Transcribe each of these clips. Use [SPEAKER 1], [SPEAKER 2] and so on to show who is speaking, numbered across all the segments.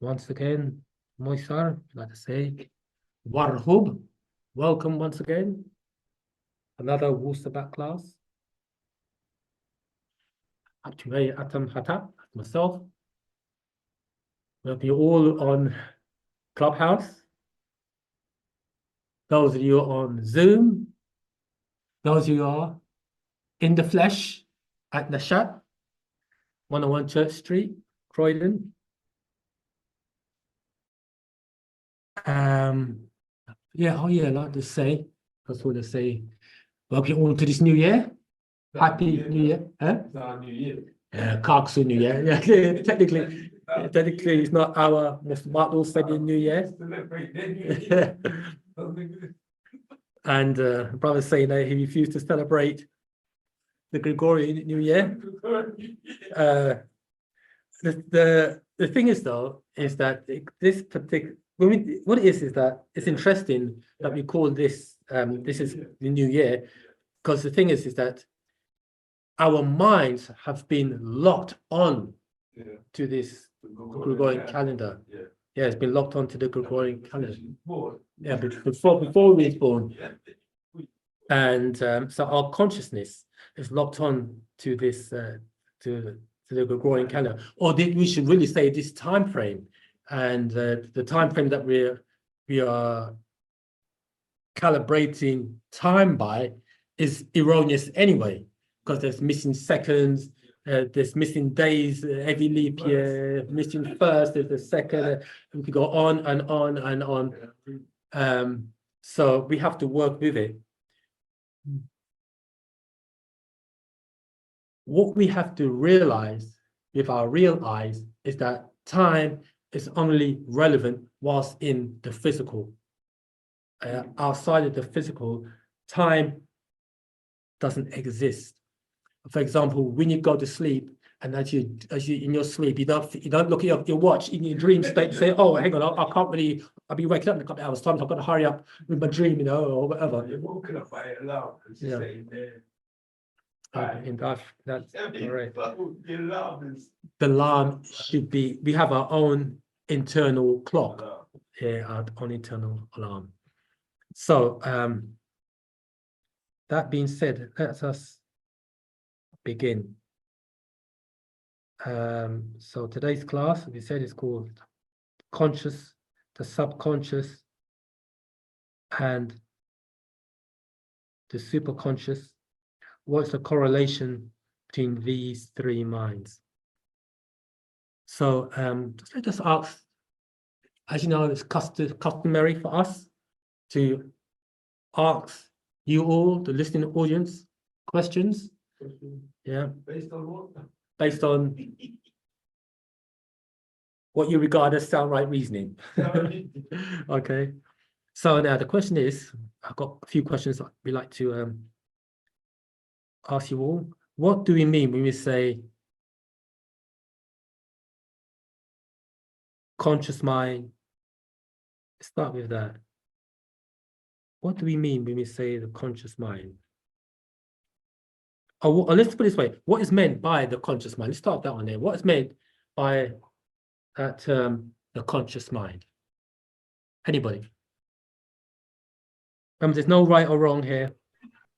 [SPEAKER 1] once again, Moisar, I'd like to say, Warhub, welcome once again. Another Wu-Sabat class. Actually, Atam Hatap, myself. We'll be all on Clubhouse. Those of you on Zoom. Those of you are in the flesh at Nashat, 101 Church Street, Croydon. Yeah, I'd like to say, that's what I say, welcome all to this new year. Happy New Year. Huh?
[SPEAKER 2] It's our New Year.
[SPEAKER 1] Yeah, Kaksu New Year. Yeah, technically, it's not our Mr. Martin said in New Year. And brother's saying that he refused to celebrate the Gregorian New Year. The thing is though, is that this particular what it is that it's interesting that we call this this is the New Year, because the thing is that our minds have been locked on to this Gregorian calendar. Yeah, it's been locked onto the Gregorian calendar. Yeah, before we was born. And so our consciousness is locked on to this to the Gregorian calendar, or we should really say this time frame. And the time frame that we are calibrating time by is erroneous anyway, because there's missing seconds, there's missing days every leap year, missing first, there's a second, we could go on and on and on. So we have to work with it. What we have to realize with our real eyes is that time is only relevant whilst in the physical. Outside of the physical, time doesn't exist. For example, when you go to sleep, and as you in your sleep, you don't look at your watch in your dream state and say, "Oh, hang on, I can't really. I'll be waking up in a couple of hours' time, so I've got to hurry up with my dream, or whatever."
[SPEAKER 2] You're woken up by an alarm.
[SPEAKER 1] Yeah. That's correct. The alarm should be. We have our own internal clock. Yeah, our own internal alarm. So, that being said, let us begin. So today's class, we said, is called Conscious, the Subconscious, and the Superconscious. What's the correlation between these three minds? So just let us ask, as you know, it's customary for us to ask you all, the listening audience, questions. Yeah.
[SPEAKER 2] Based on what?
[SPEAKER 1] Based on what you regard as sound right reasoning. Okay. So now the question is, I've got a few questions we like to ask you all. What do we mean when we say conscious mind? Let's start with that. What do we mean when we say the conscious mind? Or let's put it this way, what is meant by the conscious mind? Let's start that one there. What is meant by that term, the conscious mind? Anybody? Remember, there's no right or wrong here.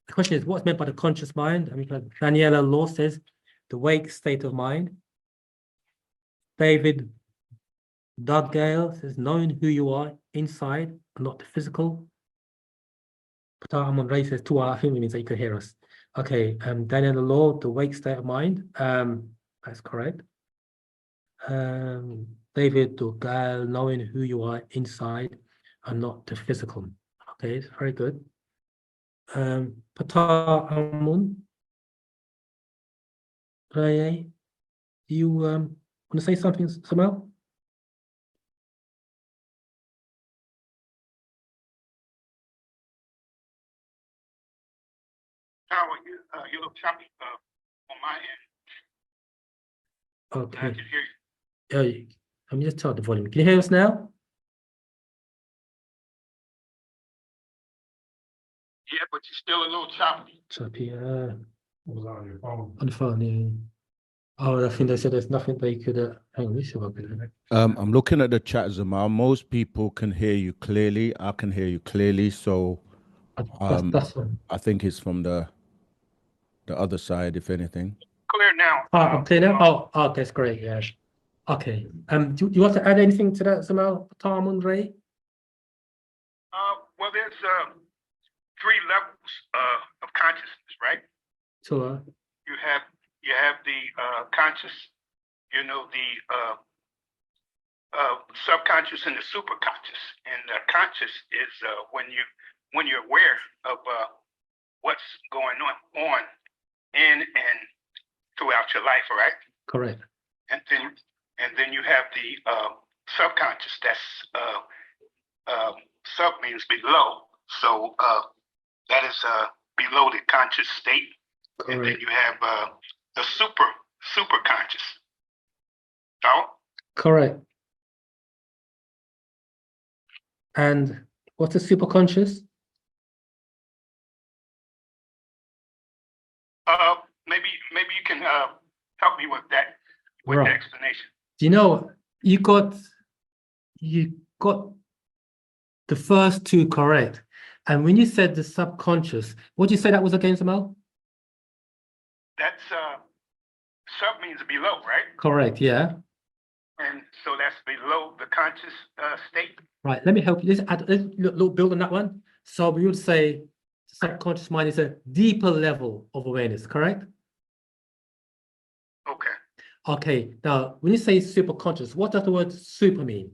[SPEAKER 1] The question is, what's meant by the conscious mind? I mean, Daniela Law says, the wake state of mind. David Dudgale says, knowing who you are inside, not the physical. Pata Amon Ray says, I think it means that you could hear us. Okay, Daniela Law, the wake state of mind. That's correct. David Dudgale, knowing who you are inside and not the physical. Okay, it's very good. Pata Amun Ray, do you want to say something, Samuel?
[SPEAKER 3] You look choppy on my end.
[SPEAKER 1] Okay.
[SPEAKER 3] I can hear you.
[SPEAKER 1] Yeah, let me just turn the volume. Can you hear us now?
[SPEAKER 3] Yeah, but you're still a little choppy.
[SPEAKER 1] Choppy.
[SPEAKER 2] Was on your phone.
[SPEAKER 1] On the phone, yeah. Oh, I think they said there's nothing they could. Hang on, let me see what I can do.
[SPEAKER 4] I'm looking at the chat, Zamal. Most people can hear you clearly. I can hear you clearly. So
[SPEAKER 1] That's fine.
[SPEAKER 4] I think it's from the other side, if anything.
[SPEAKER 3] Clear now.
[SPEAKER 1] I'm clear now. Oh, that's great. Yeah. Okay. Do you want to add anything to that, Zamal, Tom, and Ray?
[SPEAKER 3] Well, there's 3 levels of consciousness, right?
[SPEAKER 1] So,
[SPEAKER 3] You have the conscious, you know, the subconscious and the superconscious. And the conscious is when you're aware of what's going on in and throughout your life, right?
[SPEAKER 1] correct.
[SPEAKER 3] And then you have the subconscious. That's sub means below, so that is below the conscious state. And then
[SPEAKER 1] Correct.
[SPEAKER 3] you have the super conscious. So
[SPEAKER 1] Correct. And what's the superconscious?
[SPEAKER 3] maybe you can help me with that with the
[SPEAKER 1] Right.
[SPEAKER 3] explanation.
[SPEAKER 1] Do you know you got the first 2 correct. And when you said the subconscious, what did you say that was again, Zamal?
[SPEAKER 3] That's sub means below, right?
[SPEAKER 1] Correct, yeah.
[SPEAKER 3] And so that's below the conscious state.
[SPEAKER 1] Right, let me help you. Let's build on that one. So we would say subconscious mind is a deeper level of awareness, correct?
[SPEAKER 3] Okay.
[SPEAKER 1] Okay, now when you say superconscious, what does the word super mean?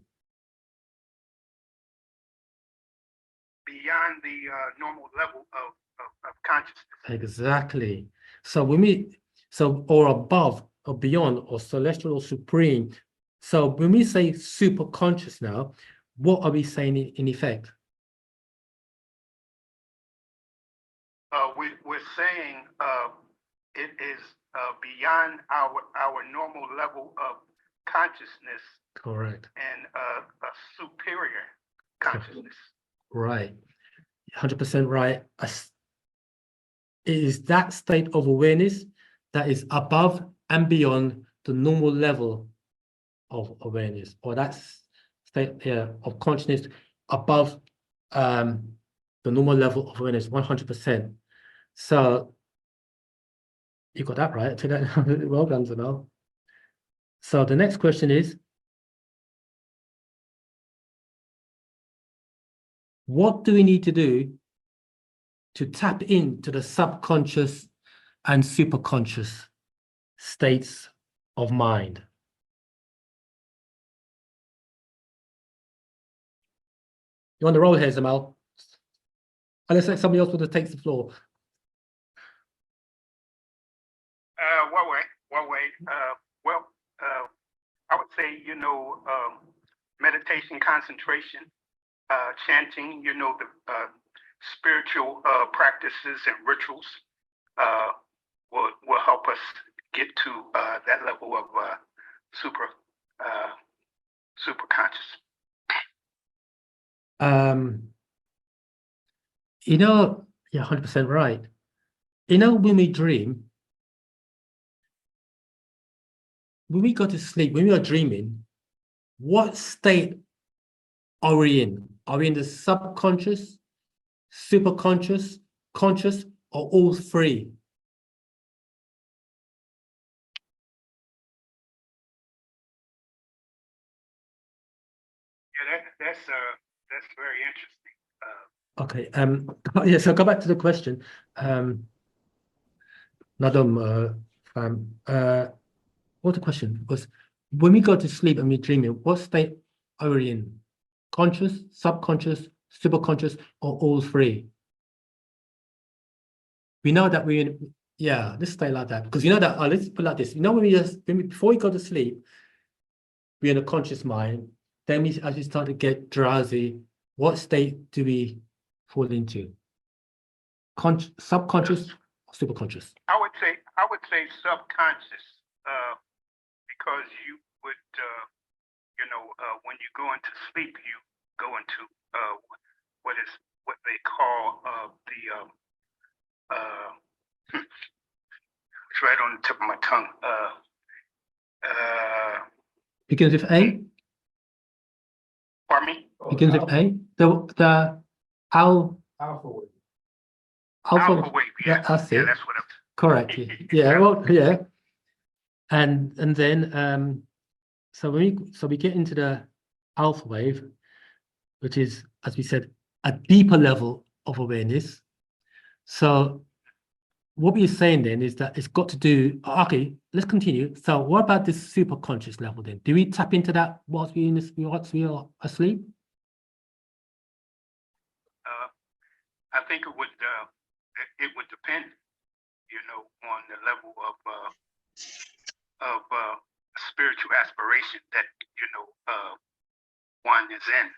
[SPEAKER 3] Beyond the normal level of consciousness.
[SPEAKER 1] Exactly. So or above or beyond or celestial or supreme. So when we say super conscious now, what are we saying in effect?
[SPEAKER 3] We're saying it is beyond our normal level of consciousness
[SPEAKER 1] Correct.
[SPEAKER 3] and a superior consciousness.
[SPEAKER 1] Right. 100% right. It is that state of awareness that is above and beyond the normal level of awareness, or that state of consciousness above the normal level of awareness, 100%. So you got that right. Well done, Zanel. So the next question is, what do we need to do to tap into the subconscious and superconscious states of mind? You on the roll here, Zamal? Unless somebody else would take the floor.
[SPEAKER 3] One way. I would say, meditation, concentration, chanting, the spiritual practices and rituals will help us get to that level of super conscious.
[SPEAKER 1] Yeah, 100% right. When we dream, when we go to sleep, when we are dreaming, what state are we in? Are we in the subconscious, superconscious, conscious, or all 3?
[SPEAKER 3] Yeah, that's very interesting.
[SPEAKER 1] Okay. Yeah. So go back to the question. Nadom, what the question was? When we go to sleep and we're dreaming, what state are we in? Conscious, subconscious, superconscious, or all 3? We know that we're in. Yeah, let's stay like that because that. Let's put it like this. Before we go to sleep, we're in a conscious mind. Then as we start to get drowsy, what state do we fall into? Subconscious, or superconscious?
[SPEAKER 3] I would say subconscious, because you would, when you go into sleep, you go into what they call it's right on the tip of my tongue.
[SPEAKER 1] Begins with A.
[SPEAKER 3] Pardon me?
[SPEAKER 1] Begins with A. The al
[SPEAKER 2] Alpha wave.
[SPEAKER 3] Alpha wave, yeah.
[SPEAKER 1] That's
[SPEAKER 3] Yeah,
[SPEAKER 1] it.
[SPEAKER 3] that's what I'm.
[SPEAKER 1] Correct. Yeah. Well, yeah. And then so we get into the alpha wave, which is, as we said, a deeper level of awareness. So what we're saying then is that it's got to do. Okay, let's continue. So what about this super conscious level then? Do we tap into that whilst we are asleep?
[SPEAKER 3] I think it would depend, on the level of spiritual aspiration that one is in,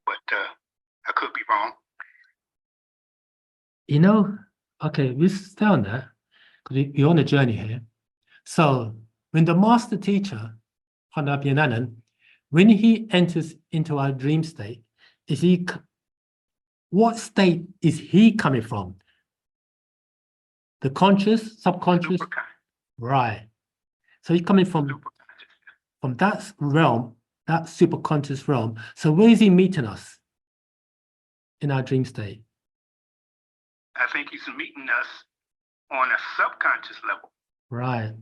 [SPEAKER 3] but I could be wrong.
[SPEAKER 1] Okay, we stay on that because we're on a journey here. So when the master teacher, Hanabianan, when he enters into our dream state, what state is he coming from? The conscious, subconscious? Right. So he's coming from that realm, that superconscious realm. So where is he meeting us in our dream state?
[SPEAKER 3] I think he's meeting us on a subconscious level.
[SPEAKER 1] Right.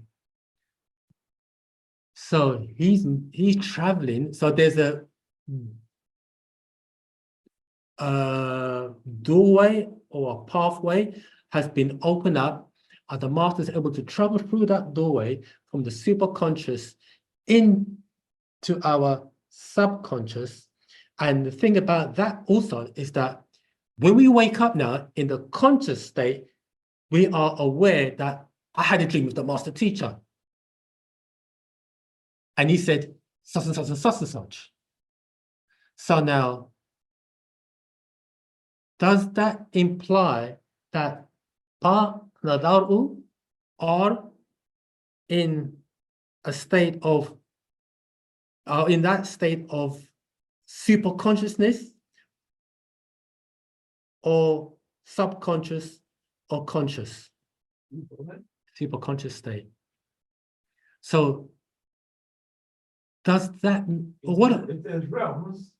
[SPEAKER 1] So he's traveling. So there's a doorway or a pathway has been opened up, and the master is able to travel through that doorway from the superconscious into our subconscious. And the thing about that also is that when we wake up now in the conscious state, we are aware that I had a dream with the master teacher. And he said, such and such and such and such. So now, does that imply that Nadaru are in a state of, in that state of super consciousness or subconscious or conscious? Super conscious state. So does that, what?
[SPEAKER 2] If there's realms,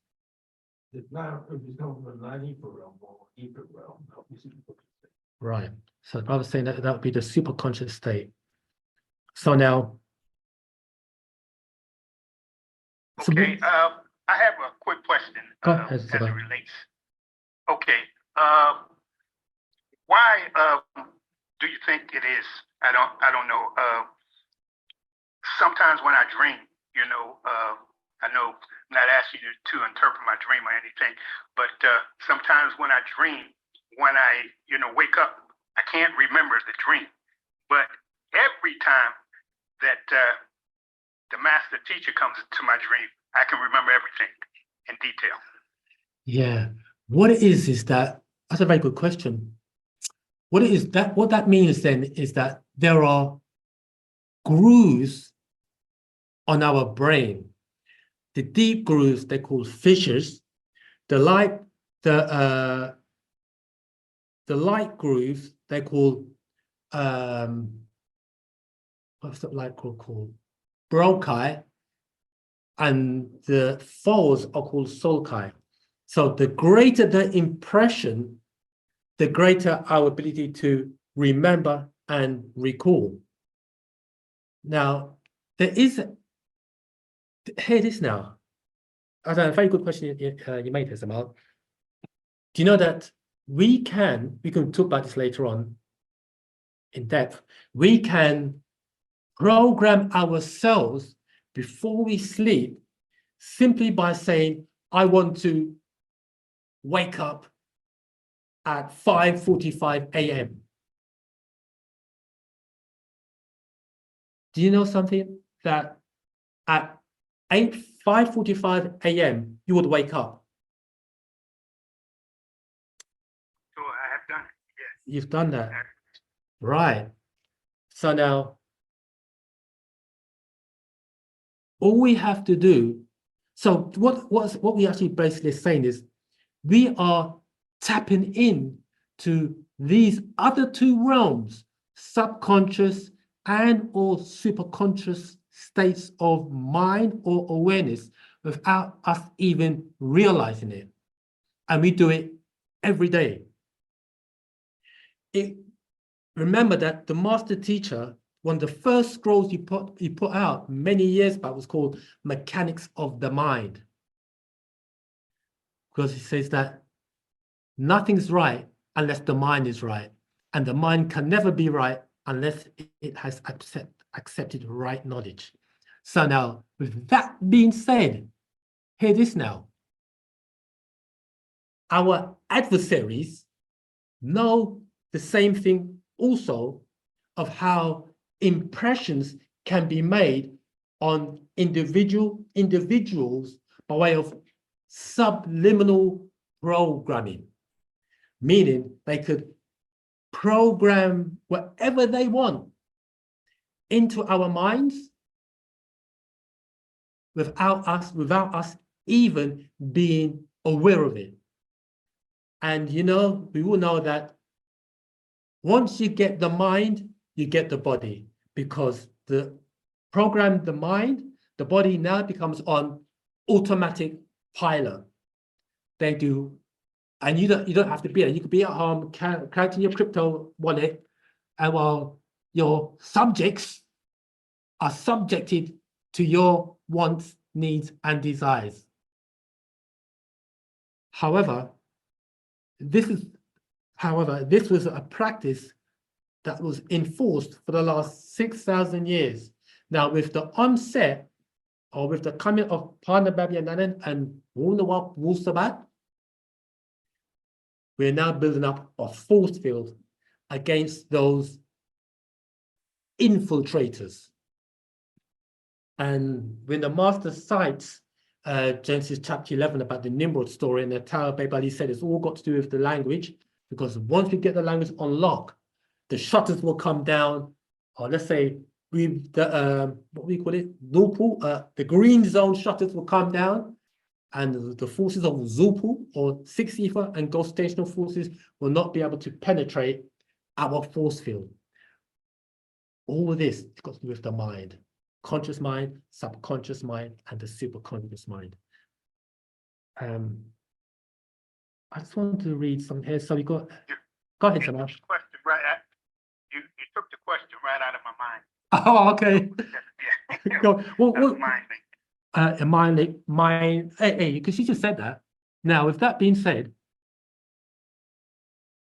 [SPEAKER 2] it's not, if it's come from a deeper realm or deeper realm,
[SPEAKER 1] Right. So I was saying that would be the super conscious state. So now.
[SPEAKER 3] Okay. I have a quick question as it relates. Okay. Why do you think it is? I don't know. Sometimes when I dream, I know I'm not asking you to interpret my dream or anything, but sometimes when I dream, when I wake up, I can't remember the dream. But every time that the master teacher comes into my dream, I can remember everything in detail.
[SPEAKER 1] Yeah. What it is that, that's a very good question. What that means then is that there are grooves on our brain. The deep grooves, they're called fissures. The light grooves, they're called, what's that light called? Bronchi. And the folds are called sulci. So the greater the impression, the greater our ability to remember and recall. Now, there is, here it is now. That's a very good question you made here, Samal. Do you know that we can talk about this later on in depth, we can program ourselves before we sleep simply by saying, I want to wake up at 5:45 a.m. Do you know something that at 5:45 a.m. you would wake up?
[SPEAKER 3] So I have done it, yes.
[SPEAKER 1] You've done that. Right. So now, all we have to do, so what we actually basically saying is, we are tapping in to these other two realms, subconscious and or superconscious states of mind or awareness without us even realizing it. And we do it every day. Remember that the master teacher, one of the first scrolls he put out many years back was called Mechanics of the Mind. Because he says that nothing's right unless the mind is right. And the mind can never be right unless it has accepted right knowledge. So now, with that being said, hear this now. Our adversaries know the same thing also of how impressions can be made on individuals by way of subliminal programming, meaning they could program whatever they want into our minds without us even being aware of it. And you know, we all know that once you get the mind, you get the body, because the program, the mind, the body now becomes on automatic pilot. They do, and you don't have to be there. You could be at home counting your crypto wallet, and while your subjects are subjected to your wants, needs, and desires. However, this was a practice that was enforced for the last 6,000 years. Now, with the onset, or with the coming of Partner Babyanan and Wu-Sabat, we're now building up a force field against those infiltrators. And when the master cites Genesis chapter 11 about the Nimrod story and the Tower of Babel, he said it's all got to do with the language, because once we get the language on lock, the shutters will come down, or let's say what we call it, the green zone shutters will come down, and the forces of Zupu or Six Ether and Ghost Stational forces will not be able to penetrate our force field. All of this has got to do with the mind. Conscious mind, subconscious mind, and the superconscious mind. I just want to read some here. So we got. Go ahead, Samal.
[SPEAKER 3] Question you took the question right out of my mind.
[SPEAKER 1] Oh, okay.
[SPEAKER 3] Yeah.
[SPEAKER 1] Go. Well,
[SPEAKER 3] Mind.
[SPEAKER 1] Hey, because you just said that. Now, with that being said,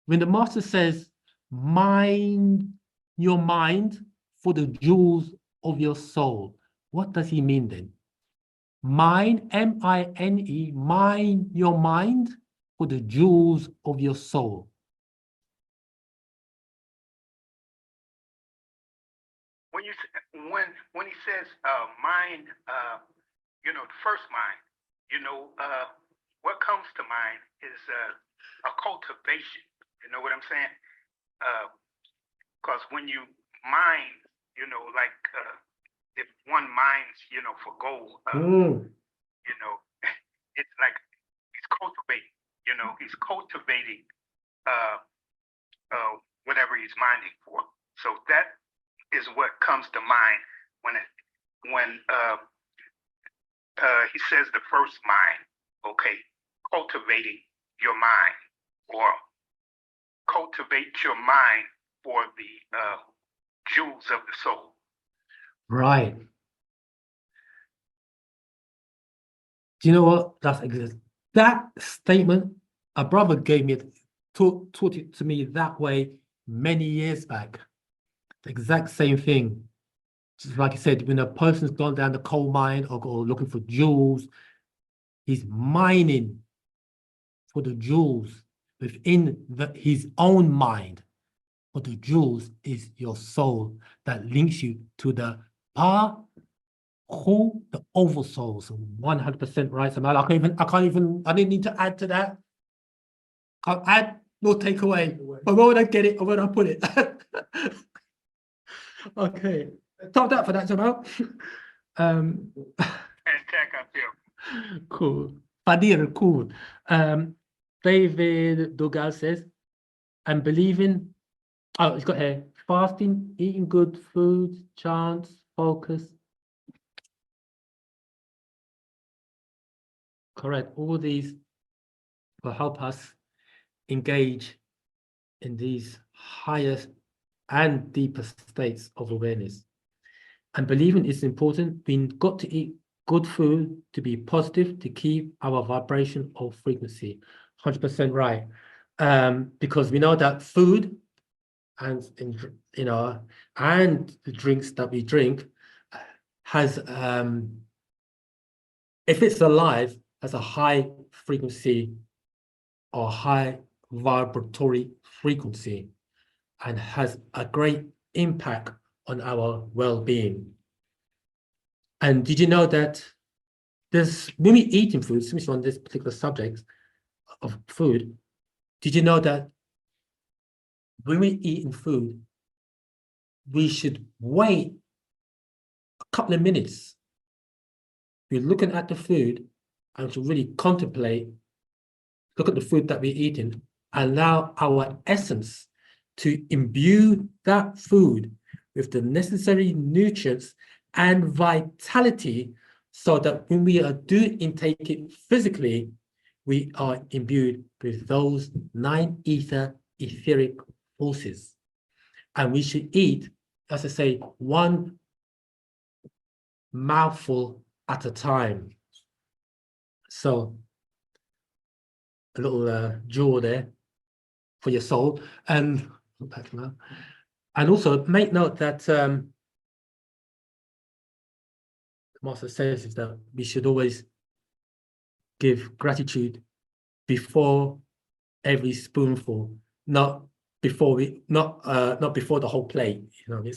[SPEAKER 1] when the master says, "Mind your mind for the jewels of your soul," what does he mean then? Mind, M-I-N-E, mind your mind for the jewels of your soul.
[SPEAKER 3] When he says mind, you know, the first mind, you know, what comes to mind is a cultivation. You know what I'm saying? Because when you mine, you know, like if one mines, you know, for gold, you know, it's like he's cultivating. You know, he's cultivating whatever he's mining for. So that is what comes to mind when he says the first mind. Okay, cultivating your mind, or cultivate your mind for the jewels of the soul.
[SPEAKER 1] Right. Do you know what? That statement, a brother gave me, taught it to me that way many years back. The exact same thing. Just like I said, when a person's gone down the coal mine or looking for jewels, he's mining for the jewels within his own mind. But the jewels is your soul that links you to the the oversoul. So 100% right. So I didn't need to add to that. Can't add, no take away. But where would I get it or where would I put it? Okay. Top that for that, Jamal. Cool. Fadir, cool. David Dougal says, I'm believing. Oh, he's got here. fasting, eating good food, chants, focus. Correct. All these will help us engage in these highest and deeper states of awareness. And believing is important. We've got to eat good food to be positive, to keep our vibration of frequency. 100% right. Because we know that food and and the drinks that we drink has if it's alive, has a high frequency or high vibratory frequency and has a great impact on our well-being. And did you know that when we eating food, since on this particular subject of food, did you know that when we eating food, we should wait a couple of minutes. We're looking at the food and to really contemplate, look at the food that we're eating, allow our essence to imbue that food with the necessary nutrients and vitality so that when we do intake it physically, we are imbued with those 9 ether etheric forces. And we should eat, as I say, one mouthful at a time. So a little jaw there for your soul. And also make note that the Master says is that we should always give gratitude before every spoonful, not before the whole plate. You know,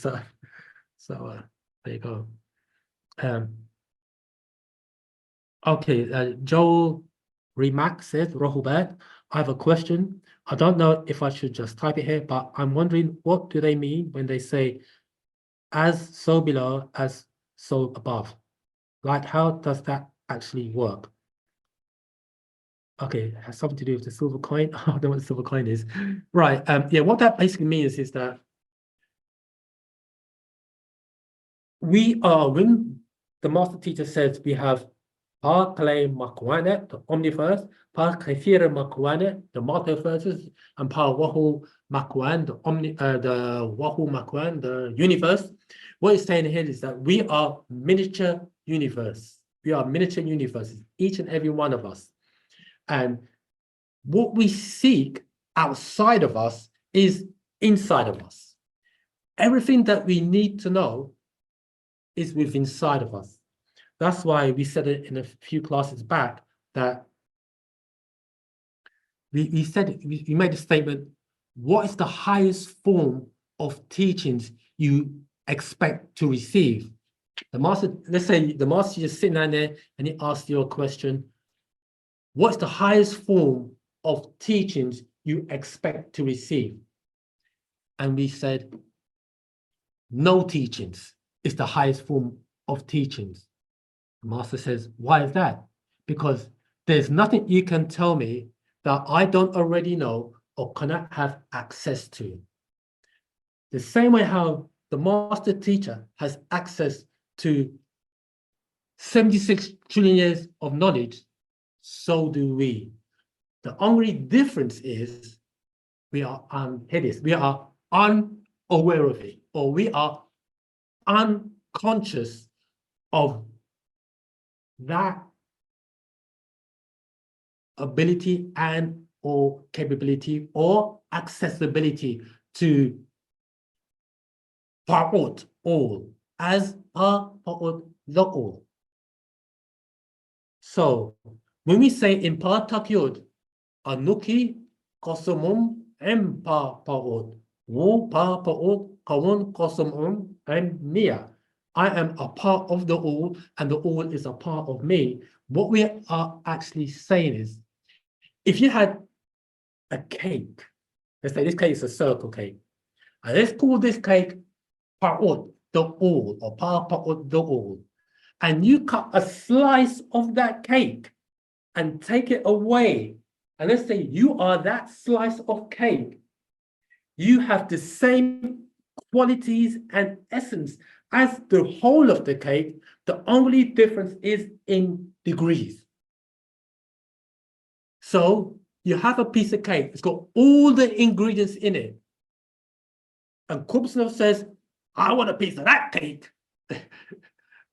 [SPEAKER 1] so there you go. Okay, Joel Remax says, Rohubat, I have a question. I don't know if I should just type it here, but I'm wondering, what do they mean when they say, as so below, as so above? Like, how does that actually work? Okay, it has something to do with the silver coin. I don't know what the silver coin is. Right, yeah, what that basically means is that we are, when the master teacher says we have Pa Kale Makwane, the omniverse, Pa Kathira Makwane, the multiverses, and Pa Wahu Makwan, the Wahu Makwan, the universe. What it's saying here is that we are miniature universe. We are miniature universes, each and every one of us. And what we seek outside of us is inside of us. Everything that we need to know is within inside of us. That's why we said it in a few classes back that we made a statement, what is the highest form of teachings you expect to receive? The master, let's say the master is sitting down there and he asks you a question, what's the highest form of teachings you expect to receive? And we said, no teachings is the highest form of teachings. The master says, why is that? Because there's nothing you can tell me that I don't already know or cannot have access to. The same way how the master teacher has access to 76 trillion years of knowledge, so do we. The only difference is we are unheaded. We are unaware of it, or we are unconscious of that ability and or capability or accessibility to Pa'ut all, as a Pa'ut the all. So when we say in Pa'takyud, Anuki Kosumum Empa Pa'ut, Wu Pa Pa'ut Kawun Kosumum and Nia. I am a part of the all, and the all is a part of me. What we are actually saying is, if you had a cake, let's say this cake is a circle cake, and let's call this cake Pa'ut, the all, or Pa'ut, the all, and you cut a slice of that cake and take it away, and let's say you are that slice of cake, you have the same qualities and essence as the whole of the cake. The only difference is in degrees. So you have a piece of cake, it's got all the ingredients in it. And Kubsnov says, I want a piece of that cake.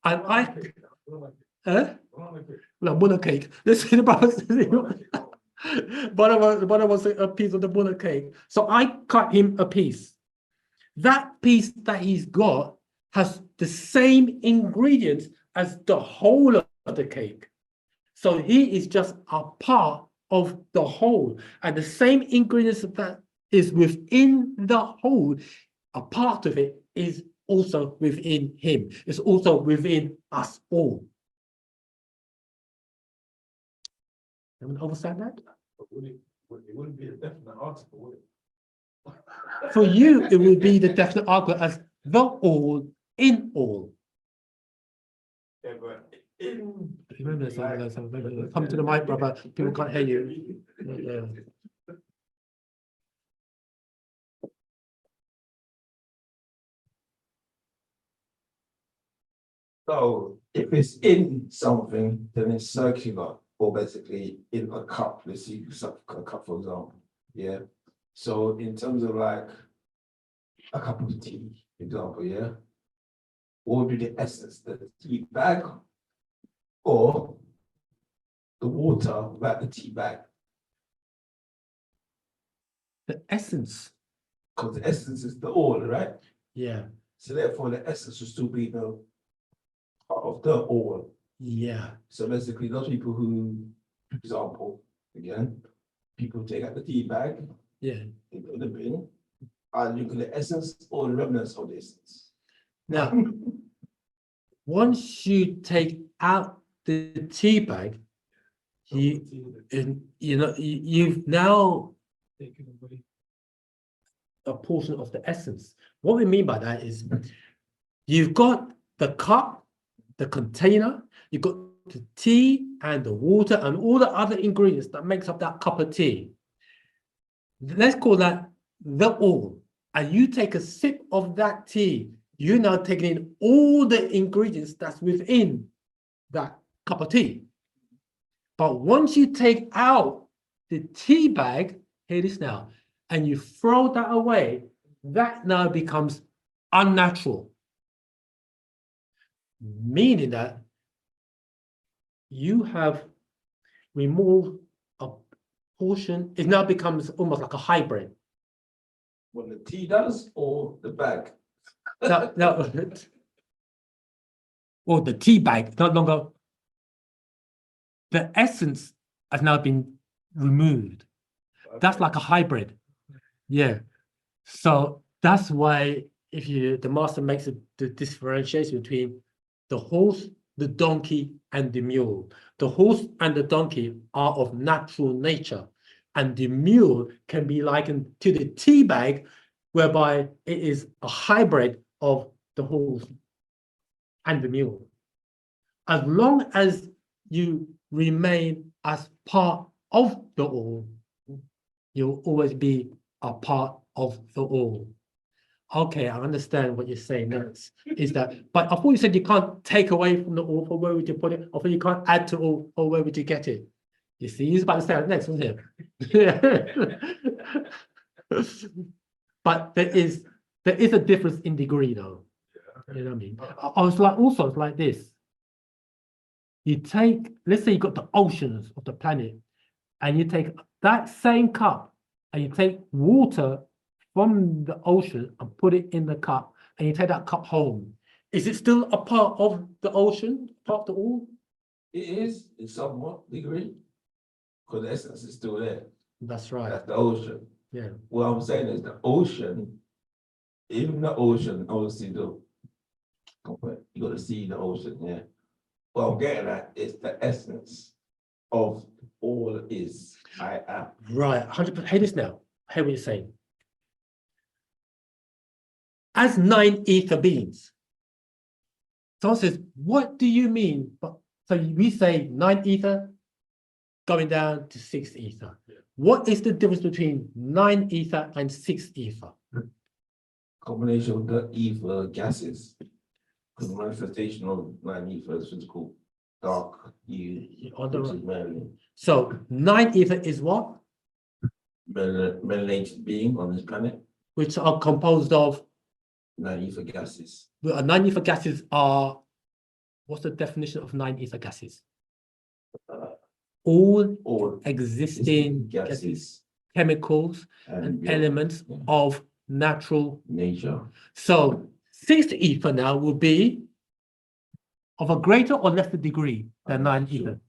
[SPEAKER 1] And Bunna cake. This is about Bunna wants a piece of the Bunna cake. So I cut him a piece. That piece that he's got has the same ingredients as the whole of the cake. So he is just a part of the whole. And the same ingredients that is within the whole, a part of it is also within him. It's also within us all. Anyone understand that?
[SPEAKER 2] It wouldn't be a definite article, would it?
[SPEAKER 1] For you, it will be the definite article as the all in all.
[SPEAKER 2] Yeah, but in
[SPEAKER 1] Remember this, remember, come to the mic, brother. People can't hear you. Yeah.
[SPEAKER 2] So if it's in something, then it's circular, or basically in a cup. Let's see, a cup, for example. Yeah. So in terms of like a cup of tea, for example, yeah. What would be the essence? The tea bag or the water like the tea bag?
[SPEAKER 1] The essence.
[SPEAKER 2] Because the essence is the oil, right?
[SPEAKER 1] Yeah.
[SPEAKER 2] So therefore the essence will still be the part of the oil.
[SPEAKER 1] Yeah.
[SPEAKER 2] So basically those people who, for example, again, people take out the tea bag,
[SPEAKER 1] Yeah.
[SPEAKER 2] they put in the bin, and you get the essence or the remnants of the essence.
[SPEAKER 1] Now, once you take out the tea bag, you've now taken away a portion of the essence. What we mean by that is you've got the cup, the container, you've got the tea and the water and all the other ingredients that makes up that cup of tea. Let's call that the all. And you take a sip of that tea, you're now taking in all the ingredients that's within that cup of tea. But once you take out the tea bag, hear this now, and you throw that away, that now becomes unnatural. Meaning that you have removed a portion, it now becomes almost like a hybrid.
[SPEAKER 2] When the tea does or the bag?
[SPEAKER 1] No, or the tea bag, no longer. The essence has now been removed. That's like a hybrid. Yeah. So that's why the master makes the differentiation between the horse, the donkey, and the mule. The horse and the donkey are of natural nature, and the mule can be likened to the tea bag, whereby it is a hybrid of the horse and the mule. As long as you remain as part of the all, you'll always be a part of the all. Okay, I understand what you're saying next. Is that, but I thought you said you can't take away from the all, for where would you put it? I thought you can't add to all, or where would you get it? You see, he's about to say that next, wasn't he? But there is a difference in degree, though. You know what I mean? I was like, also, it's like this. You take, let's say you got the oceans of the planet, and you take that same cup, and you take water from the ocean and put it in the cup, and you take that cup home. Is it still a part of the ocean, part of the all?
[SPEAKER 2] It is, in somewhat degree, because the essence is still there.
[SPEAKER 1] That's right.
[SPEAKER 2] That's the ocean.
[SPEAKER 1] Yeah.
[SPEAKER 2] What I'm saying is the ocean, even the ocean, obviously, you got to see the ocean, yeah. What I'm getting at is the essence of all is I am.
[SPEAKER 1] Right, 100%. Hey, this now. Hear what you're saying. As 9 ether beings, someone says, what do you mean? But so we say 9 ether going down to 6 ether. Yeah. What is the difference between 9 ether and 6 ether?
[SPEAKER 2] combination of the ether gases. Because manifestation of nine ether is physical, dark, you,
[SPEAKER 1] On the
[SPEAKER 2] which
[SPEAKER 1] right.
[SPEAKER 2] is melanated.
[SPEAKER 1] So 9 ether is what?
[SPEAKER 2] Melanated being on this planet,
[SPEAKER 1] Which are composed of,
[SPEAKER 2] nine ether gases.
[SPEAKER 1] 9 ether gases are, what's the definition of 9 ether gases? All
[SPEAKER 2] Or
[SPEAKER 1] existing gases,
[SPEAKER 2] gases
[SPEAKER 1] chemicals,
[SPEAKER 2] and
[SPEAKER 1] and elements
[SPEAKER 2] yeah,
[SPEAKER 1] of natural.
[SPEAKER 2] nature.
[SPEAKER 1] So 6 ether now will be of a greater or lesser degree than 9 ether.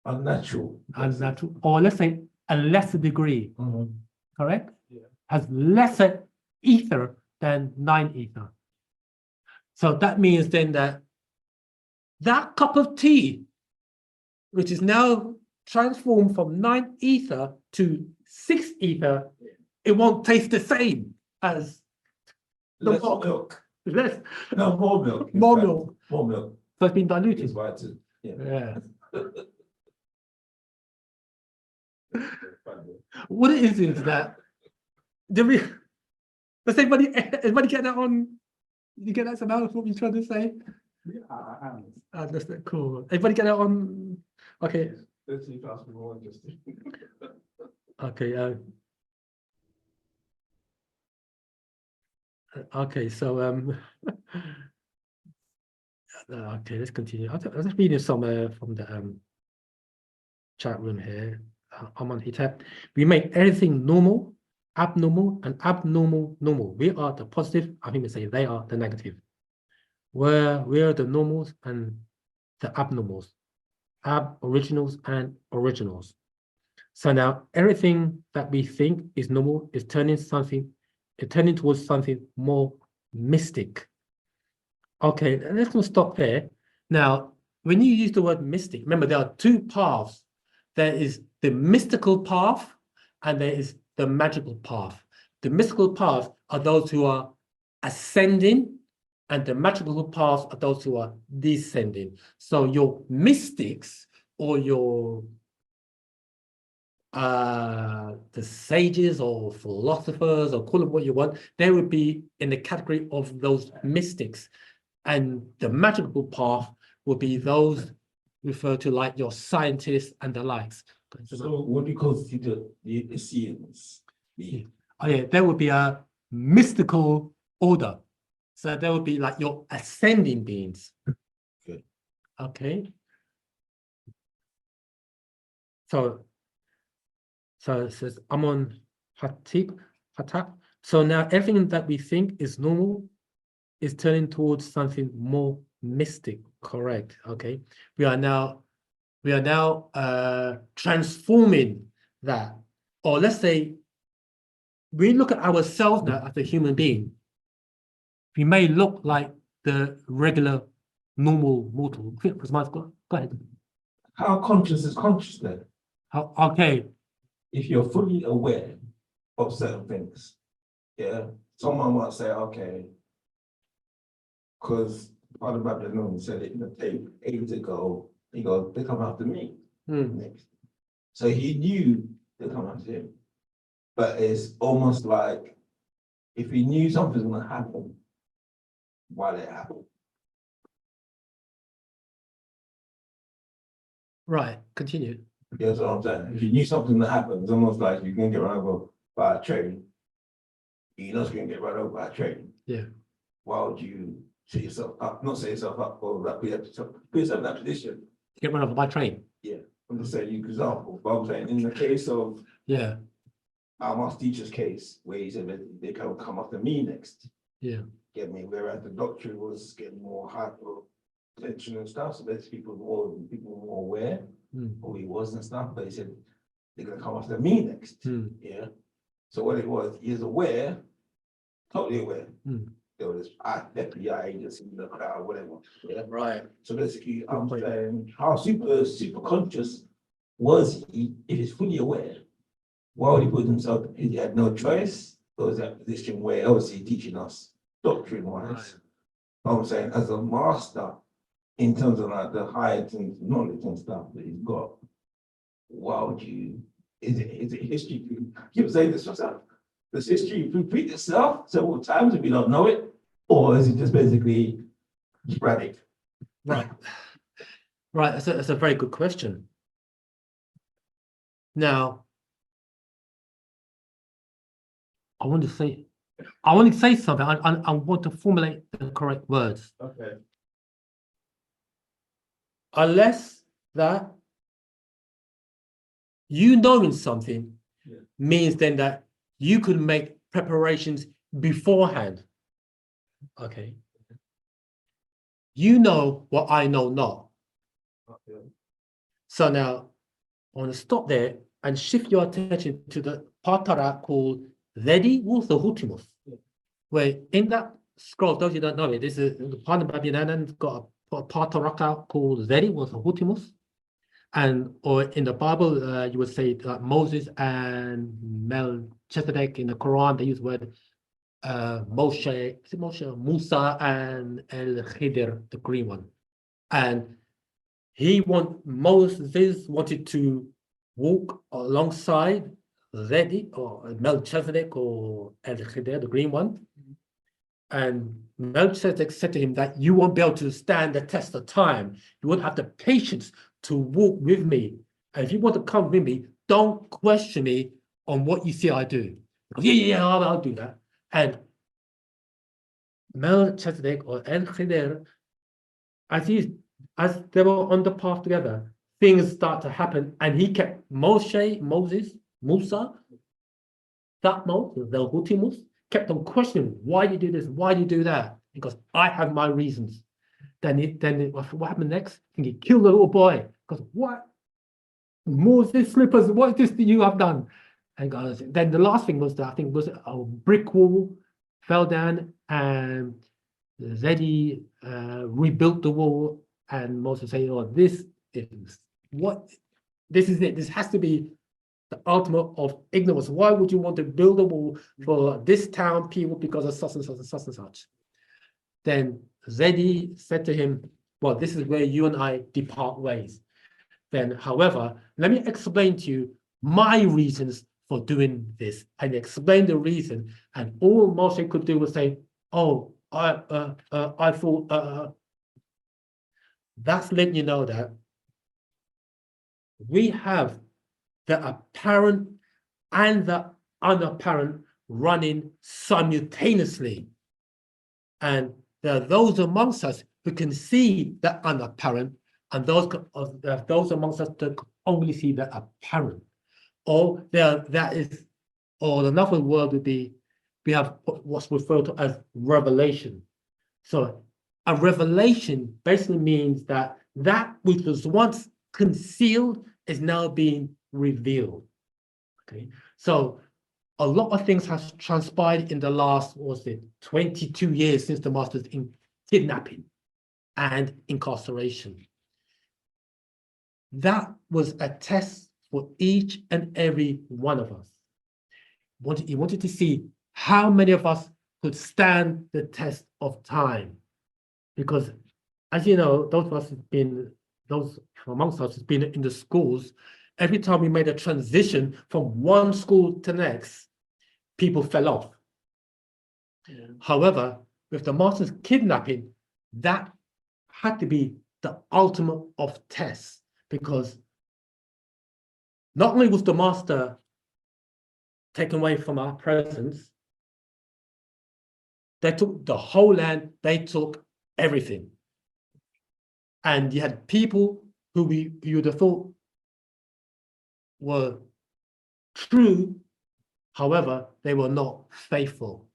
[SPEAKER 2] Unnatural.
[SPEAKER 1] Unnatural, or let's say a lesser degree,
[SPEAKER 2] Mhm.
[SPEAKER 1] correct? Has lesser ether than 9 ether. So that means then that that cup of tea, which is now transformed from 9 ether to 6 ether, it won't taste the same as the
[SPEAKER 2] Less
[SPEAKER 1] milk.
[SPEAKER 2] milk.
[SPEAKER 1] Less,
[SPEAKER 2] No, more milk. in
[SPEAKER 1] more
[SPEAKER 2] fact.
[SPEAKER 1] milk.
[SPEAKER 2] More milk.
[SPEAKER 1] So it's been
[SPEAKER 2] It's
[SPEAKER 1] diluted.
[SPEAKER 2] vital. Yeah.
[SPEAKER 1] Yeah. What it is that does anybody get that on? You get that somehow? What you trying to say?
[SPEAKER 5] Yeah, I am.
[SPEAKER 1] That's not cool. Everybody get that on? Okay.
[SPEAKER 5] Let's see if that's more interesting.
[SPEAKER 1] Okay. Okay. So okay. Let's continue. I'm just reading some from the chat room here. I'm on HITAP. We make everything normal, abnormal, and abnormal normal. We are the positive. I think they say they are the negative. We're the normals and the abnormals, aboriginals and originals. So now everything that we think is normal is turning towards something more mystic. Okay, let's not stop there. Now, when you use the word mystic, remember there are two paths. There is the mystical path and there is the magical path. The mystical path are those who are ascending, and the magical paths are those who are descending. So your mystics or your the sages or philosophers, or call them what you want, they would be in the category of those mystics. And the magical path will be those referred to like your scientists and the likes.
[SPEAKER 2] So what do you consider the Essenes?
[SPEAKER 1] Oh yeah, there would be a mystical order. So there would be like your ascending beings.
[SPEAKER 2] Good.
[SPEAKER 1] Okay. So it says I'm on Hatap. So now everything that we think is normal is turning towards something more mystic. Correct. Okay. We are now transforming that. Or let's say we look at ourselves now as a human being. We may look like the regular, normal mortal. Go ahead.
[SPEAKER 2] How conscious is conscious then?
[SPEAKER 1] Okay.
[SPEAKER 2] If you're fully aware of certain things, yeah, someone might say, okay, because Father Babylon said it in the tape ages ago, he goes, they come after me next. So he knew they come after him. But it's almost like if he knew something's gonna happen, why let it happen?
[SPEAKER 1] Right. Continue.
[SPEAKER 2] You know what I'm saying? If you knew something gonna happen, it's almost like you're gonna get run over by a train. You know it's gonna get run over by a train.
[SPEAKER 1] Yeah.
[SPEAKER 2] Why would you set yourself up, not set yourself up, or like put yourself in that position?
[SPEAKER 1] Get run over by train.
[SPEAKER 2] Yeah. I'm just saying, you example, but I'm saying in the case of
[SPEAKER 1] Yeah.
[SPEAKER 2] our master teacher's case, where he said that they can come after me next.
[SPEAKER 1] Yeah.
[SPEAKER 2] Get me, whereas the doctrine was getting more hyper attention and stuff, so there's people more aware of who he was and stuff, but he said they're gonna come after me next. Yeah. So what it was, he is aware, totally aware. There was FBI agents in the crowd, whatever. Yeah.
[SPEAKER 1] Right.
[SPEAKER 2] So basically, I'm saying how super conscious was he if he's fully aware? Why would he put himself? He had no choice. There was that position where obviously teaching us doctrine wise. I'm saying as a master, in terms of like the heightened knowledge and stuff that he's got, why would you? Is it history? I keep saying this myself. Does history repeat itself several times if you don't know it? Or is it just basically sporadic?
[SPEAKER 1] Right. Right, that's a very good question. Now, I want to say something. I want to formulate the correct words.
[SPEAKER 2] Okay.
[SPEAKER 1] Unless that you knowing something
[SPEAKER 2] Yeah.
[SPEAKER 1] means then that you could make preparations beforehand. Okay. You know what I know not.
[SPEAKER 2] Okay.
[SPEAKER 1] So now I want to stop there and shift your attention to the patara called Redi Wu-Sabat, where in that scroll, those who don't know it, this is the part of Babylon got a pataraka called Redi Wu-Sabat. And or in the Bible, you would say Moses and Melchizedek. In the Quran, they use the word Moshe, is it Moshe, Musa and El Khidr, the green one. And Moses wanted to walk alongside Redi or Melchizedek or El Khidr, the green one. And Melchizedek said to him that you won't be able to stand the test of time. You won't have the patience to walk with me. And if you want to come with me, don't question me on what you see I do. Yeah, I'll do that. And Melchizedek or El Khidr, as they were on the path together, things start to happen. And he kept Musa, Thutmose, the Hutimus, kept on questioning, why do you do this? Why do you do that? Because I have my reasons. What happened next? I think he killed the little boy. Because what? Moses slippers, what is this that you have done? And goes, then the last thing was that I think was a brick wall fell down and Zeddy rebuilt the wall, and Moses said, oh, this is it. This has to be the ultimate of ignorance. Why would you want to build a wall for this town people because of such and such and such and such? Then Zeddy said to him, well, this is where you and I depart ways. Then, however, let me explain to you my reasons for doing this. And explain the reason. And all Moshe could do was say, oh, I thought that's letting you know that we have the apparent and the unapparent running simultaneously. And there are those amongst us who can see the unapparent, and those amongst us that only see the apparent. Or another word would be, we have what's referred to as revelation. So a revelation basically means that which was once concealed is now being revealed. Okay, so a lot of things have transpired in the last, 22 years since the master's in kidnapping and incarceration. That was a test for each and every one of us. He wanted to see how many of us could stand the test of time. Because, as you know, those amongst us who've been in the schools, every time we made a transition from one school to the next, people fell off. Yeah. However, with the master's kidnapping, that had to be the ultimate of tests, because not only was the master taken away from our presence, they took the whole land, they took everything. And you had people who you would have thought were true, however, they were not faithful.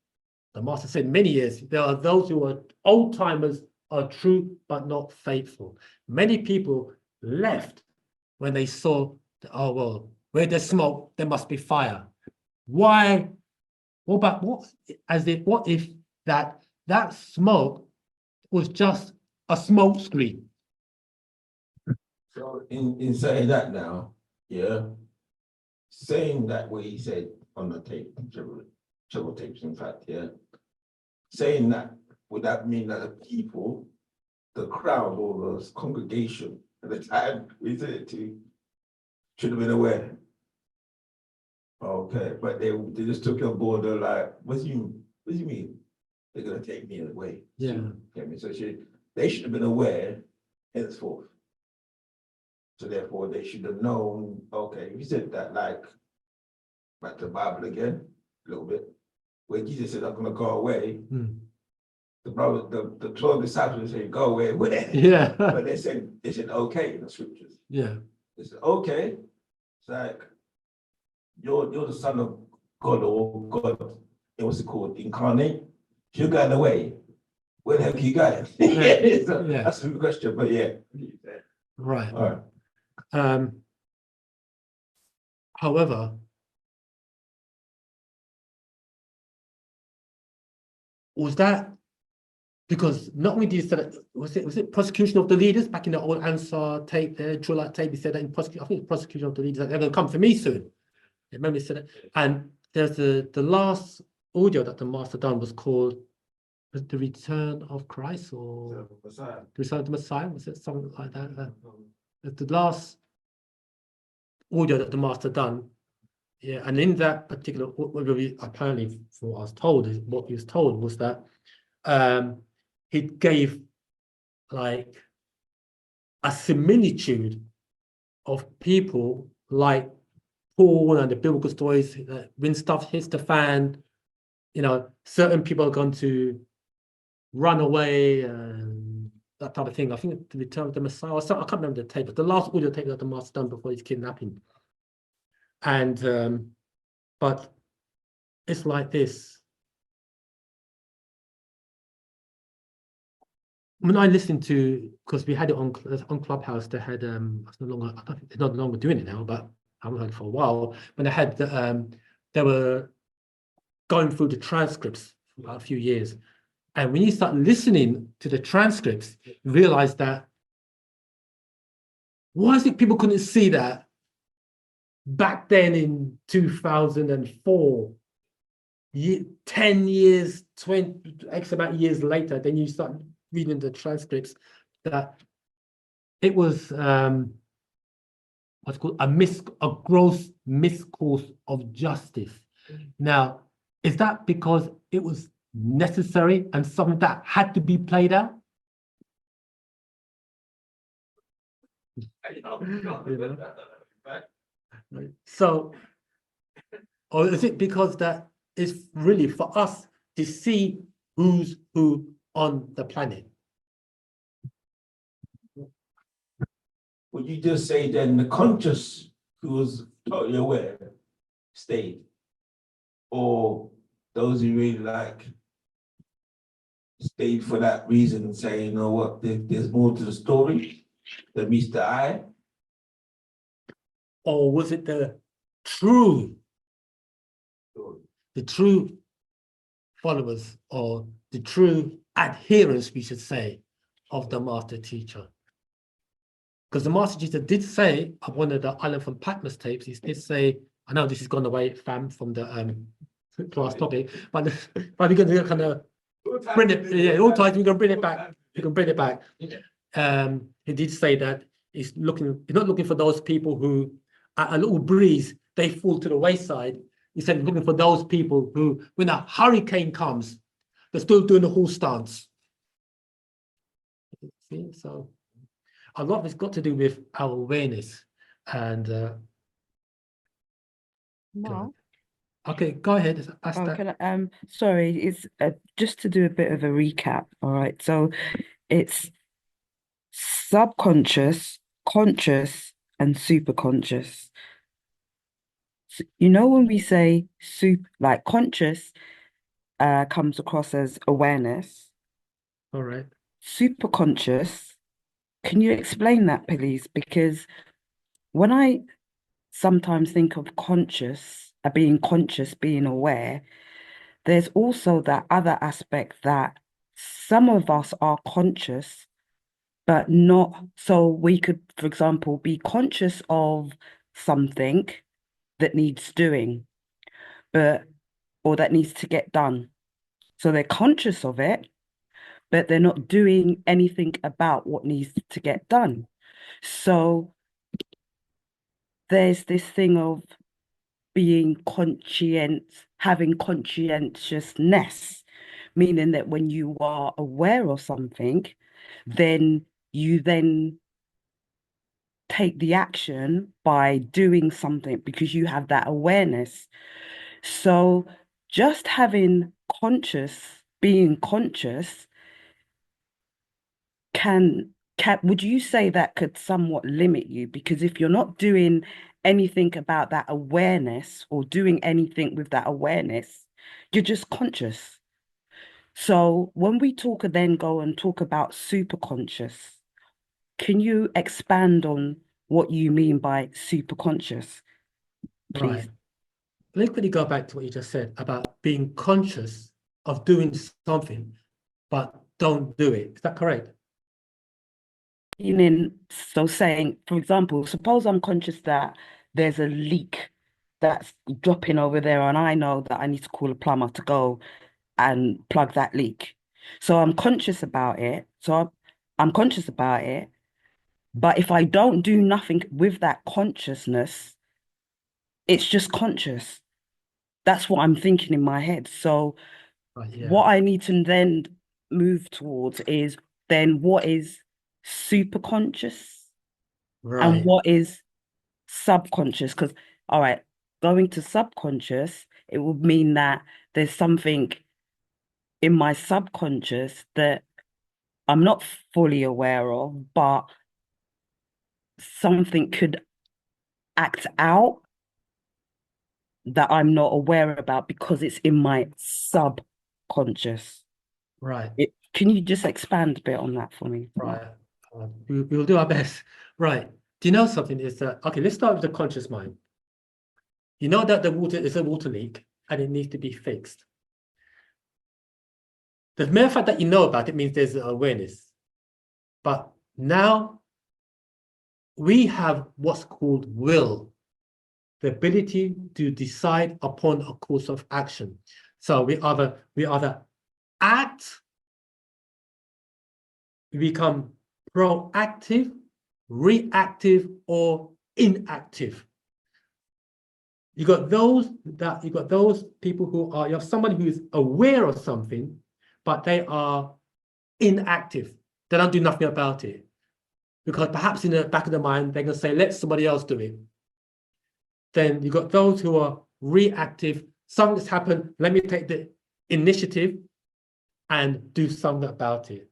[SPEAKER 1] The master said many years, there are those who are old-timers, are true but not faithful. Many people left when they saw, oh, well, where there's smoke, there must be fire. Why? What if that smoke was just a smoke screen?
[SPEAKER 2] So in saying that now, yeah, saying that what he said on the tape, several tapes, in fact, yeah, saying that, would that mean that the people, the crowd or the congregation at the time we said it to, should have been aware? Okay, but they just took on board, they're like, what do you mean? They're gonna take me away.
[SPEAKER 1] Yeah.
[SPEAKER 2] Get me, they should have been aware henceforth. So therefore, they should have known, okay, you said that like, back to the Bible again, a little bit, where Jesus said, I'm gonna go away.
[SPEAKER 1] Mm.
[SPEAKER 2] The 12 disciples say, go away, where?
[SPEAKER 1] Yeah.
[SPEAKER 2] But they said, okay in the scriptures.
[SPEAKER 1] Yeah.
[SPEAKER 2] They said, okay, it's like, you're the son of God, or God, what's it called, incarnate? You're going away. Where the heck are you going? So
[SPEAKER 1] Yeah.
[SPEAKER 2] that's a good question, but yeah.
[SPEAKER 1] Right.
[SPEAKER 2] All right.
[SPEAKER 1] However, was that because not only did you say that, was it prosecution of the leaders back in the old Ansar tape there, Trulite tape, he said that in prosecution, I think it's prosecution of the leaders, that they're gonna come for me soon. I remember he said it. And there's the last audio that the master done was called The Return of Christ, or The Return of the Messiah, was it something like that? The last audio that the master done. Yeah, and in that particular, apparently, from what I was told, is what he was told was that he gave like a similitude of people like Paul and the biblical stories that when stuff hits the fan, certain people are going to run away and that type of thing. I think the Return of the Messiah, or something, I can't remember the tape, but the last audio tape that the master done before his kidnapping. And but it's like this. When I listened to, because we had it on Clubhouse, they had it's no longer, I don't think they're no longer doing it now, but I haven't heard it for a while. When they had they were going through the transcripts for about a few years, and when you start listening to the transcripts, you realize that why is it people couldn't see that back then in 2004, 10 years, 20 X amount of years later, then you start reading the transcripts that it was what's called a gross miscourse of justice. Now, is that because it was necessary and something that had to be played out? So, or is it because that it's really for us to see who's who on the planet?
[SPEAKER 2] Would you just say then the conscious who was totally aware stayed? Or those who really like stayed for that reason and say, you know what, there's more to the story than meets the eye?
[SPEAKER 1] Or was it the true followers, or the true adherents, we should say, of the master teacher? Because the master teacher did say on one of the Island from Patmos tapes, he did say, I know this has gone away, fam, from the class topic, but we're going to kind of bring it, yeah, all times we're going to bring it back. We can bring it back. He did say that he's not looking for those people who, at a little breeze, they fall to the wayside. He said he's looking for those people who, when a hurricane comes, they're still doing the whole stance. See, so a lot of it's got to do with our awareness. And
[SPEAKER 6] Mark?
[SPEAKER 1] okay, go ahead. Ask
[SPEAKER 6] Oh,
[SPEAKER 1] that.
[SPEAKER 6] sorry, it's just to do a bit of a recap. All right, so it's subconscious, conscious, and superconscious. So, when we say like conscious comes across as awareness.
[SPEAKER 1] All right.
[SPEAKER 6] Superconscious, can you explain that, please? Because when I sometimes think of being conscious, being aware, there's also that other aspect that some of us are conscious, but not. So we could, for example, be conscious of something that needs doing, or that needs to get done. So they're conscious of it, but they're not doing anything about what needs to get done. So there's this thing of being having conscientiousness, meaning that when you are aware of something, then you then take the action by doing something because you have that awareness. So just being conscious would you say that could somewhat limit you? Because if you're not doing anything about that awareness or doing anything with that awareness, you're just conscious. So when we then go and talk about super conscious, can you expand on what you mean by super conscious, please?
[SPEAKER 1] Right. Let's quickly go back to what you just said about being conscious of doing something, but don't do it. Is that correct?
[SPEAKER 6] So saying, for example, suppose I'm conscious that there's a leak that's dropping over there, and I know that I need to call a plumber to go and plug that leak. So I'm conscious about it. I'm conscious about it. But if I don't do nothing with that consciousness, it's just conscious. That's what I'm thinking in my head. So
[SPEAKER 1] Right, yeah.
[SPEAKER 6] what I need to then move towards is then what is super conscious and
[SPEAKER 1] Right.
[SPEAKER 6] what is subconscious. Because, all right, going to subconscious, it would mean that there's something in my subconscious that I'm not fully aware of, but something could act out that I'm not aware about because it's in my subconscious.
[SPEAKER 1] Right.
[SPEAKER 6] Can you just expand a bit on that for me?
[SPEAKER 1] Right. We'll do our best. Right. Do you know something is that, okay, let's start with the conscious mind. You know that the water is a water leak and it needs to be fixed. The mere fact that you know about it means there's awareness. But now we have what's called will, the ability to decide upon a course of action. So we either act, we become proactive, reactive, or inactive. You got those people who are, you have somebody who is aware of something, but they are inactive. They don't do nothing about it. Because perhaps in the back of the mind, they're going to say, let somebody else do it. Then you got those who are reactive. Something's happened, let me take the initiative and do something about it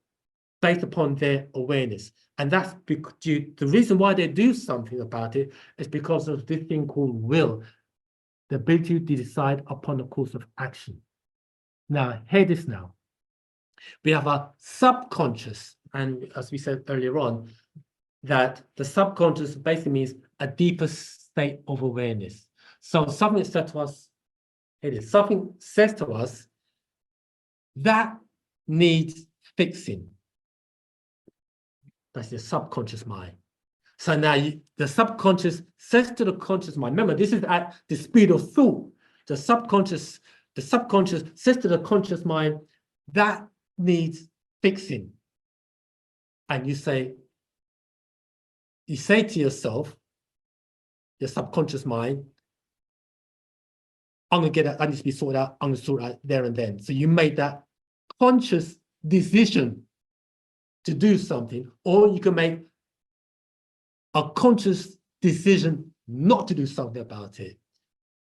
[SPEAKER 1] based upon their awareness. And that's because the reason why they do something about it is because of this thing called will, the ability to decide upon a course of action. Now, hear this now. We have a subconscious, and as we said earlier on, that the subconscious basically means a deeper state of awareness. So something said to us, something says to us that needs fixing. That's your subconscious mind. So now the subconscious says to the conscious mind, remember, this is at the speed of thought. The subconscious says to the conscious mind, that needs fixing. And you say to yourself, your subconscious mind, I'm going to get that, I need to be sorted out, I'm going to sort it out there and then. So you made that conscious decision to do something, or you can make a conscious decision not to do something about it.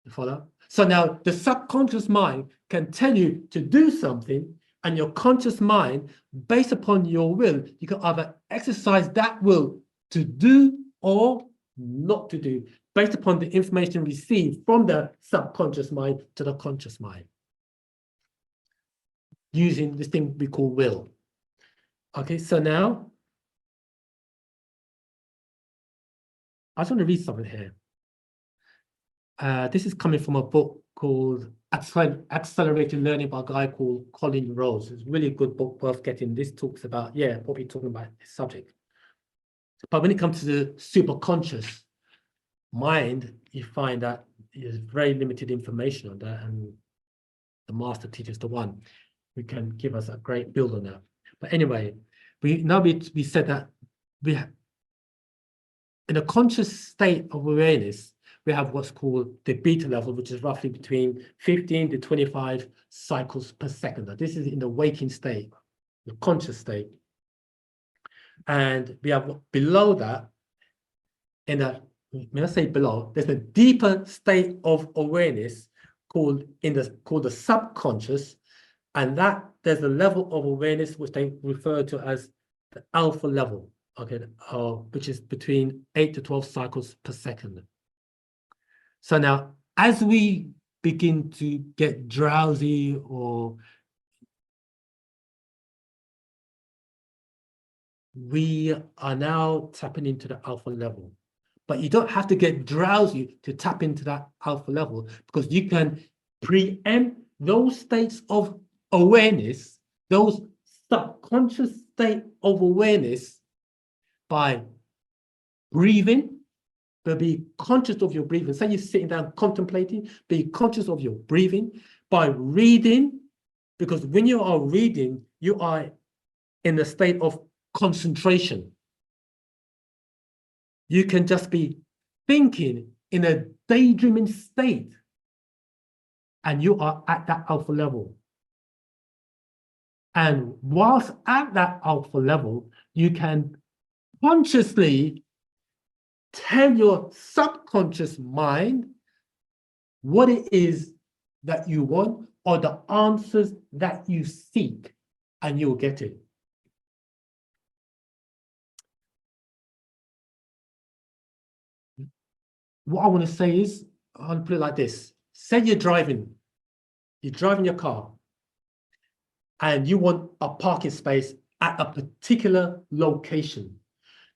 [SPEAKER 1] You follow? So now the subconscious mind can tell you to do something, and your conscious mind, based upon your will, you can either exercise that will to do or not to do, based upon the information received from the subconscious mind to the conscious mind, using this thing we call will. Okay, so now I just want to read something here. This is coming from a book called Accelerated Learning by a guy called Colin Rose. It's a really good book, worth getting. This talks about, what we're talking about, this subject. But when it comes to the superconscious mind, you find that there's very limited information on that, and the master teaches the one who can give us a great build on that. But anyway, we said that we have, in a conscious state of awareness, we have what's called the beta level, which is roughly between 15 to 25 cycles per second. Now, this is in the waking state, the conscious state. And we have below that, in a, when I say below, there's a deeper state of awareness called the subconscious, and that there's a level of awareness which they refer to as the alpha level, okay, which is between 8 to 12 cycles per second. So now, as we begin to get drowsy or we are now tapping into the alpha level. But you don't have to get drowsy to tap into that alpha level, because you can preempt those states of awareness, those subconscious state of awareness, by breathing, but be conscious of your breathing. Say you're sitting down contemplating, be conscious of your breathing. By reading, because when you are reading, you are in a state of concentration. You can just be thinking in a daydreaming state, and you are at that alpha level. And whilst at that alpha level, you can consciously tell your subconscious mind what it is that you want or the answers that you seek, and you'll get it. What I want to say is, I'll put it like this. Say you're driving your car, and you want a parking space at a particular location.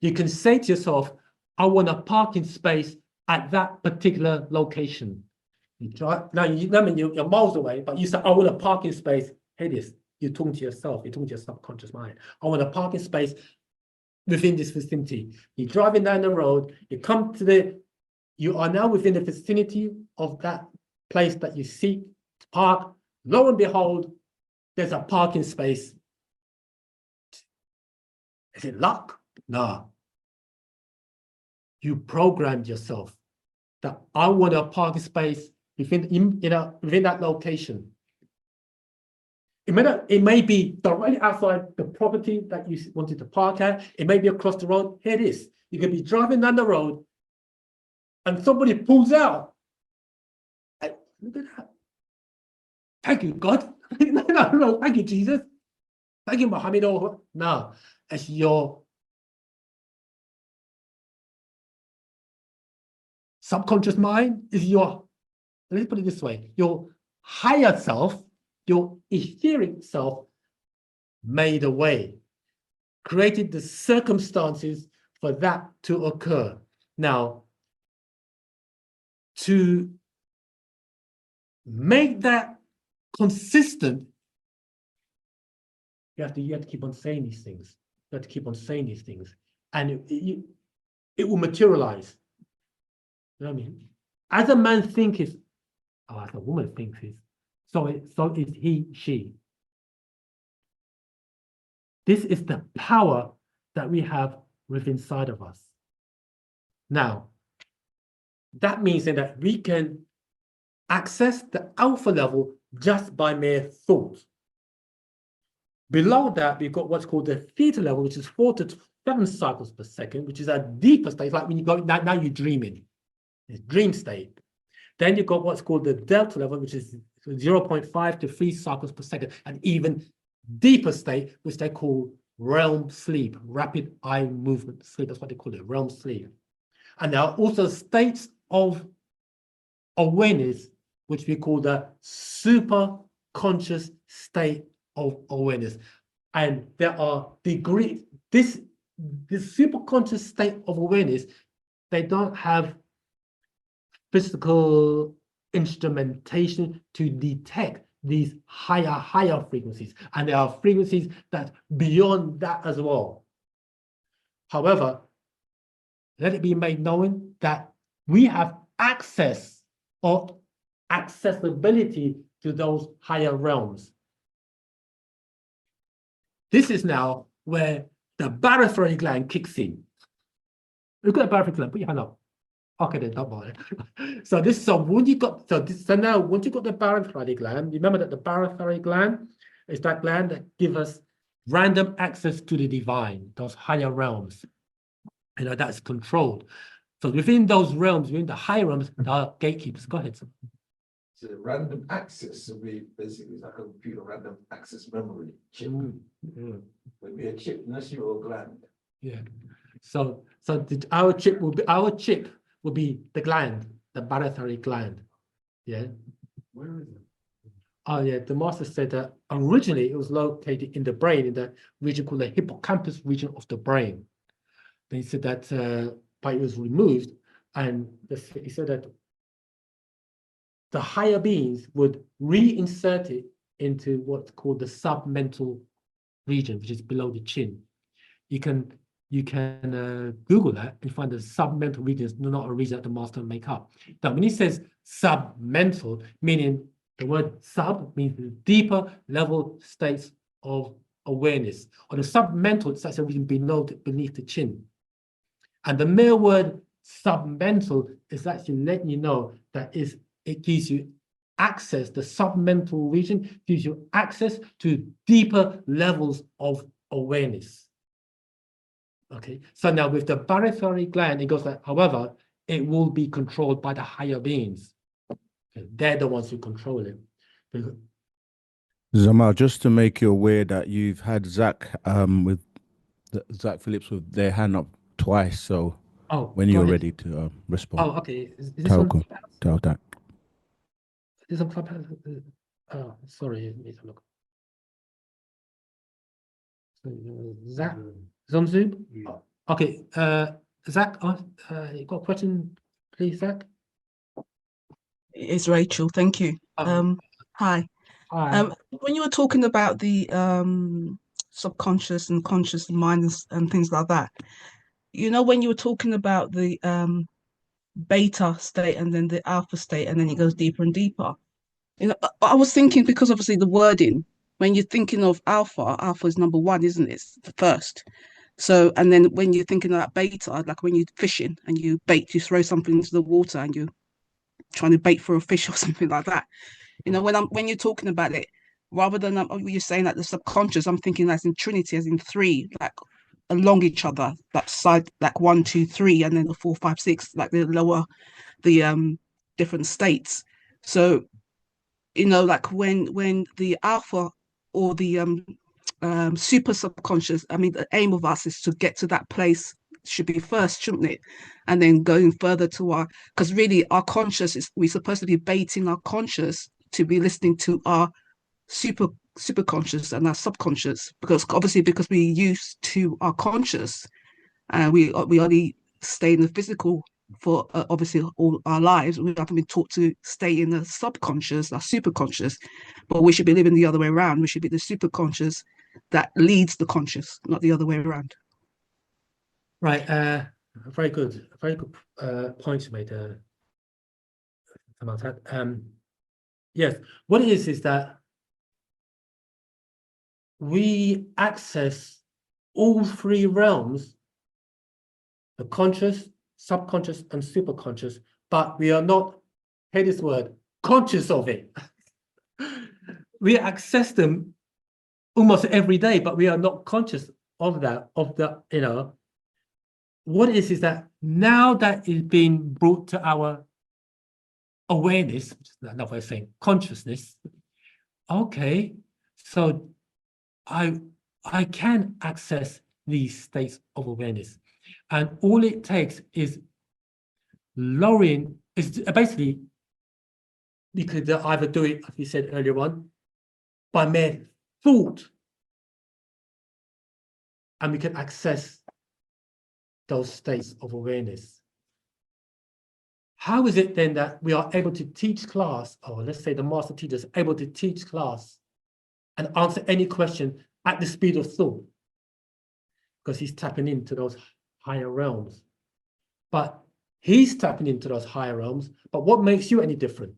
[SPEAKER 1] You can say to yourself, I want a parking space at that particular location. You drive, now you're miles away, but you say, I want a parking space. Here it is. You're talking to yourself, you're talking to your subconscious mind. I want a parking space within this vicinity. You're driving down the road, you are now within the vicinity of that place that you seek to park. Lo and behold, there's a parking space. Is it luck? No. You programmed yourself that I want a parking space within that location. It may be directly outside the property that you wanted to park at. It may be across the road. Here it is. You can be driving down the road, and somebody pulls out. And look at that. Thank you, God. No, thank you, Jesus. Thank you, Muhammad. No, it's your subconscious mind, is your, let's put it this way, your higher self, your etheric self made a way, created the circumstances for that to occur. Now, to make that consistent, you have to keep on saying these things. You have to keep on saying these things, and it will materialize. You know what I mean? As a man thinketh, as a woman thinketh, so is he, she. This is the power that we have within inside of us. Now, that means that we can access the alpha level just by mere thought. Below that, we've got what's called the theta level, which is 4 to 7 cycles per second, which is a deeper state. It's like when you go, now you're dreaming. It's dream state. Then you've got what's called the delta level, which is 0.5 to 3 cycles per second, and even deeper state, which they call realm sleep, rapid eye movement sleep. That's what they call it, realm sleep. And there are also states of awareness, which we call the super conscious state of awareness. And there are degrees. This super conscious state of awareness, they don't have physical instrumentation to detect these higher frequencies. And there are frequencies that beyond that as well. However, let it be made known that we have access or accessibility to those higher realms. This is now where the barotheric gland kicks in. Look at the barotheric gland, put your hand up. Okay, then don't bother. So this, so when you got, so now once you got the barotheric gland, remember that the barotheric gland is that gland that gives us random access to the divine, those higher realms. You know, that's controlled. So within those realms, within the higher realms, there are gatekeepers. Go ahead.
[SPEAKER 2] So random access will be basically like a computer random access memory chip. Would be a chip, unless you're a gland.
[SPEAKER 1] Yeah. So our chip will be the gland, the barotheric gland. Yeah.
[SPEAKER 5] Where is it?
[SPEAKER 1] Oh yeah, the master said that originally it was located in the brain, in the region called the hippocampus region of the brain. Then he said that but it was removed, and he said that the higher beings would reinsert it into what's called the submental region, which is below the chin. You can Google that and find the submental region is not a region that the master make up. Now, when he says submental, meaning the word sub means the deeper level states of awareness. Or the submental, it's actually a region beneath the chin. And the mere word submental is actually letting you know that it gives you access, the submental region gives you access to deeper levels of awareness. Okay, so now with the barotheric gland, it goes like, however, it will be controlled by the higher beings. Okay, they're the ones who control it.
[SPEAKER 4] Zamal, just to make you aware that you've had Zach with Zach Phillips with their hand up twice. So when
[SPEAKER 1] go
[SPEAKER 4] you're
[SPEAKER 1] ahead.
[SPEAKER 4] ready to respond.
[SPEAKER 1] Oh, okay. Is this on
[SPEAKER 4] Tell
[SPEAKER 1] Clubhouse?
[SPEAKER 4] tell that.
[SPEAKER 1] Is this on Clubhouse? Oh, sorry. Let me have a look. Zach, is on Zoom?
[SPEAKER 5] Yeah.
[SPEAKER 1] Okay. Zach, you got a question, please, Zach?
[SPEAKER 7] It's Rachel, thank you. Hi.
[SPEAKER 1] Hi.
[SPEAKER 7] When you were talking about the subconscious and conscious mind and things like that, you know, when you were talking about the beta state and then the alpha state, and then it goes deeper and deeper. You know, I was thinking, because obviously the wording, when you're thinking of alpha is number one, isn't it? It's the first. So, and then when you're thinking about beta, like when you're fishing and you throw something into the water and you're trying to bait for a fish or something like that. You know, when you're talking about it, rather than you're saying that the subconscious, I'm thinking as in Trinity, as in three, like along each other, that side, like 1, 2, 3, and then the 4, 5, 6, like the lower, the different states. So, you know, like when the alpha or the super subconscious, I mean, the aim of us is to get to that place, should be first, shouldn't it? And then going further to our, because really our conscious is, we're supposed to be baiting our conscious to be listening to our super conscious and our subconscious, because obviously because we're used to our conscious, and we only stay in the physical for obviously all our lives. We haven't been taught to stay in the subconscious, our super conscious, but we should be living the other way around. We should be the super conscious that leads the conscious, not the other way around.
[SPEAKER 1] Right. Very good point you made, about that. Yes, what it is that we access all three realms, the conscious, subconscious, and superconscious, but we are not, hear this word, conscious of it. We access them almost every day, but we are not conscious of that, you know. What it is that now that is being brought to our awareness, which is another way of saying consciousness, okay, so I can access these states of awareness, and all it takes is lowering, is basically, you could either do it, as we said earlier on, by mere thought, and we can access those states of awareness. How is it then that we are able to teach class, or let's say the master teacher is able to teach class and answer any question at the speed of thought? Because he's tapping into those higher realms. But he's tapping into those higher realms, but what makes you any different?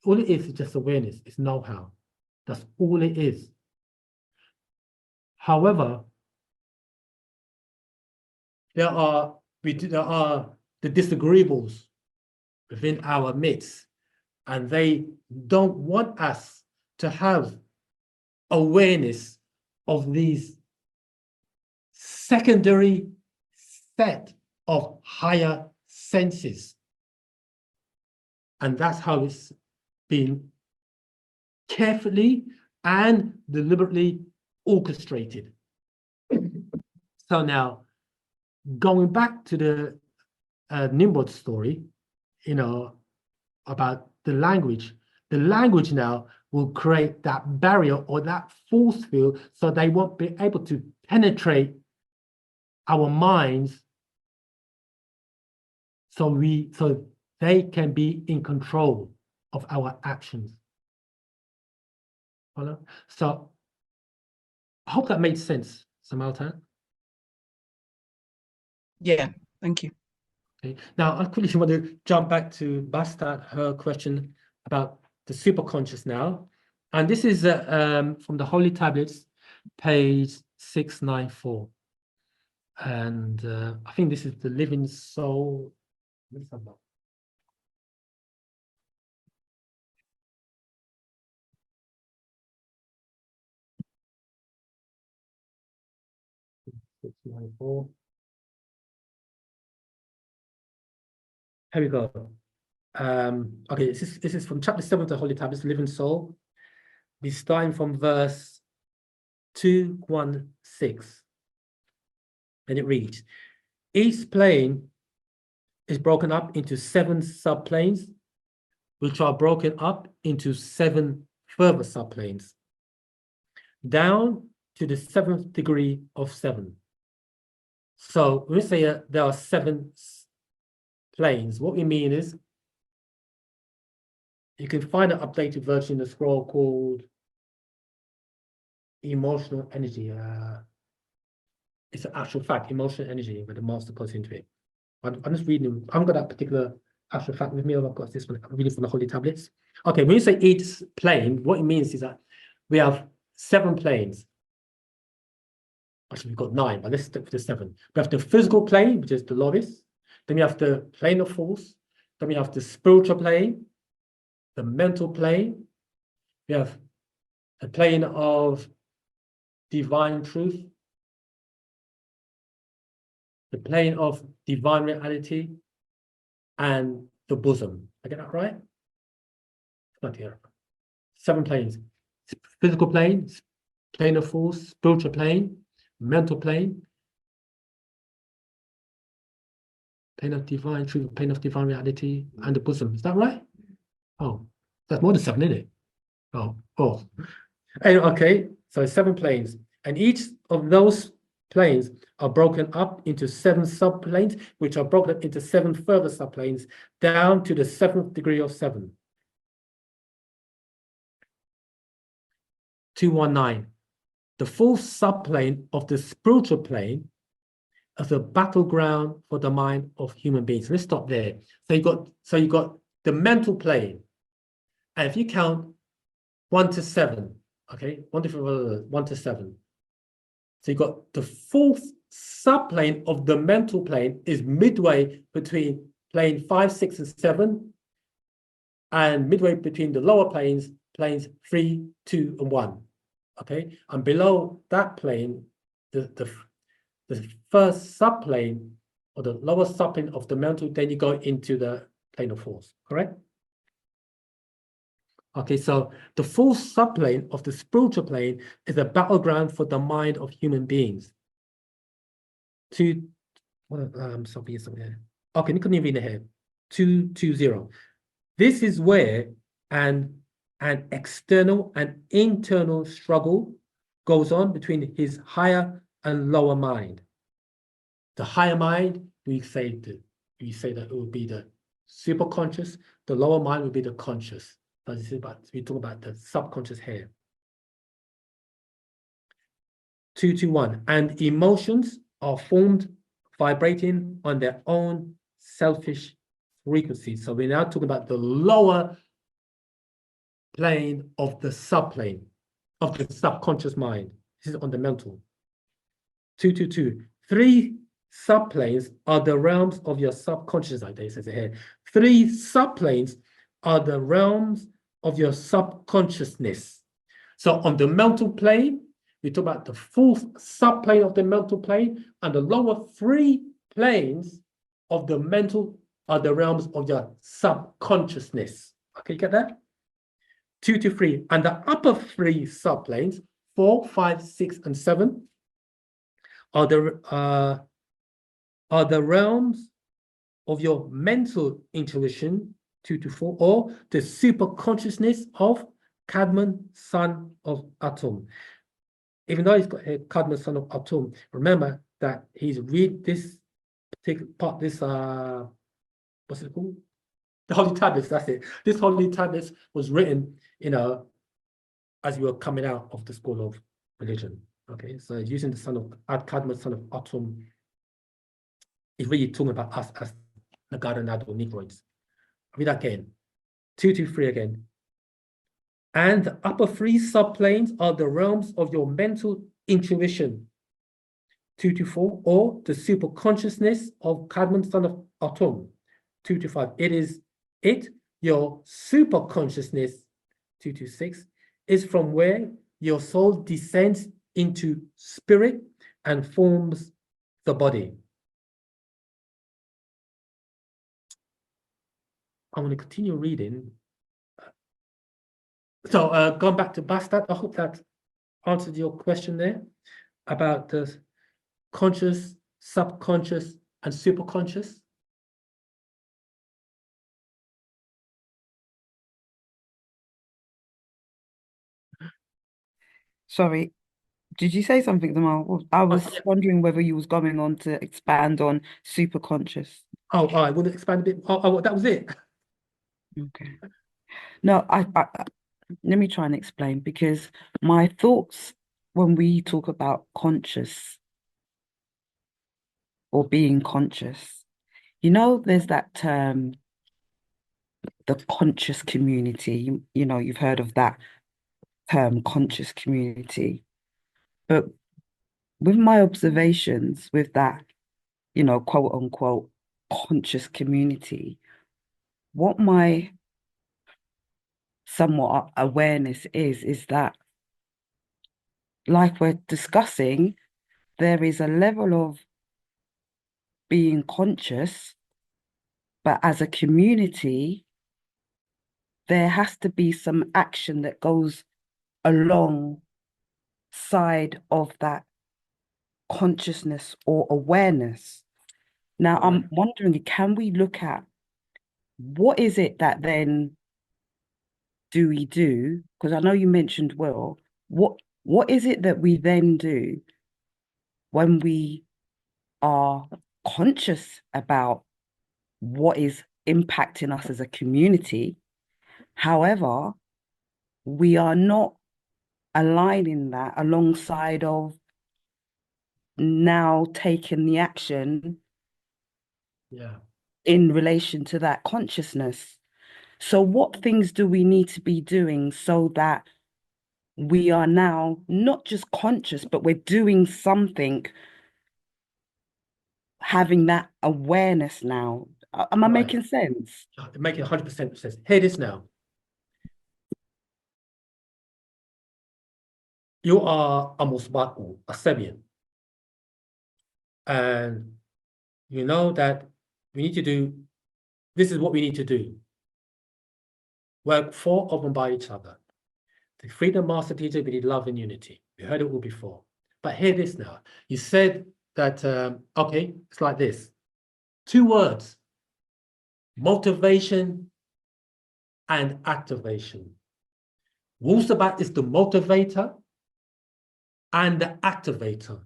[SPEAKER 1] All it is just awareness, it's know-how. That's all it is. However, there are there are the disagreeables within our midst, and they don't want us to have awareness of these secondary set of higher senses. And that's how it's been carefully and deliberately orchestrated. So now, going back to the Nimrod story, you know, about the language now will create that barrier or that force field, so they won't be able to penetrate our minds, so they can be in control of our actions. Follow? So I hope that made sense, Samalta.
[SPEAKER 7] Yeah, thank you.
[SPEAKER 1] Okay. Now I quickly want to jump back to Bastat, her question about the superconscious now. And this is from the Holy Tablets, page 694. And I think this is the living soul. Let's have a look. Here we go. Okay, this is from chapter 7 of the Holy Tablets, Living Soul. We're starting from verse 216. And it reads, each plane is broken up into 7 subplanes, which are broken up into 7 further subplanes, down to the 7th degree of 7. So when we say there are 7 planes, what we mean is, you can find an updated version in the scroll called Emotional Energy. It's an actual fact, emotional energy, where the master puts into it. I'm just reading, I haven't got that particular actual fact with me, I've got this one, I'm reading from the Holy Tablets. Okay, when you say each plane, what it means is that we have 7 planes. Actually, we've got 9, but let's stick with the 7. We have the physical plane, which is the Lovis. Then we have the plane of force. Then we have the spiritual plane, the mental plane. We have a plane of divine truth, the plane of divine reality, and the bosom. I get that right? Not here. 7 planes. Physical plane, plane of force, spiritual plane, mental plane, plane of divine truth, plane of divine reality, and the bosom. Is that right? Oh, that's more than 7, isn't it? Oh. Anyway, okay, so 7 planes. And each of those planes are broken up into 7 subplanes, which are broken up into 7 further subplanes, down to the 7th degree of 7. 219. The 4th subplane of the spiritual plane is a battleground for the mind of human beings. Let's stop there. So you got the mental plane. And if you count 1 to 7, okay, 1 to 7. So you got the 4th subplane of the mental plane is midway between plane 5, 6, and 7, and midway between the lower planes 3, 2, and 1. Okay, and below that plane, the first subplane or the lower subplane of the mental, then you go into the plane of force, correct? Okay, so the 4th subplane of the spiritual plane is a battleground for the mind of human beings. Okay, you couldn't even read it here. 220. This is where an external and internal struggle goes on between his higher and lower mind. The higher mind, we say that it would be the superconscious. The lower mind would be the conscious. But we talk about the subconscious here. 221. And emotions are formed vibrating on their own selfish frequencies. So we're now talking about the lower plane of the subplane of the subconscious mind. This is on the mental. 222. 3 subplanes are the realms of your subconscious, like it says here. 3 subplanes are the realms of your subconsciousness. So on the mental plane, we talk about the 4th subplane of the mental plane, and the lower 3 planes of the mental are the realms of your subconsciousness. Okay, you get that? 2 to 3. And the upper 3 subplanes, 4, 5, 6, and 7, are the realms of your mental intuition, 2 to 4, or the super consciousness of Cadman, son of Atum. Even though he's got a Cadman, son of Atum, remember that he's read this particular part, this what's it called? The Holy Tablets, that's it. This Holy Tablets was written, as we were coming out of the school of religion. Okay, so using the son of Cadman, son of Atum, is really talking about us as the Nagado Negroids. Read that again. 2 to 3 again. And the upper 3 subplanes are the realms of your mental intuition, 2 to 4, or the super consciousness of Cadman, son of Atum, 2 to 5. Your super consciousness, 2 to 6, is from where your soul descends into spirit and forms the body. I'm going to continue reading. So going back to Bastard, I hope that answered your question there about the conscious, subconscious, and superconscious.
[SPEAKER 6] Sorry, did you say something, Jamal? I was
[SPEAKER 1] yeah.
[SPEAKER 6] wondering whether you was going on to expand on super conscious.
[SPEAKER 1] Oh, I want to expand a bit. That was it.
[SPEAKER 6] Okay. No, I let me try and explain, because my thoughts when we talk about conscious or being conscious, there's that term, the conscious community. You've heard of that term, conscious community. But with my observations with that, quote unquote, conscious community, what my somewhat awareness is that, like we're discussing, there is a level of being conscious, but as a community, there has to be some action that goes alongside of that consciousness or awareness. Now, I'm wondering, can we look at what is it that then do we do? Because I know you mentioned will. What is it that we then do when we are conscious about what is impacting us as a community? However, we are not aligning that alongside of now taking the action in relation to that consciousness. So what things do we need to be doing so that we are now not just conscious, but we're doing something, having that awareness now? Am I making sense?
[SPEAKER 1] Making 100% sense. Hear this now. You are a Musbatu, a Sabian. And you know that we need to do, this is what we need to do. Work for, of, and by each other. The freedom master teacher, we need love and unity. We heard it all before. But hear this now. You said that, okay, it's like this. 2 words, motivation and activation. Wu-Sabat is the motivator and the activator,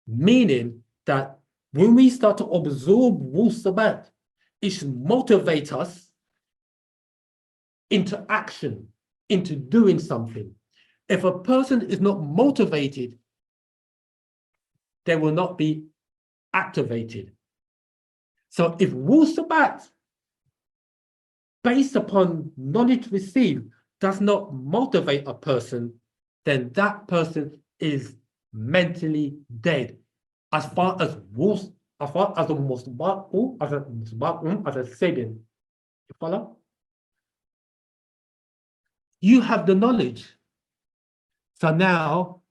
[SPEAKER 1] meaning that when we start to absorb Wu-Sabat, it should motivate us into action, into doing something. If a person is not motivated, they will not be activated. So if Wu-Sabat, based upon knowledge received, does not motivate a person, then that person is mentally dead as far as as far as the musba'u, as a musba'un, as a Sabian. You follow? You have the knowledge. So now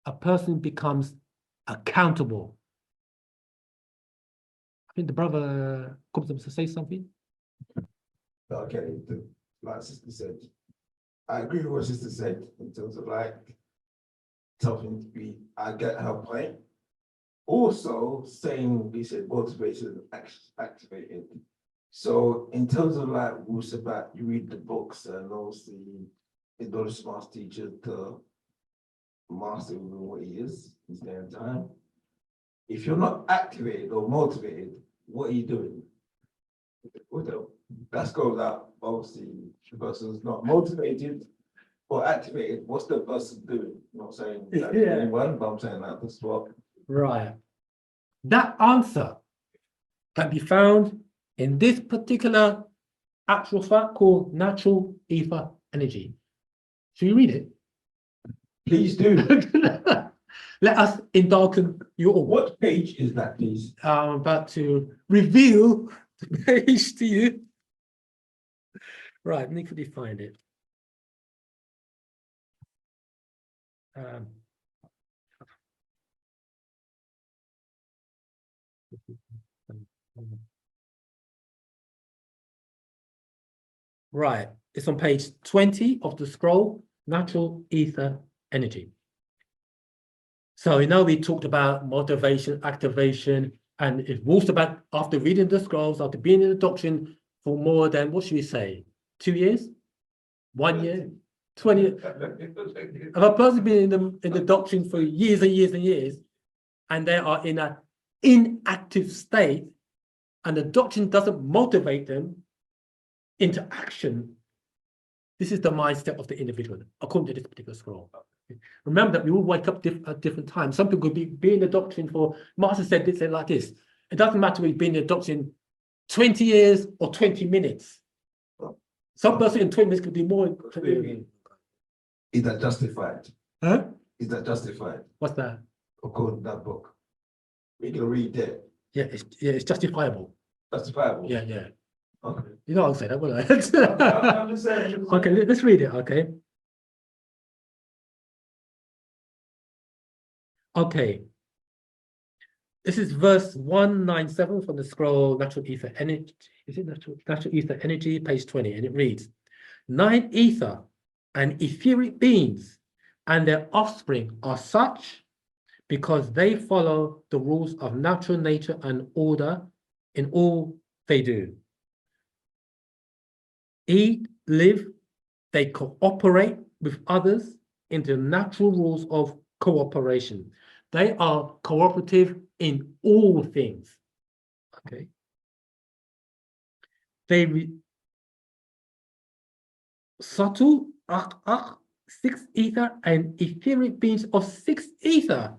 [SPEAKER 1] a person becomes accountable. I think the brother comes up to say something.
[SPEAKER 2] Okay, like sister said, I agree with what sister said in terms of like something to be, I get her point. Also saying we said motivation activated. So in terms of like Wu-Sabat, you read the books and obviously in order to master teacher to master what he is, his day and time. If you're not activated or motivated, what are you doing? That goes out, obviously, the person's not motivated or activated. What's the person doing? I'm not saying that anyone, but I'm saying that that's what.
[SPEAKER 1] Right. That answer can be found in this particular actual fact called natural ether energy. Should you read it?
[SPEAKER 2] Please do.
[SPEAKER 1] Let us indulge you all.
[SPEAKER 2] What page is that, please?
[SPEAKER 1] I'm about to reveal the page to you. Right, let me quickly find it. Right, it's on page 20 of the scroll, natural ether energy. So you know we talked about motivation, activation, and it was about after reading the scrolls, after being in the doctrine for more than, what should we say, 2 years? 1 year? 20 years? If a person been in the doctrine for years and years and years, and they are in an inactive state, and the doctrine doesn't motivate them into action, this is the mindset of the individual, according to this particular scroll. Remember that we all wake up at different times. Some people could be in the doctrine for, Master said this, like this. It doesn't matter whether you've been in the doctrine 20 years or 20 minutes. Some person in 20 minutes could do more.
[SPEAKER 2] Is that justified?
[SPEAKER 1] Huh?
[SPEAKER 2] Is that justified?
[SPEAKER 1] What's that?
[SPEAKER 2] According to that book. We can read that.
[SPEAKER 1] Yeah, it's justifiable.
[SPEAKER 2] Justifiable.
[SPEAKER 1] Yeah.
[SPEAKER 2] Okay.
[SPEAKER 1] You know I'll say that, will I?
[SPEAKER 2] I'm just saying.
[SPEAKER 1] Okay, let's read it, okay? Okay. This is verse 197 from the scroll Natural Ether Energy. Is it Natural Ether Energy, page 20? And it reads, 9 ether and etheric beings and their offspring are such because they follow the rules of natural nature and order in all they do. Eat, live, they cooperate with others in the natural rules of cooperation. They are cooperative in all things. Okay. They subtle 6 ether and etheric beings of 6 ether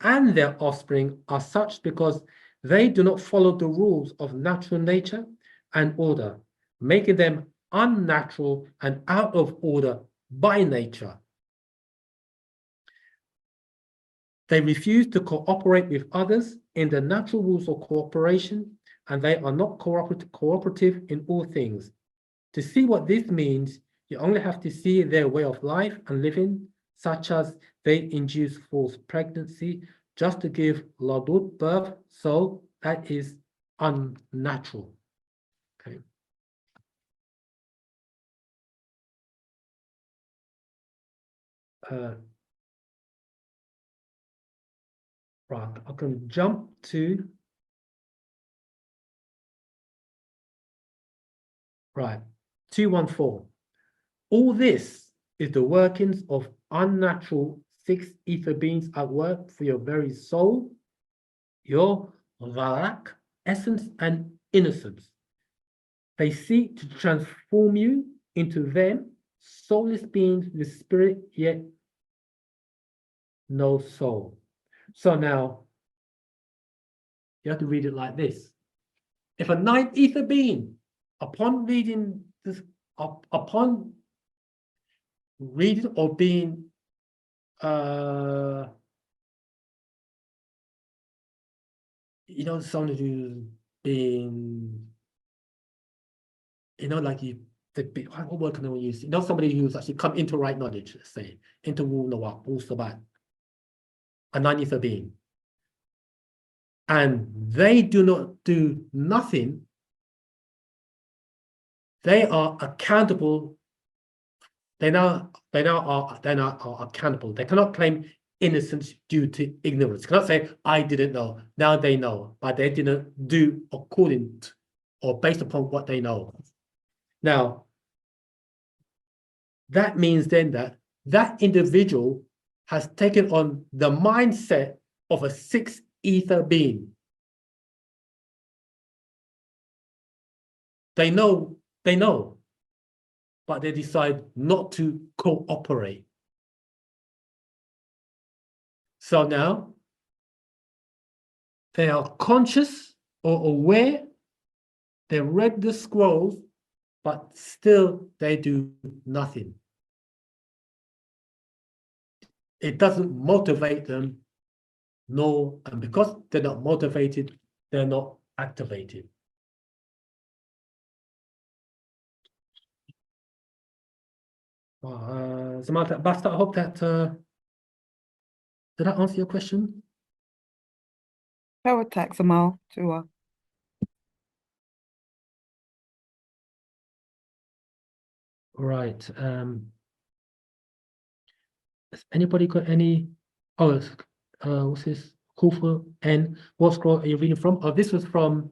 [SPEAKER 1] and their offspring are such because they do not follow the rules of natural nature and order, making them unnatural and out of order by nature. They refuse to cooperate with others in the natural rules of cooperation, and they are not cooperative in all things. To see what this means, you only have to see their way of life and living, such as they induce false pregnancy just to give Ladud birth, so that is unnatural. Okay. Right, I can jump to right 214. All this is the workings of unnatural 6 ether beings at work for your very soul, your Varak, essence and innocence. They seek to transform you into them, soulless beings with spirit yet no soul. So now you have to read it like this. If a 9th ether being, upon reading this, upon reading or being you know, someone who's been, you know, like what word can I use? You know, somebody who's actually come into right knowledge, let's say, into Wu-Sabat, a 90th being. And they do not do nothing. They are accountable. They now are accountable. They cannot claim innocence due to ignorance. Cannot say, I didn't know. Now they know, but they didn't do according to, or based upon what they know. Now, that means then that that individual has taken on the mindset of a sixth ether being. They know, but they decide not to cooperate. So now they are conscious or aware, they read the scrolls, but still they do nothing. It doesn't motivate them, and because they're not motivated, they're not activated. Samantha, Basta, I hope that did that answer your question?
[SPEAKER 6] Power tax, Amal, to her.
[SPEAKER 1] Right. Has anybody got any? Oh, what's this? Kufa and what scroll are you reading from? Oh, this was from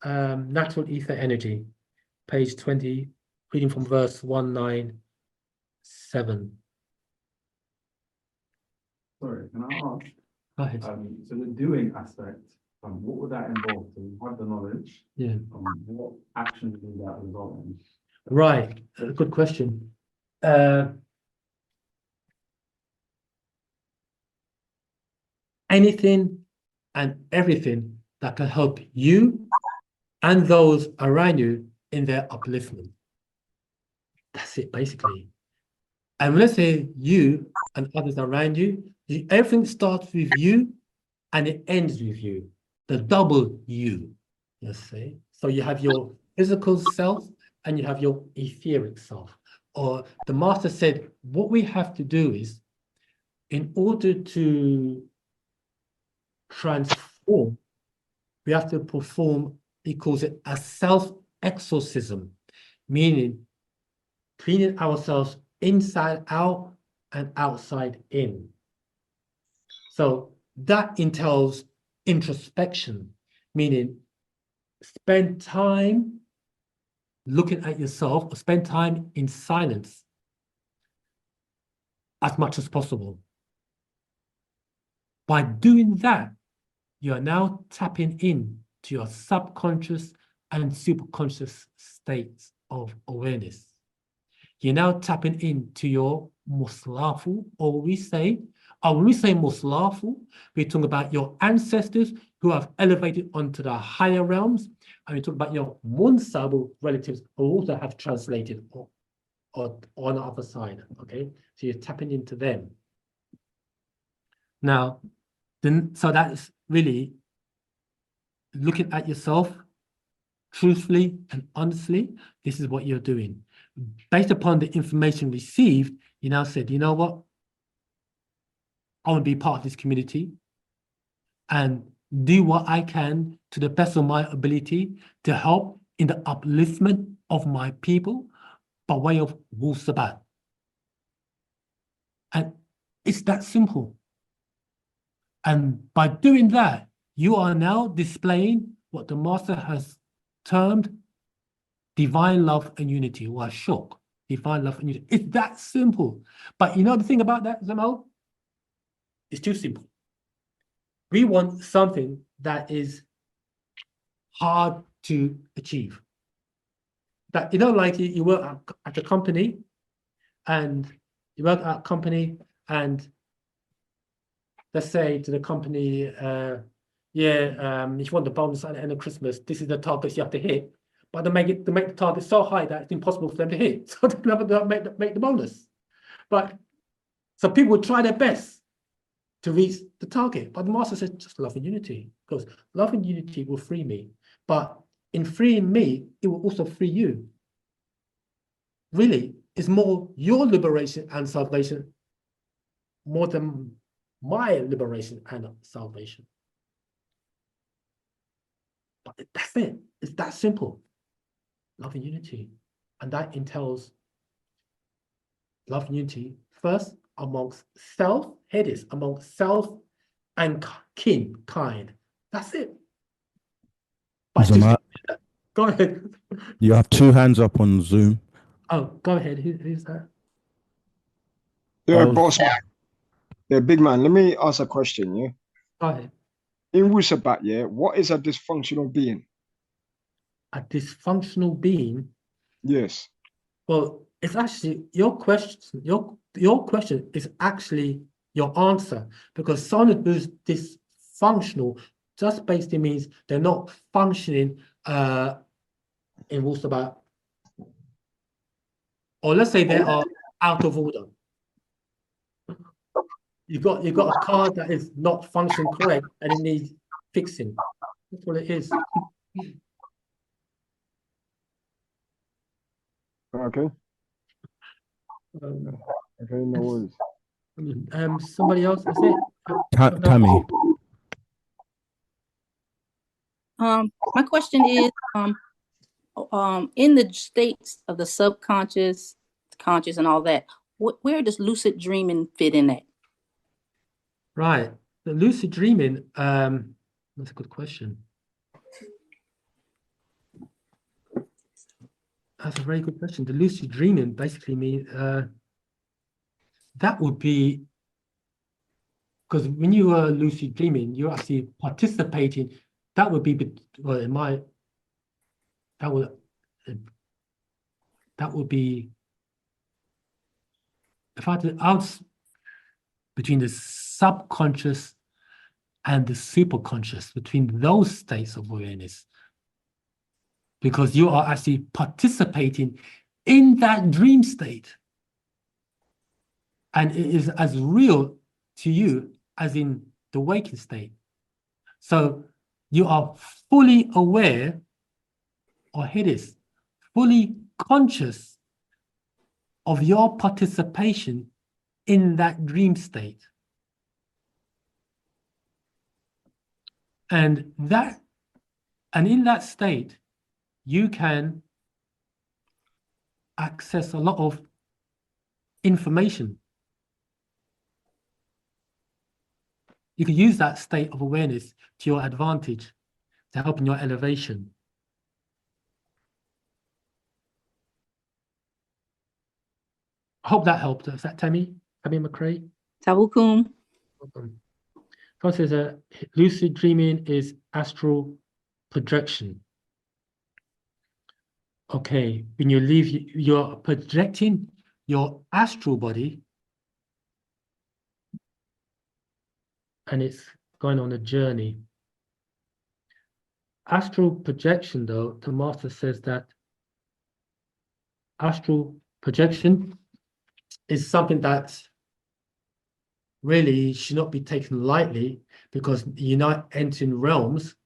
[SPEAKER 1] Natural Ether Energy, page 20, reading from verse 197.
[SPEAKER 5] Sorry, can I ask?
[SPEAKER 1] Go ahead.
[SPEAKER 5] So the doing aspect, what would that involve? So you have the knowledge.
[SPEAKER 1] Yeah.
[SPEAKER 5] What action would that result in?
[SPEAKER 1] Right. Good question. Anything and everything that can help you and those around you in their upliftment. That's it, basically. And when I say you and others around you, everything starts with you and it ends with you. The double you, let's say. So you have your physical self and you have your etheric self. Or the master said, what we have to do is, in order to transform, we have to perform, he calls it a self-exorcism, meaning cleaning ourselves inside out and outside in. So that entails introspection, meaning spend time looking at yourself or spend time in silence as much as possible. By doing that, you are now tapping in to your subconscious and superconscious states of awareness. You're now tapping into your muslafu, or when we say muslafu, we're talking about your ancestors who have elevated onto the higher realms, and we talk about your munsabu relatives who also have translated or on the other side. Okay, so you're tapping into them. Now, so that's really looking at yourself truthfully and honestly. This is what you're doing. Based upon the information received, you now said, you know what? I want to be part of this community and do what I can to the best of my ability to help in the upliftment of my people by way of Wu-Sabat. And it's that simple. And by doing that, you are now displaying what the master has termed divine love and unity, or shock, divine love and unity. It's that simple. But you know the thing about that, Zamal? It's too simple. We want something that is hard to achieve. That, you know, like you work at a company and you work at a company and let's say to the company, if you want the bonus at the end of Christmas, this is the targets you have to hit. But they make the target so high that it's impossible for them to hit. So they never make the bonus. But so people will try their best to reach the target. But the master said, just love and unity, because love and unity will free me. But in freeing me, it will also free you. Really, it's more your liberation and salvation more than my liberation and salvation. But that's it. It's that simple. Love and unity. And that entails love and unity first amongst self, Hades, amongst self and kind. That's it. But
[SPEAKER 4] Zamat,
[SPEAKER 1] go ahead.
[SPEAKER 4] you have 2 hands up on Zoom.
[SPEAKER 1] Oh, go ahead. Who's that?
[SPEAKER 8] Yeah,
[SPEAKER 4] Oh.
[SPEAKER 8] boss man. Yeah, big man. Let me ask a question. Yeah,
[SPEAKER 1] Go ahead.
[SPEAKER 8] in Wu-Sabat, yeah, what is a dysfunctional being?
[SPEAKER 1] A dysfunctional being.
[SPEAKER 8] Yes.
[SPEAKER 1] Well, it's actually your question. Your question is actually your answer, because someone who's dysfunctional just basically means they're not functioning in Wu-Sabat, or let's say they are out of order. You got a car that is not functioning correct and it needs fixing. That's what it is.
[SPEAKER 8] Okay.
[SPEAKER 1] Um,
[SPEAKER 8] Okay, no worries.
[SPEAKER 1] somebody else, is it?
[SPEAKER 4] Tammy.
[SPEAKER 9] My question is, in the states of the subconscious, conscious, and all that, where does lucid dreaming fit in that?
[SPEAKER 1] Right. The lucid dreaming, that's a good question. That's a very good question. The lucid dreaming basically means that would be, because when you are lucid dreaming, you're actually participating. That would be, well, in my, that would be, if I had to out between the subconscious and the superconscious, between those states of awareness, because you are actually participating in that dream state. And it is as real to you as in the waking state. So you are fully aware, or Hades, fully conscious of your participation in that dream state. And in that state, you can access a lot of information. You can use that state of awareness to your advantage, to help in your elevation. I hope that helped. Is that Tammy McCrae?
[SPEAKER 9] Tabukum.
[SPEAKER 1] Welcome. God says lucid dreaming is astral projection. Okay, when you leave, you're projecting your astral body, and it's going on a journey. Astral projection, though, the master says that astral projection is something that really should not be taken lightly, because you're not entering realms,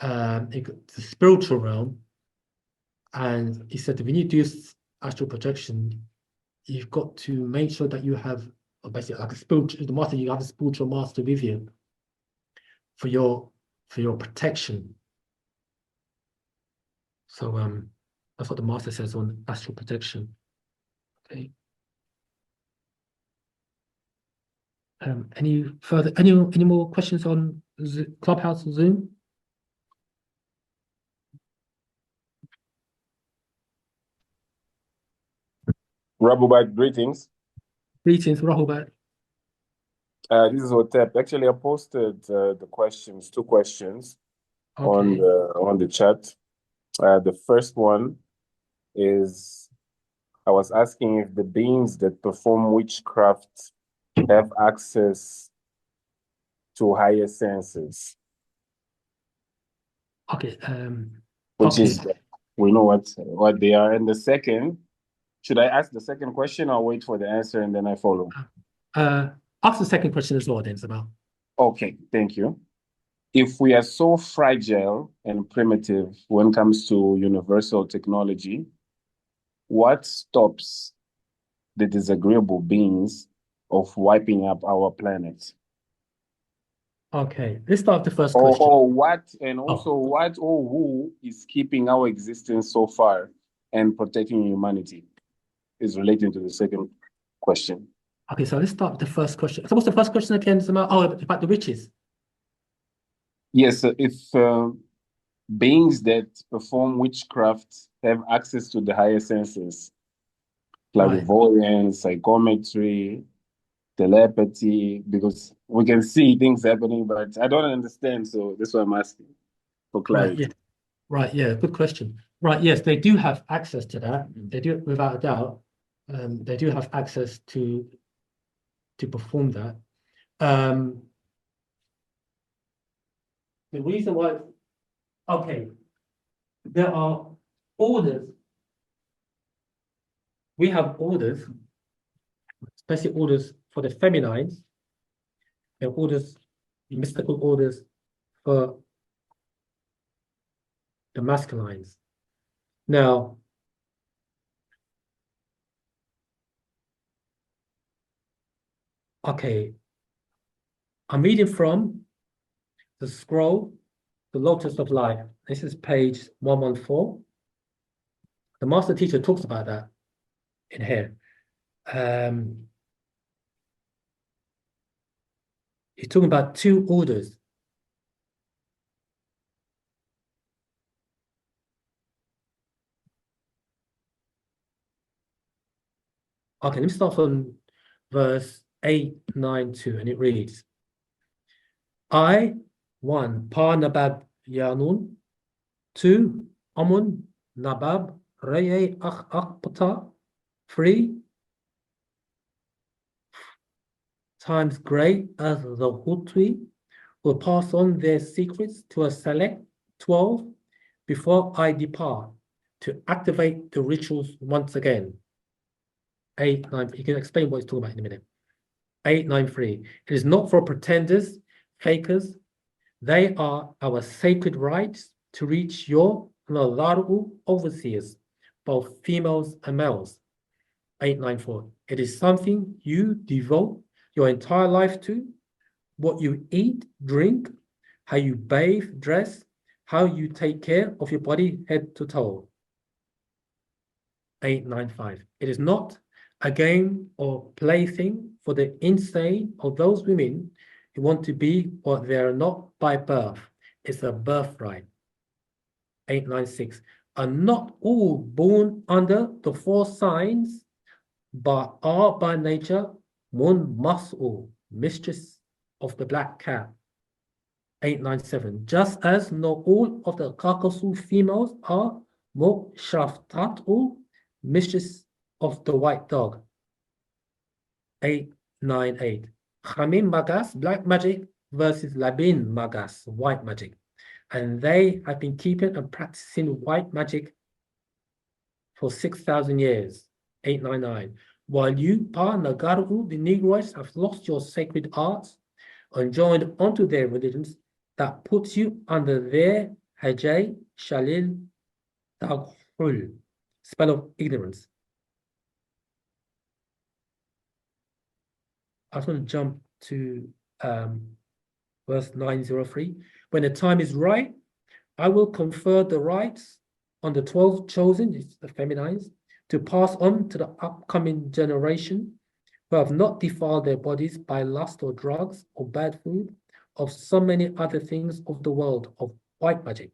[SPEAKER 1] the spiritual realm. And he said that when you do astral projection, you've got to make sure that you have basically like a spiritual, the master, you have a spiritual master with you for your protection. So that's what the master says on astral projection. Okay. Any more questions on Clubhouse and Zoom?
[SPEAKER 10] Rabobat, greetings.
[SPEAKER 1] Greetings, Rahobat.
[SPEAKER 10] This is Otep. Actually, I posted the questions, 2 questions
[SPEAKER 1] Okay.
[SPEAKER 10] on the chat. The first one is, I was asking if the beings that perform witchcraft have access to higher senses.
[SPEAKER 1] Okay.
[SPEAKER 10] Which
[SPEAKER 1] okay.
[SPEAKER 10] is, we know what they are. And the second, should I ask the second question or wait for the answer and then I follow?
[SPEAKER 1] Ask the second question as well, then, Samal.
[SPEAKER 10] Okay, thank you. If we are so fragile and primitive when it comes to universal technology, what stops the disagreeable beings of wiping up our planet?
[SPEAKER 1] Okay, let's start with the first
[SPEAKER 10] Or,
[SPEAKER 1] question.
[SPEAKER 10] or what, and
[SPEAKER 1] Oh.
[SPEAKER 10] also what or who is keeping our existence so far and protecting humanity is relating to the second question.
[SPEAKER 1] Okay, so let's start with the first question. So what's the first question again? About the witches.
[SPEAKER 10] Yes, if beings that perform witchcraft have access to the higher senses, clairvoyance, psychometry, telepathy, because we can see things happening, but I don't understand, so that's why I'm asking for clarity.
[SPEAKER 1] Right, yeah, good question. Right, yes, they do have access to that. They do, without a doubt. They do have access to perform that. The reason why, okay, there are orders. We have orders, especially orders for the feminines. There are orders, mystical orders for the masculines. Now, okay, I'm reading from the scroll, the Lotus of Life. This is page 114. The master teacher talks about that in here. He's talking about two orders. Okay, let me start from verse 892, and it reads, I, 1, Pa Nabab Yanun, 2, Amun Nabab Reye Akpata, 3 times great as the Hutwi, will pass on their secrets to a select 12 before I depart to activate the rituals once again. 893. You can explain what he's talking about in a minute. 893. It is not for pretenders, fakers. They are our sacred rights to reach your Nadaru overseers, both females and males. 894. It is something you devote your entire life to. What you eat, drink, how you bathe, dress, how you take care of your body head to toe. 895. It is not a game or plaything for the insane or those women who want to be what they are not by birth. It's a birthright. 896. Are not all born under the 4 signs, but are by nature Mun Mas'ul, mistress of the black cat. 897. Just as not all of the Kakasu females are Mukshaftatu, mistress of the white dog. 898. Khamin Magas, black magic, versus Labin Magas, white magic. And they have been keeping and practicing white magic for 6,000 years. 899. While you, Pa Nagaru, the Negroids, have lost your sacred arts and joined onto their religions, that puts you under their Hajay Shalil Daghul, spell of ignorance. I just want to jump to verse 903. When the time is right, I will confer the rights on the 12 chosen, it's the feminines, to pass on to the upcoming generation who have not defiled their bodies by lust or drugs or bad food, of so many other things of the world of white magic.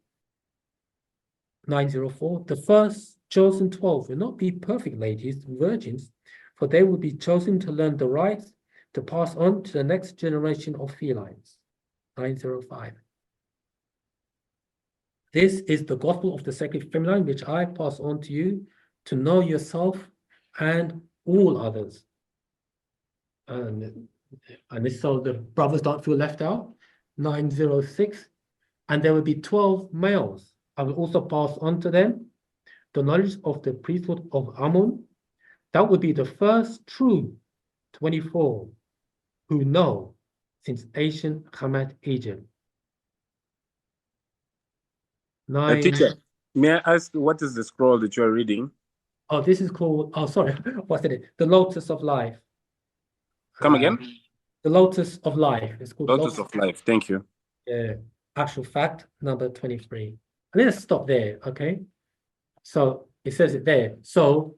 [SPEAKER 1] 904. The first chosen 12 will not be perfect ladies, virgins, for they will be chosen to learn the rights to pass on to the next generation of felines. 905. This is the gospel of the sacred feminine, which I pass on to you to know yourself and all others. And this so the brothers don't feel left out. 906. And there will be 12 males. I will also pass on to them the knowledge of the priesthood of Amun. That would be the first true 24 who know since ancient Hamad Egypt.
[SPEAKER 10] Teacher, may I ask what is the scroll that you are reading?
[SPEAKER 1] Oh, this is called, oh, sorry, what's it? The Lotus of Life.
[SPEAKER 10] Come again?
[SPEAKER 1] The Lotus of Life. It's called
[SPEAKER 10] Lotus of Life. Thank you.
[SPEAKER 1] Actual fact, number 23. Let's stop there, okay? So it says it there. So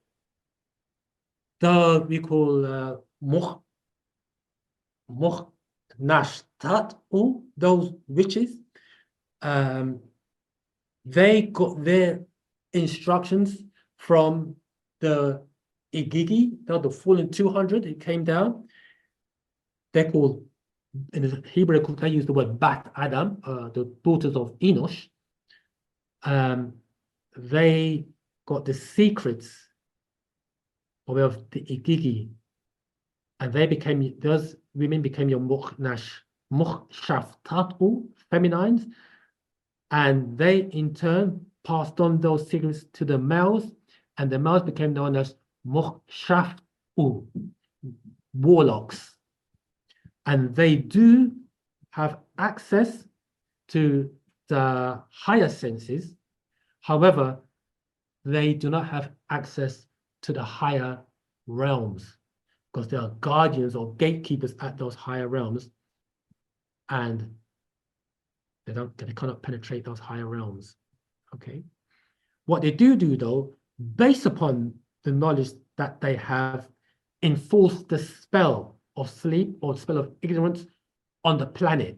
[SPEAKER 1] we call Nashtat, those witches, they got their instructions from the Igigi, the fallen 200, it came down. They're called, in the Hebrew, they use the word Bat Adam, the daughters of Enosh. They got the secrets of the Igigi, and they became, those women became your Mukhshaftatu, feminines, and they in turn passed on those secrets to the males, and the males became known as Mukhshaftu, warlocks. And they do have access to the higher senses. However, they do not have access to the higher realms because they are guardians or gatekeepers at those higher realms, and they cannot penetrate those higher realms. Okay. What they do though, based upon the knowledge that they have, enforce the spell of sleep or spell of ignorance on the planet.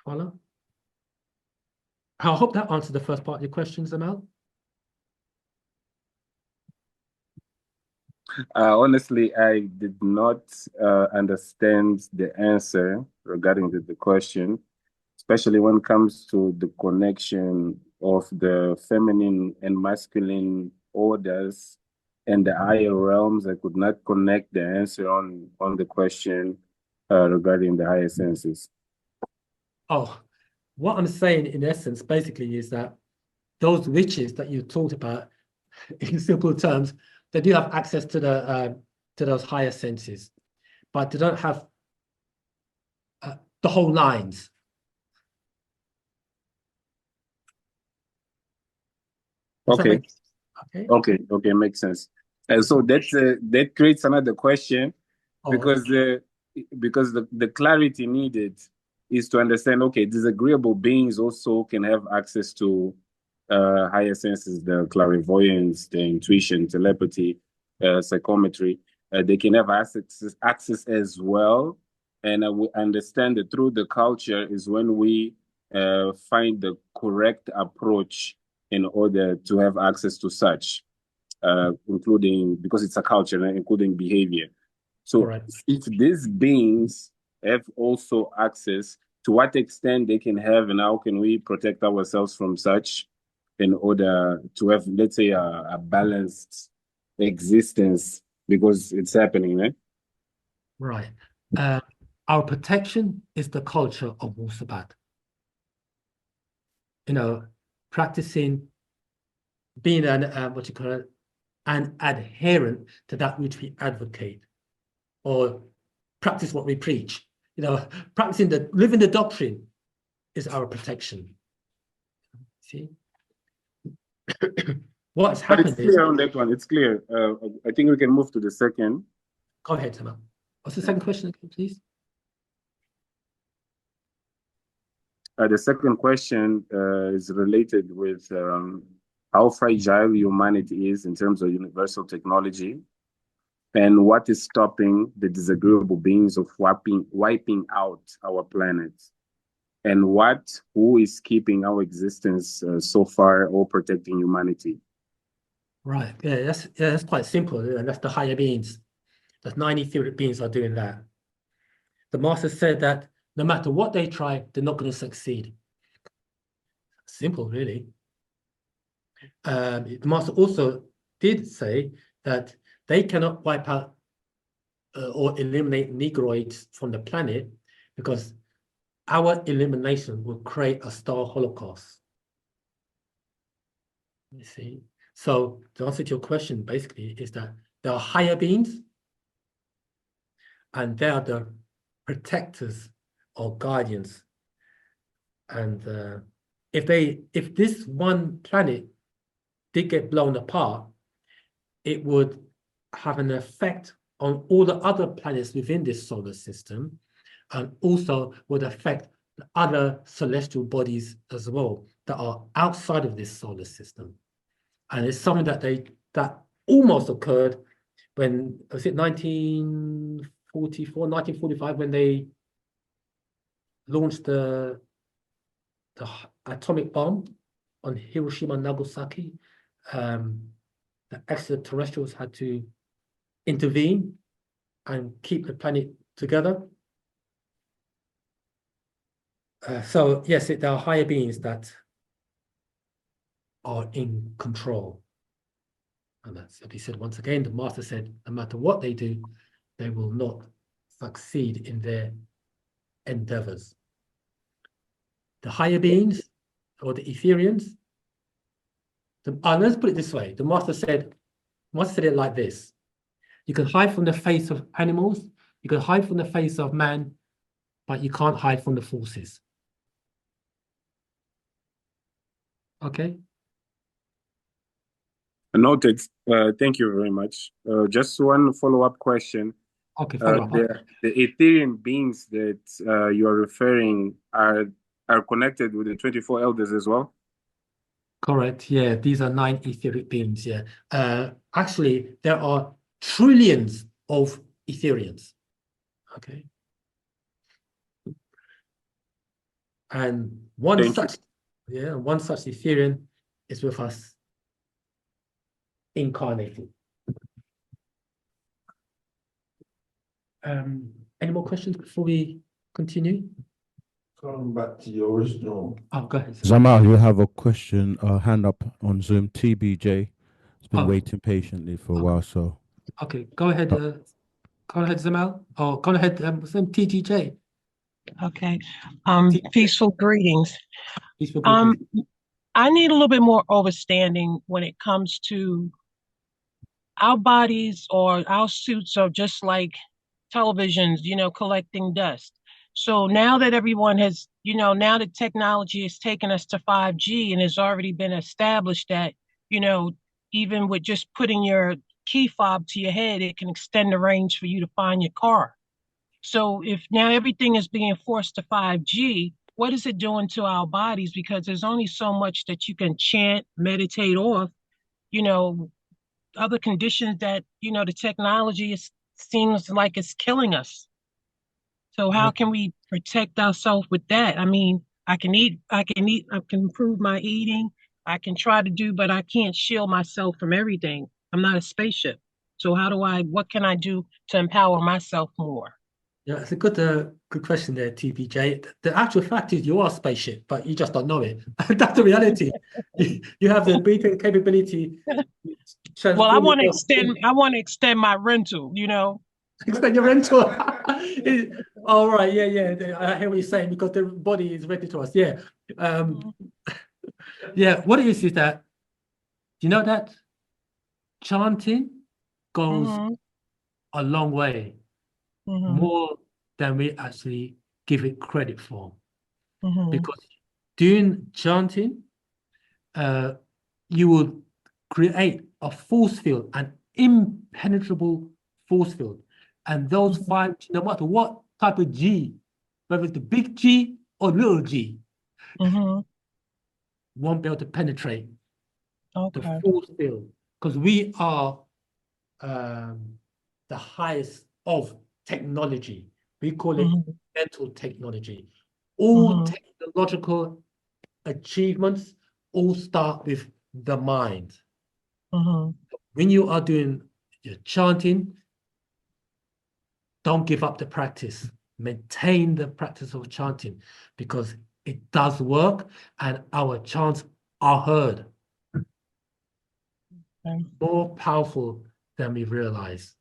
[SPEAKER 1] Follow? I hope that answered the first part of your questions, Amal.
[SPEAKER 10] Honestly, I did not understand the answer regarding the question, especially when it comes to the connection of the feminine and masculine orders and the higher realms. I could not connect the answer on the question regarding the higher senses.
[SPEAKER 1] Oh, what I'm saying in essence, basically, is that those witches that you talked about, in simple terms, they do have access to those higher senses, but they don't have the whole lines.
[SPEAKER 10] Okay. Okay, makes sense. And so that creates another question, because the clarity needed is to understand, okay, disagreeable beings also can have access to higher senses, the clairvoyance, the intuition, telepathy, psychometry. They can have access as well. And we understand that through the culture is when we find the correct approach in order to have access to such, including, because it's a culture, including behavior. So if these beings have also access, to what extent they can have, and how can we protect ourselves from such in order to have, let's say, a balanced existence, because it's happening, right?
[SPEAKER 1] Right. Our protection is the culture of Wu-Sabat. Practicing, being an adherent to that which we advocate, or practice what we preach. Practicing living the doctrine is our protection. See, what's happened
[SPEAKER 10] It's clear on that one. It's clear. I think we can move to the second.
[SPEAKER 1] Go ahead, Samuel. What's the second question, please?
[SPEAKER 10] The second question is related with how fragile humanity is in terms of universal technology, and what is stopping the disagreeable beings of wiping out our planet, and who is keeping our existence so far or protecting humanity.
[SPEAKER 1] Right. Yeah, that's quite simple. That's the higher beings. The 90 theoretic beings are doing that. The master said that no matter what they try, they're not going to succeed. Simple, really. The master also did say that they cannot wipe out or eliminate Negroids from the planet, because our elimination will create a star holocaust. You see? So the answer to your question basically is that there are higher beings, and they are the protectors or guardians. And if this one planet did get blown apart, it would have an effect on all the other planets within this solar system, and also would affect the other celestial bodies as well that are outside of this solar system. And it's something that almost occurred when, was it 1944, 1945, when they launched the atomic bomb on Hiroshima and Nagasaki. The extraterrestrials had to intervene and keep the planet together. So yes, there are higher beings that are in control. And that's what he said once again. The master said, no matter what they do, they will not succeed in their endeavors. The higher beings, or the Etherians, let's put it this way. The master said it like this: you can hide from the face of animals, you can hide from the face of man, but you can't hide from the forces. Okay.
[SPEAKER 10] Noted. Thank you very much. Just one follow-up question.
[SPEAKER 1] Okay, follow up.
[SPEAKER 10] The Ethereum beings that you are referring are connected with the 24 elders as well?
[SPEAKER 1] Correct. Yeah, these are 9 etheric beings. Yeah. Actually, there are trillions of Etherians. Okay. And one such Etherian is with us incarnated. Any more questions before we continue?
[SPEAKER 2] Going back to your original.
[SPEAKER 1] Oh, go ahead.
[SPEAKER 4] Zamal, you have a question, hand up on Zoom. TBJ has been waiting patiently for a while, so.
[SPEAKER 1] Okay, go ahead. Go ahead, Zamal. Or go ahead, TGJ.
[SPEAKER 11] Okay. Peaceful greetings.
[SPEAKER 1] Peaceful greetings.
[SPEAKER 11] I need a little bit more understanding when it comes to our bodies, or our suits are just like televisions, collecting dust. So now that everyone has, now that technology has taken us to 5G, and it's already been established that, even with just putting your key fob to your head, it can extend the range for you to find your car. So if now everything is being forced to 5G, what is it doing to our bodies? Because there's only so much that you can chant, meditate off, other conditions that, the technology seems like it's killing us. So how can we protect ourselves with that? I mean, I can improve my eating. I can try to do, but I can't shield myself from everything. I'm not a spaceship. So what can I do to empower myself more?
[SPEAKER 1] Yeah, it's a good question there, TPJ. The actual fact is you are a spaceship, but you just don't know it. That's the reality. You have the ability and capability.
[SPEAKER 11] Well, I want to extend my rental,
[SPEAKER 1] Extend your rental. All right, yeah. I hear what you're saying, because the body is ready to us. Yeah. Yeah, what it is that, you know that chanting goes a long way. More than we actually give it credit for. Because doing chanting, you will create a force field, an impenetrable force field. And those 5, no matter what type of G, whether it's the big G or little G, won't be able to penetrate the force field. Because we are the highest of technology. We call it mental technology. All technological achievements all start with the mind. When you are doing your chanting, don't give up the practice. Maintain the practice of chanting, because it does work and our chants are heard. More powerful than we realize.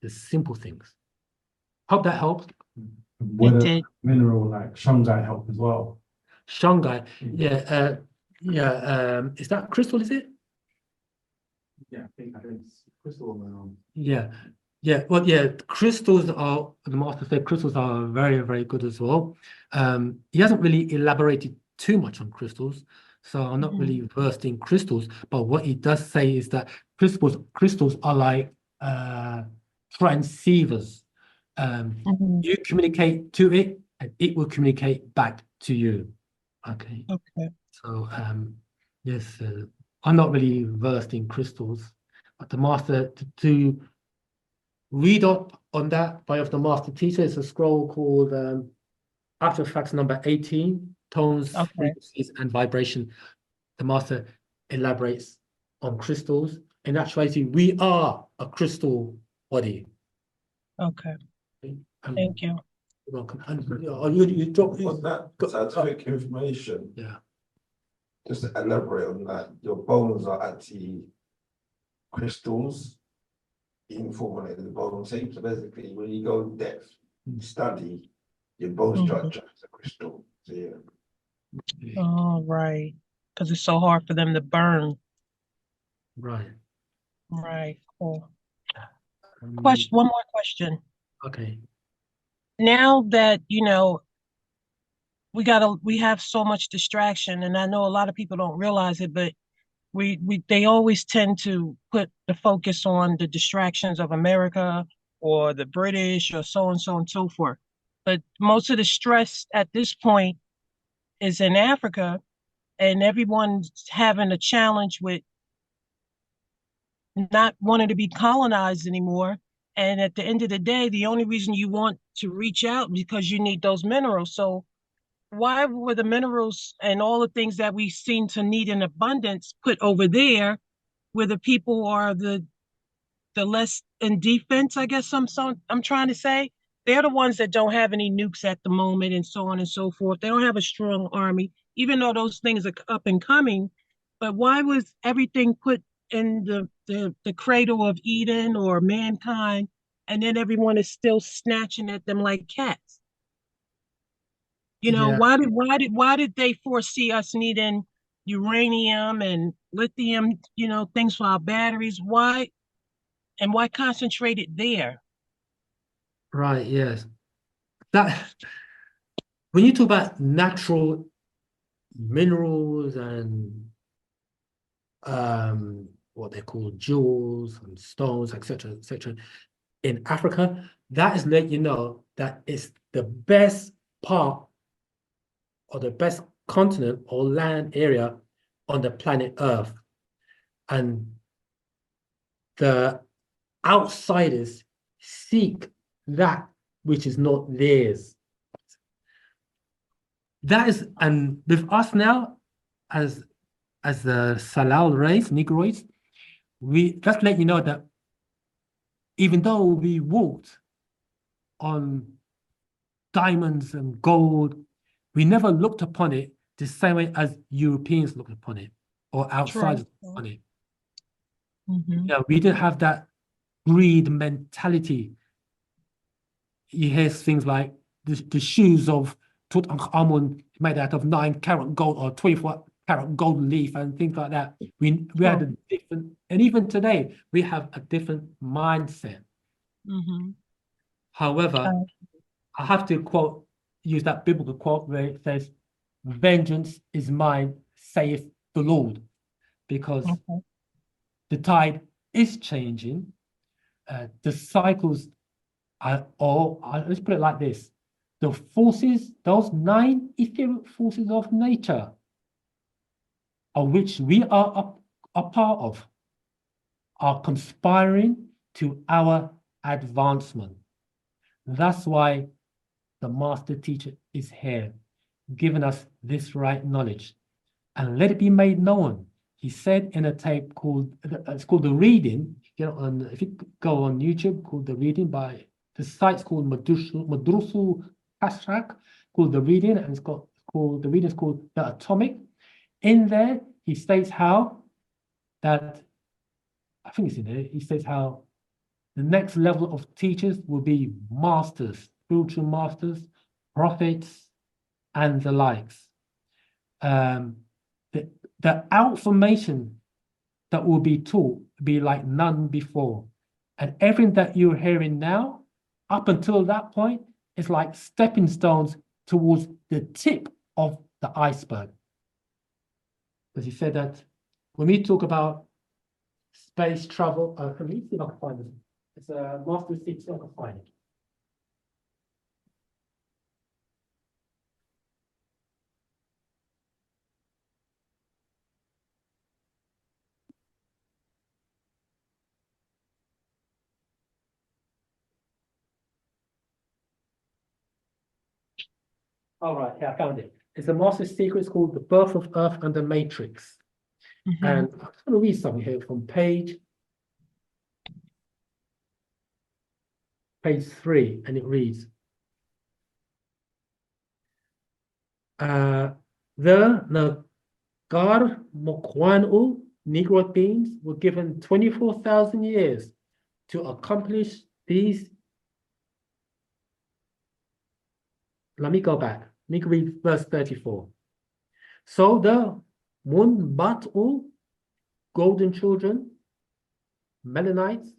[SPEAKER 1] The simple things. Hope that helps.
[SPEAKER 5] Would a mineral like shungite help as well?
[SPEAKER 1] Shungite, yeah. Is that crystal? Is it?
[SPEAKER 5] Yeah, I think it's crystal mineral.
[SPEAKER 1] Yeah, Yeah, well, yeah, crystals are, the master said crystals are very, very good as well. He hasn't really elaborated too much on crystals, so I'm not really versed in crystals, but what he does say is that crystals are like transceivers. You communicate to it and it will communicate back to you. Okay.
[SPEAKER 11] Okay.
[SPEAKER 1] So yes, I'm not really versed in crystals, but the master to read up on that by of the master teacher. It's a scroll called Artifacts number 18, Tones,
[SPEAKER 11] Okay.
[SPEAKER 1] Frequencies, and Vibration. The master elaborates on crystals. In actuality, we are a crystal body.
[SPEAKER 11] Okay.
[SPEAKER 1] Um,
[SPEAKER 11] Thank you.
[SPEAKER 1] You're welcome. And you drop
[SPEAKER 2] What's that scientific information?
[SPEAKER 1] Yeah.
[SPEAKER 2] Just to elaborate on that, your bones are actually crystals informing in the bone shape. So basically, when you go in depth, you study your bone structure as a crystal. So yeah.
[SPEAKER 11] All right. Because it's so hard for them to burn.
[SPEAKER 1] Right.
[SPEAKER 11] Right. Cool. Question. One more question.
[SPEAKER 1] Okay.
[SPEAKER 11] Now that, we have so much distraction, and I know a lot of people don't realize it, but they always tend to put the focus on the distractions of America or the British or so and so and so forth. But most of the stress at this point is in Africa, and everyone's having a challenge with not wanting to be colonized anymore. And at the end of the day, the only reason you want to reach out because you need those minerals. So why were the minerals and all the things that we seem to need in abundance put over there where the people are the less in defense, I guess I'm trying to say? They're the ones that don't have any nukes at the moment and so on and so forth. They don't have a strong army, even though those things are up and coming. But why was everything put in the cradle of Eden or mankind, and then everyone is still snatching at them like cats?
[SPEAKER 1] Yeah.
[SPEAKER 11] Why did they foresee us needing uranium and lithium, things for our batteries? Why concentrate it there?
[SPEAKER 1] Right, yes. That when you talk about natural minerals and what they call jewels and stones, etc., in Africa, that is let you know that it's the best part or the best continent or land area on the planet Earth. And the outsiders seek that which is not theirs. That is, and with us now, as the Salal race, Negroids, we just let you know that even though we walked on diamonds and gold, we never looked upon it the same way as Europeans looked upon it or outsiders looked upon it. Yeah, we didn't have that greed mentality. You hear things like the shoes of Tutankhamun made out of 9-carat gold or 24-carat gold leaf and things like that. We had a different, and even today we have a different mindset. However, I have to use that biblical quote where it says, "Vengeance is mine, saith the Lord," because the tide is changing. The cycles are all, let's put it like this. The forces, those 9 etheric forces of nature, of which we are a part of, are conspiring to our advancement. That's why the master teacher is here, giving us this right knowledge. And let it be made known. He said in a tape called, it's called The Reading. If you go on YouTube, called The Reading by, the site's called Madrusu Kashrak, called The Reading, and the reading is called The Atomic. In there, he states how that, I think it's in there, he says how the next level of teachers will be masters, spiritual masters, prophets, and the likes. The information that will be taught will be like none before. And everything that you're hearing now, up until that point, is like stepping stones towards the tip of the iceberg. Because he said that when we talk about space travel, let me see if I can find it. It's a master secret, I can find it. All right, yeah, I found it. It's a master secret. It's called The Birth of Earth and the Matrix.
[SPEAKER 11] Mhm.
[SPEAKER 1] And I'm just going to read something here from page 3, and it reads, the Nagar Mokwanu Negro beings were given 24,000 years to accomplish these. Let me go back. Let me read verse 34. So the Munbatu, golden children, Melanites,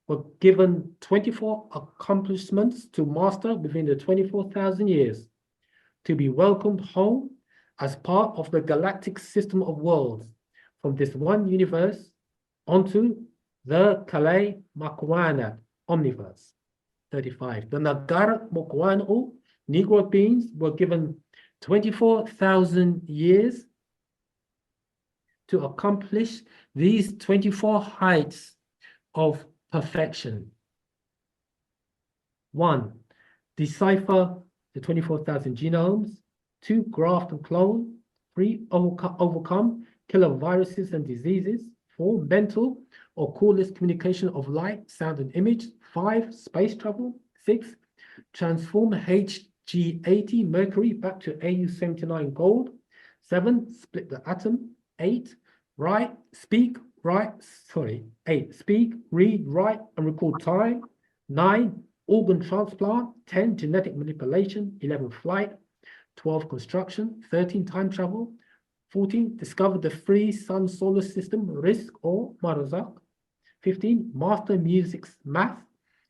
[SPEAKER 1] were given 24 accomplishments to master within the 24,000 years, to be welcomed home as part of the galactic system of worlds from this one universe onto the Kale Makwana omniverse. 35. The Nagar Mokwanu Negro beings were given 24,000 years to accomplish these 24 heights of perfection. 1. Decipher the 24,000 genomes. 2. Graft and clone. 3. Overcome killer viruses and diseases. 4. Mental or cordless communication of light, sound, and image. 5. Space travel. 6. Transform Hg80 mercury back to Au79 gold. 7. Split the atom. 8. 8. Speak, read, write, and record time. 9. Organ transplant. 10. Genetic manipulation. 11. Flight. 12. Construction. 13. Time travel. 14. Discover the free sun solar system, risk or marazak. 15. Master music's math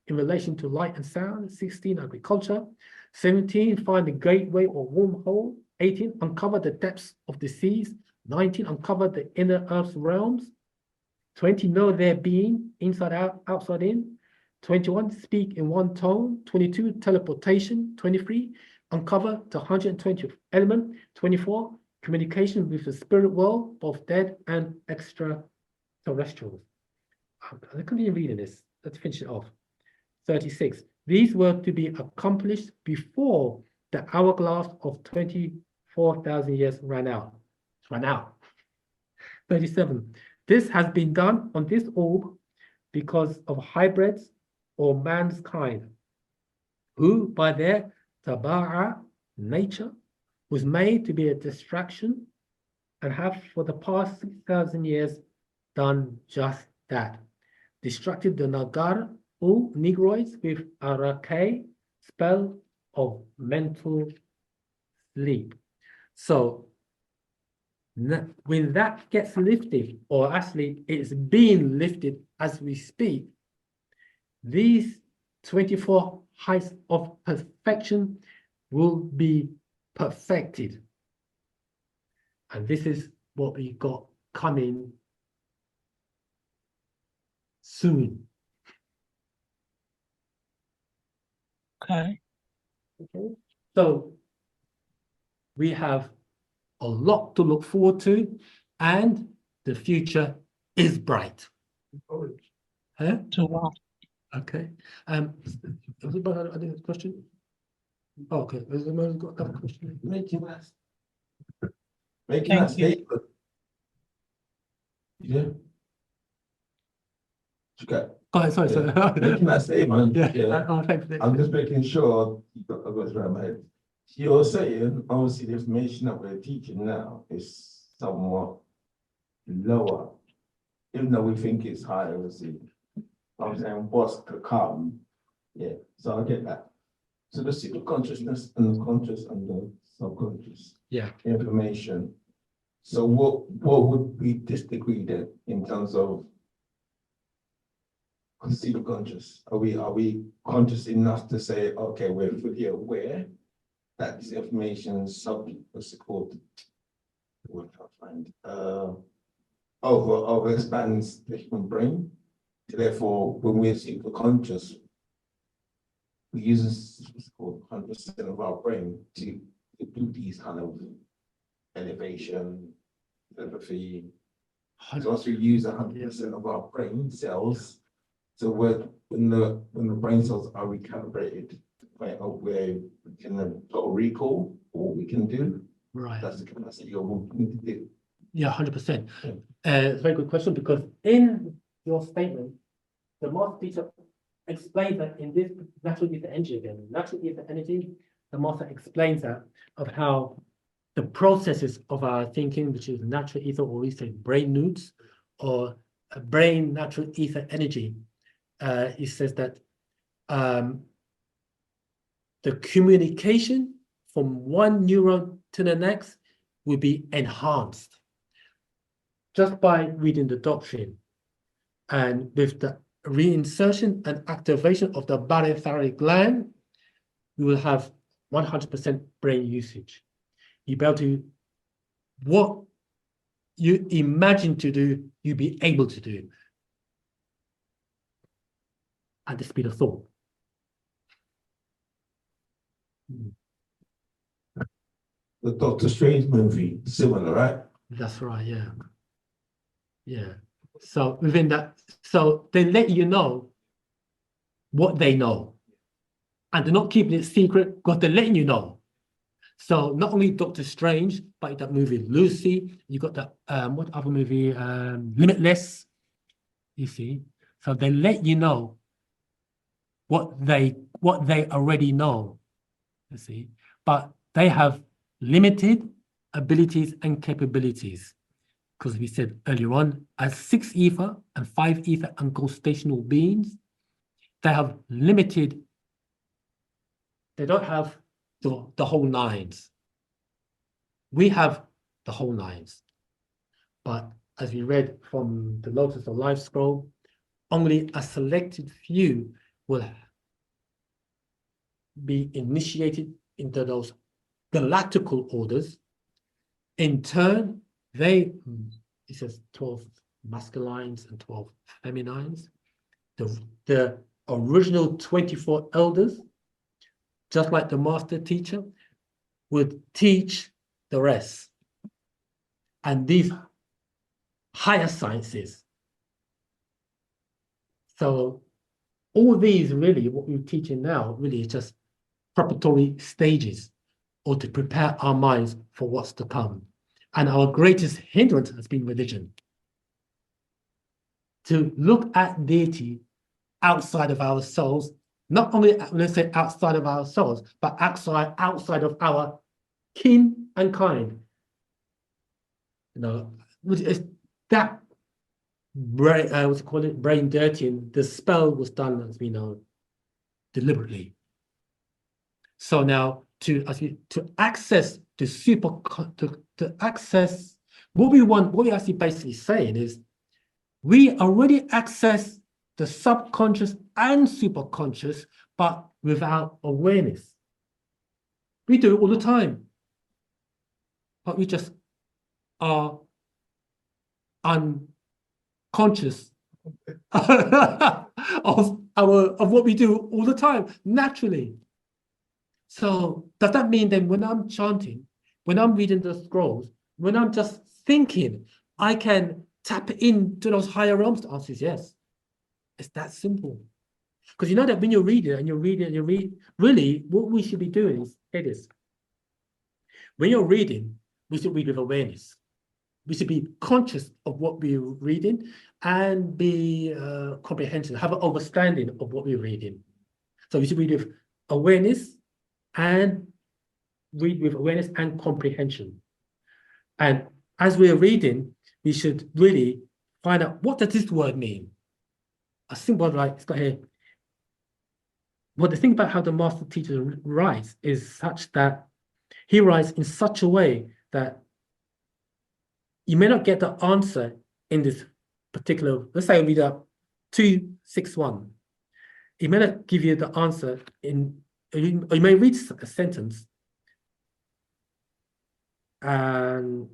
[SPEAKER 1] in relation to light and sound. 16. Agriculture. 17. Find the gateway or wormhole. 18. Uncover the depths of the seas. 19. Uncover the inner earth's realms. 20. Know their being, inside out, outside in. 21. Speak in one tone. 22. Teleportation. 23. Uncover the 120th element. 24. Communication with the spirit world, both dead and extraterrestrials. I continue reading this. Let's finish it off. 36. These were to be accomplished before the hourglass of 24,000 years ran out. 37. This has been done on this orb because of hybrids or man's kind, who by their taba'a nature was made to be a distraction and have for the past 6,000 years done just that. Distracted the Nagar or Negroids with Arake, spell of mental sleep. So when that gets lifted, or actually it's being lifted as we speak, these 24 heights of perfection will be perfected. And this is what we got coming soon.
[SPEAKER 11] Okay.
[SPEAKER 1] Okay. So we have a lot to look forward to, and the future is bright. Huh?
[SPEAKER 11] So wow.
[SPEAKER 1] Okay. Has anybody had any question? Oh, okay. Has anybody got another question?
[SPEAKER 2] Making that
[SPEAKER 11] Thank you.
[SPEAKER 2] statement. Yeah. Okay.
[SPEAKER 1] Oh, sorry.
[SPEAKER 2] Making that statement.
[SPEAKER 1] Yeah. Oh, thank you.
[SPEAKER 2] I'm just making sure I got it around my head. You're saying, obviously, the information that we're teaching now is somewhat lower, even though we think it's higher, obviously. I'm saying what's to come. Yeah, so I get that. So the secret consciousness and the conscious and the subconscious information. So what would we disagree then in terms of super conscious? Are we conscious enough to say, okay, we're fully aware that this information is what's it called? What I find over expands the human brain. Therefore, when we're super conscious, we use what's called 100% of our brain to do these kind of elevation, empathy. So once we use 100% of our brain cells, so when the brain cells are recalibrated to the point of where we can recall what we can do,
[SPEAKER 1] Right.
[SPEAKER 2] that's the capacity of what we need to do.
[SPEAKER 1] Yeah, 100%. It's a very good question, because in your statement, the master teacher explains that in this natural ether energy again, natural ether energy, the master explains that of how the processes of our thinking, which is natural ether, or we say brain newts, or brain natural ether energy, he says that the communication from one neuron to the next will be enhanced just by reading the doctrine. And with the reinsertion and activation of the barytheric gland, we will have 100% brain usage. You'll be able to, what you imagine to do, you'll be able to do at the speed of thought.
[SPEAKER 2] The Doctor Strange movie, similar, right?
[SPEAKER 1] That's right, yeah. Yeah. So within that, so they let you know what they know. And they're not keeping it secret because they're letting you know. So not only Doctor Strange, but that movie Lucy, you got that what other movie? Limitless, you see. So they let you know what they already know, you see. But they have limited abilities and capabilities. Because we said earlier on, as 6 ether and 5 ether and ghostational beings, they have limited, they don't have the whole nines. We have the whole nines. But as we read from the Lotus of Life scroll, only a selected few will be initiated into those galactical orders. In turn, it says 12 masculines and 12 feminines. The original 24 elders, just like the master teacher, would teach the rest. And these higher sciences. So all these really, what we're teaching now, really is just preparatory stages, or to prepare our minds for what's to come. And our greatest hindrance has been religion. To look at deity outside of ourselves, not only when I say outside of ourselves, but outside of our kin and kind. You know, it's that brain, what's it called, brain dirtying. The spell was done, as we know, deliberately. So now to access to access what we want, what we're actually basically saying is we already access the subconscious and superconscious, but without awareness. We do it all the time, but we just are unconscious of what we do all the time naturally. So does that mean then when I'm chanting, when I'm reading the scrolls, when I'm just thinking, I can tap into those higher realms? The answer is yes. It's that simple. Because you know that when you're reading and you read, really what we should be doing is this. When you're reading, we should read with awareness. We should be conscious of what we're reading and be comprehensive, have an understanding of what we're reading. So we should read with awareness and comprehension. And as we're reading, we should really find out, what does this word mean? A simple word like it's got here. Well, the thing about how the master teacher writes is such that he writes in such a way that you may not get the answer in this particular, let's say I read up 261. It may not give you the answer in, you may read a sentence. And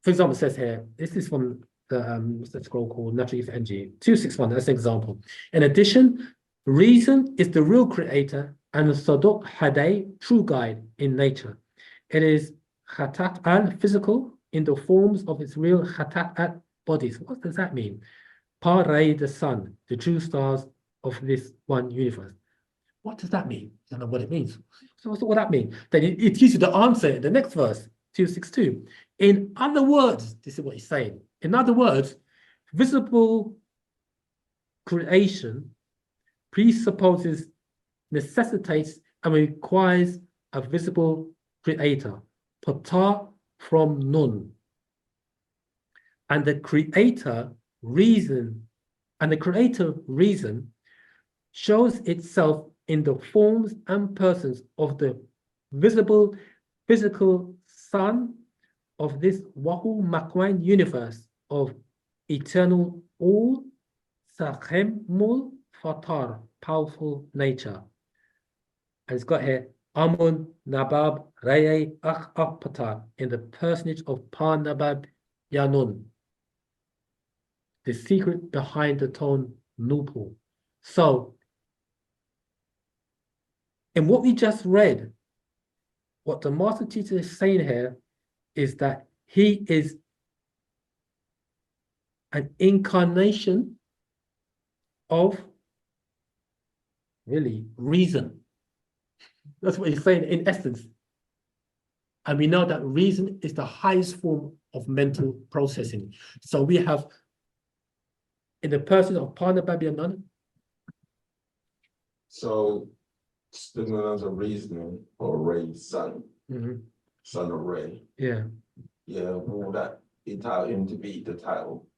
[SPEAKER 1] for example, it says here, this is from the scroll called Natural Ether Energy, 261, that's an example. In addition, reason is the real creator and the Sadok Hadei, true guide in nature. It is Khatat al physical in the forms of its real Khatat at bodies. What does that mean? Paray, the sun, the true stars of this one universe. What does that mean? I don't know what it means. So what's what that mean? Then it gives you the answer in the next verse, 262. In other words, this is what he's saying. In other words, visible creation presupposes, necessitates, and requires a visible creator. Pata from nun. And the creator reason shows itself in the forms and persons of the visible physical sun of this Wahu Makwan universe of eternal all Sahemul Fatar, powerful nature. And it's got here Amun Nabab Raye Akh in the personage of Pa Nabab Yanun, the secret behind the tone Nupu. So, in what we just read, what the master teacher is saying here is that he is an incarnation of really reason. That's what he's saying in essence. And we know that reason is the highest form of mental processing. So we have in the person of Pana Babianan.
[SPEAKER 2] So stimulants of reasoning or Ray son, son of Ray.
[SPEAKER 1] Yeah.
[SPEAKER 2] Yeah, all that entitle him to be the title.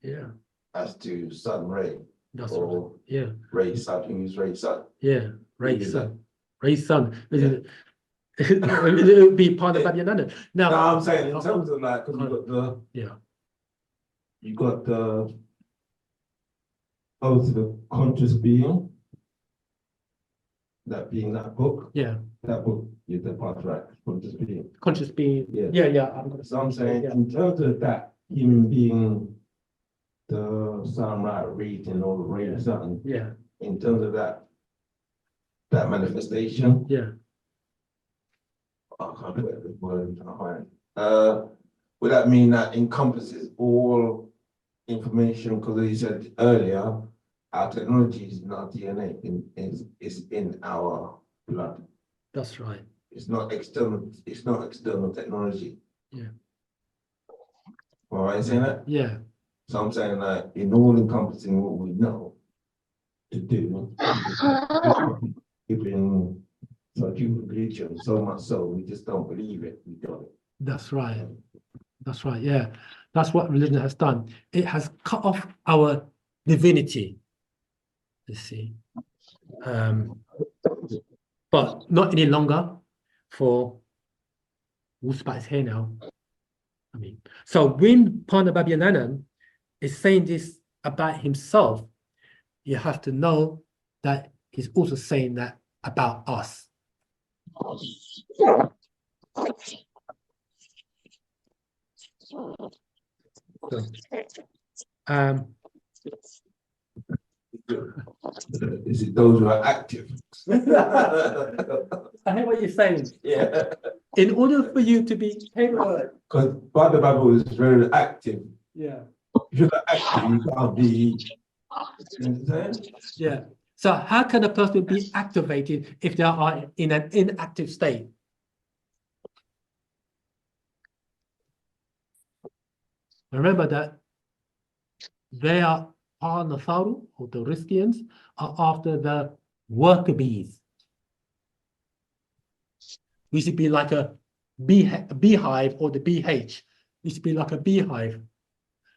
[SPEAKER 1] Yeah.
[SPEAKER 2] As to son Ray.
[SPEAKER 1] That's
[SPEAKER 2] or
[SPEAKER 1] right. Yeah.
[SPEAKER 2] Ray son, who's Ray son.
[SPEAKER 1] Yeah. Ray's son. Ray's son.
[SPEAKER 2] Yeah.
[SPEAKER 1] It would be Pana Babianan. Now
[SPEAKER 2] No, I'm saying in terms of like, because you got the you got the the conscious being. That being that book.
[SPEAKER 1] Yeah.
[SPEAKER 2] That book is the part right. Conscious being.
[SPEAKER 1] Conscious being.
[SPEAKER 2] Yeah.
[SPEAKER 1] Yeah, yeah.
[SPEAKER 2] So I'm saying in terms of that, him being the sunlight reading or the rain sun.
[SPEAKER 1] Yeah.
[SPEAKER 2] In terms of that manifestation.
[SPEAKER 1] Yeah.
[SPEAKER 2] I can't put it in words. Would that mean that encompasses all information? Because as you said earlier, our technology is in our DNA, is in our blood.
[SPEAKER 1] That's right.
[SPEAKER 2] It's not external. It's not external technology.
[SPEAKER 1] Yeah.
[SPEAKER 2] All right, saying that.
[SPEAKER 1] Yeah.
[SPEAKER 2] So I'm saying that in all encompassing what we know to do, giving so human religion so much so we just don't believe it. We got it.
[SPEAKER 1] That's right. That's right. Yeah. That's what religion has done. It has cut off our divinity. You see. But not any longer for Wu-Sabat is here now. I mean, so when Pana Babianan is saying this about himself, you have to know that he's also saying that about us. So,
[SPEAKER 2] is it those who are active?
[SPEAKER 1] I hear what you're saying.
[SPEAKER 2] Yeah.
[SPEAKER 1] In order for you to be capable,
[SPEAKER 2] because the Bible is very active.
[SPEAKER 1] Yeah.
[SPEAKER 2] If you're not active, you can't be. You understand?
[SPEAKER 1] Yeah. So how can a person be activated if they are in an inactive state? Remember that they are Natharu, or the Riskians, are after the worker bees. We should be like a beehive or the BH. We should be like a beehive.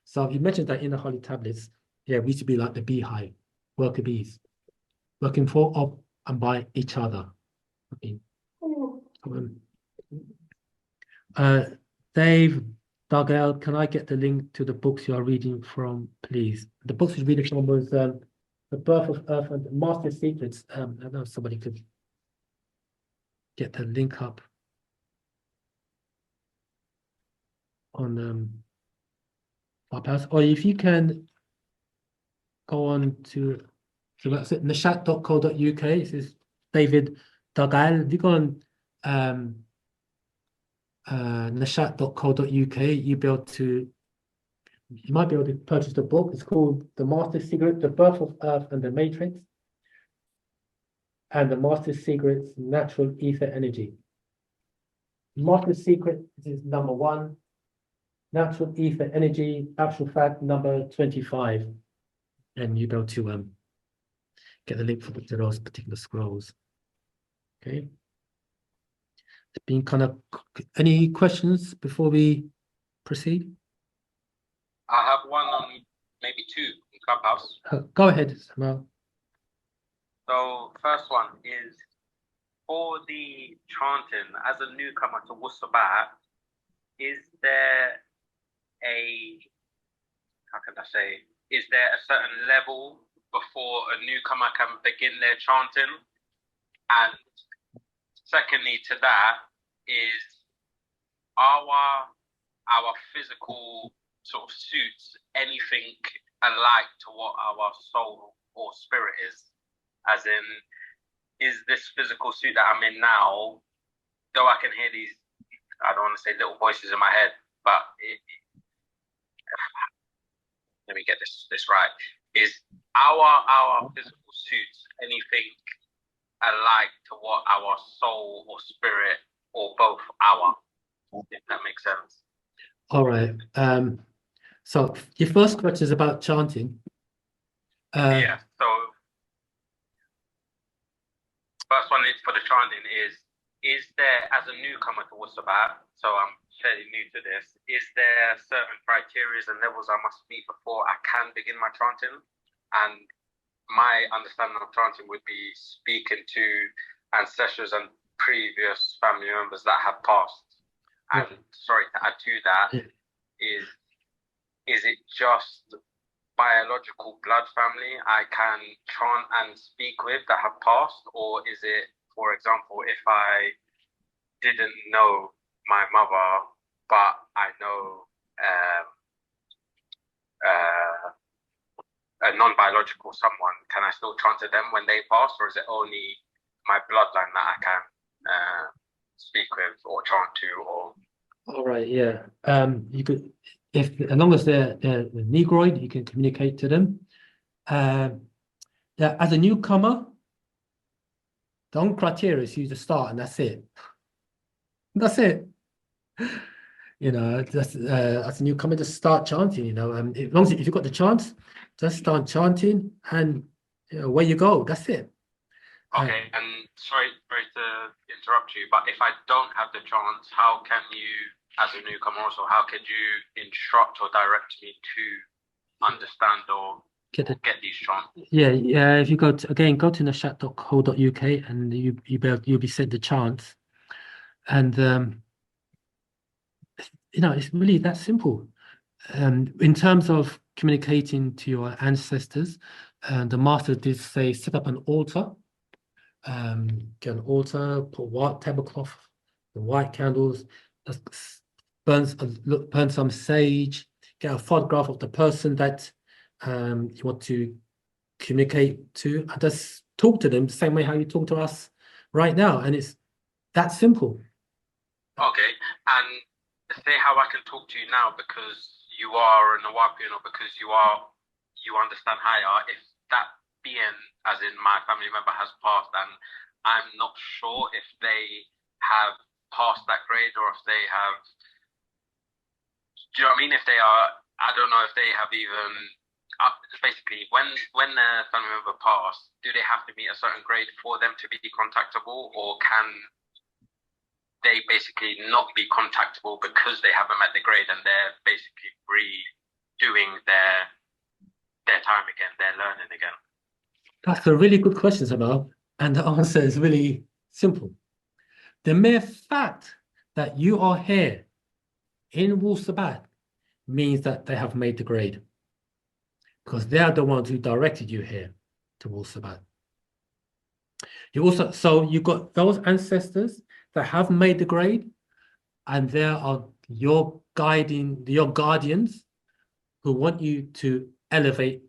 [SPEAKER 1] So you mentioned that in the Holy Tablets. Yeah, we should be like the beehive, worker bees, working for, of, and by each other. I mean, Dave Dargel, can I get the link to the books you are reading from, please? The books he's reading from was The Birth of Earth and Master Secrets. I don't know if somebody could get the link up on Clubhouse, or if you can go on to that's it, nashat.co.uk. This is David Dargel. If you go on nashat.co.uk, you might be able to purchase the book. It's called The Master Secret, The Birth of Earth and the Matrix, and The Master Secret's Natural Ether Energy. Master Secret is number 1. Natural Ether Energy, actual fact number 25. And you'll be able to get the link for those particular scrolls. Okay. It's been kind of, any questions before we proceed?
[SPEAKER 12] I have one on maybe 2 in Clubhouse.
[SPEAKER 1] Go ahead, Samuel.
[SPEAKER 12] So first one is for the chanting, as a newcomer to Wu-Sabat, is there is there a certain level before a newcomer can begin their chanting? And secondly to that is, our physical sort of suits anything alike to what our soul or spirit is? As in, is this physical suit that I'm in now, though I can hear these, I don't want to say little voices in my head, but let me get this right. Is our physical suits anything alike to what our soul or spirit, or both if that makes sense?
[SPEAKER 1] All right. So your first question is about chanting.
[SPEAKER 12] Yeah. So first one is for the chanting is there, as a newcomer to Wu-Sabat, so I'm fairly new to this, is there certain criteria and levels I must meet before I can begin my chanting? And my understanding of chanting would be speaking to ancestors and previous family members that have passed. And sorry, to add to that, is it just biological blood family I can chant and speak with that have passed? Or is it, for example, if I didn't know my mother, but I know a non-biological someone, can I still chant to them when they pass? Or is it only my bloodline that I can speak with or chant to? Or
[SPEAKER 1] all right, yeah. You could, as long as they're Negroid, you can communicate to them. Yeah, as a newcomer, the only criteria is you to start, and that's it. That's it. You know, just as a newcomer, just start chanting. You know, as long as if you've got the chance, just start chanting, and where you go, that's it.
[SPEAKER 12] Okay, and sorry to interrupt you, but if I don't have the chance, how can you, as a newcomer, also how can you instruct or direct me to understand or get these chants?
[SPEAKER 1] Yeah. If you go to nashat.co.uk, and you'll be sent the chants, and it's really that simple. In terms of communicating to your ancestors, the master did say set up an altar. Get an altar, put white tablecloth, the white candles, burn some sage, get a photograph of the person that you want to communicate to, and just talk to them the same way how you talk to us right now, and it's that simple.
[SPEAKER 12] Okay, and say how I can talk to you now because you are an Awapian, or because you understand higher. If that being, as in my family member, has passed, and I'm not sure if they have passed that grade, or if they have, do you know what I mean? If they are, I don't know if they have even, basically, when the family member passed, do they have to meet a certain grade for them to be contactable, or can they basically not be contactable because they haven't met the grade and they're basically redoing their time again, their learning again?
[SPEAKER 1] That's a really good question, Samuel, and the answer is really simple. The mere fact that you are here in Wu-Sabat means that they have made the grade, because they are the ones who directed you here to Wu-Sabat. You also, so you've got those ancestors that have made the grade, and there are your guardians who want you to elevate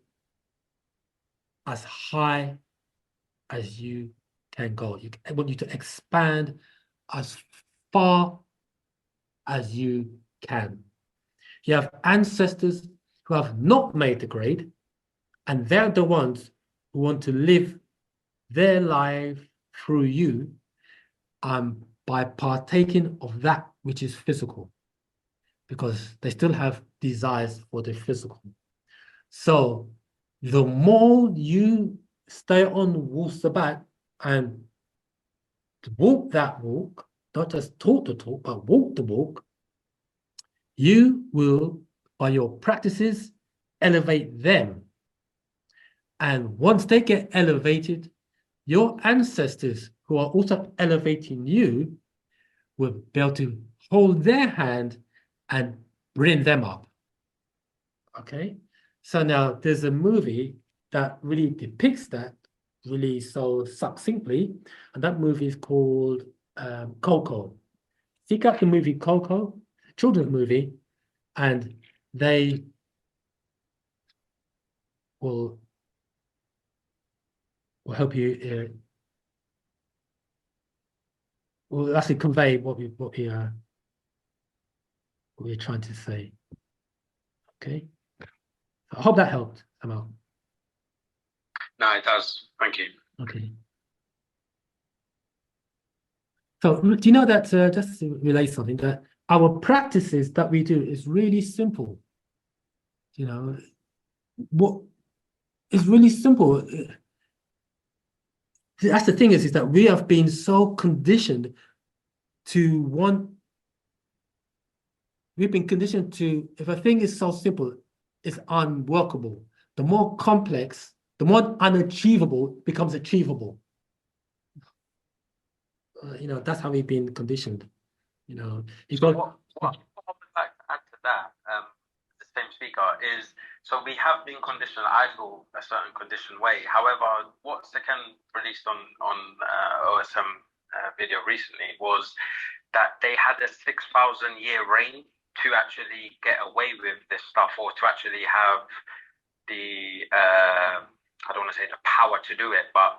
[SPEAKER 1] as high as you can go. I want you to expand as far as you can. You have ancestors who have not made the grade, and they're the ones who want to live their life through you by partaking of that which is physical, because they still have desires for the physical. So the more you stay on Wu-Sabat and walk that walk, not just talk the talk, but walk the walk, you will, by your practices, elevate them. And once they get elevated, your ancestors who are also elevating you will be able to hold their hand and bring them up. Okay? So now there's a movie that really depicts that really so succinctly, and that movie is called Coco. Seek out the movie Coco, children's movie, and they will help you. Will actually convey what we're trying to say. Okay, I hope that helped, Amal.
[SPEAKER 12] No, it does. Thank you.
[SPEAKER 1] Okay. So do you know that, just to relate something, that our practices that we do is really simple. You know, what is really simple. That's the thing is that we have been so conditioned to want, we've been conditioned to, if a thing is so simple, it's unworkable. The more complex, the more unachievable becomes achievable. You know, that's how we've been conditioned. You know,
[SPEAKER 12] So what I would like to add to that, the same speaker, is so we have been conditioned. I feel a certain conditioned way. However, what Second released on OSM video recently was that they had a 6,000-year reign to actually get away with this stuff, or to actually have the I don't want to say the power to do it, but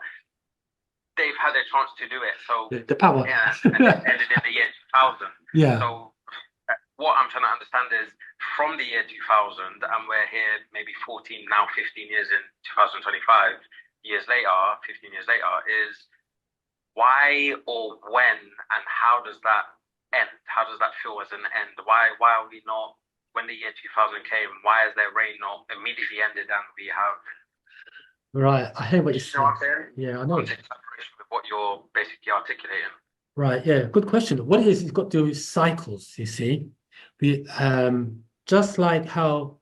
[SPEAKER 12] they've had a chance to do it. So
[SPEAKER 1] the power.
[SPEAKER 12] Yeah, and it ended in the year 2000.
[SPEAKER 1] Yeah.
[SPEAKER 12] So what I'm trying to understand is from the year 2000, and we're here maybe 15 years in 2025, 15 years later, is why or when and how does that end? How does that feel as an end? Why are we not, when the year 2000 came, why is their reign not immediately ended and we have...
[SPEAKER 1] Right, I hear what you're saying.
[SPEAKER 12] You know what I'm saying?
[SPEAKER 1] Yeah, I know.
[SPEAKER 12] Collaboration with what you're basically articulating.
[SPEAKER 1] Right, yeah, good question. What it is, it's got to do with cycles, you see. We just like how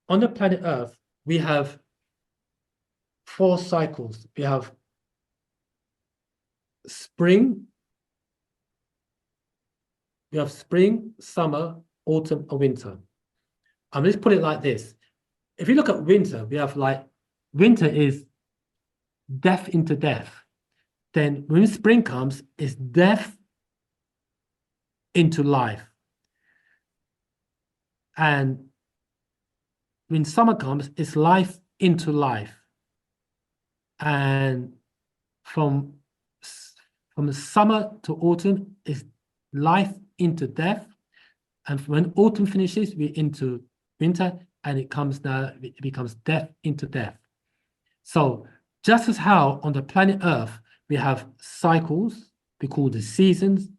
[SPEAKER 1] on the planet Earth, we have 4 cycles. We have spring, summer, autumn, and winter. Let's put it like this. If you look at winter, we have like, winter is death into death. Then when spring comes, it's death into life. And when summer comes, it's life into life. And from summer to autumn is life into death. And when autumn finishes, we're into winter, and it becomes death into death. So just as how on the planet Earth, we have cycles, we call the seasons,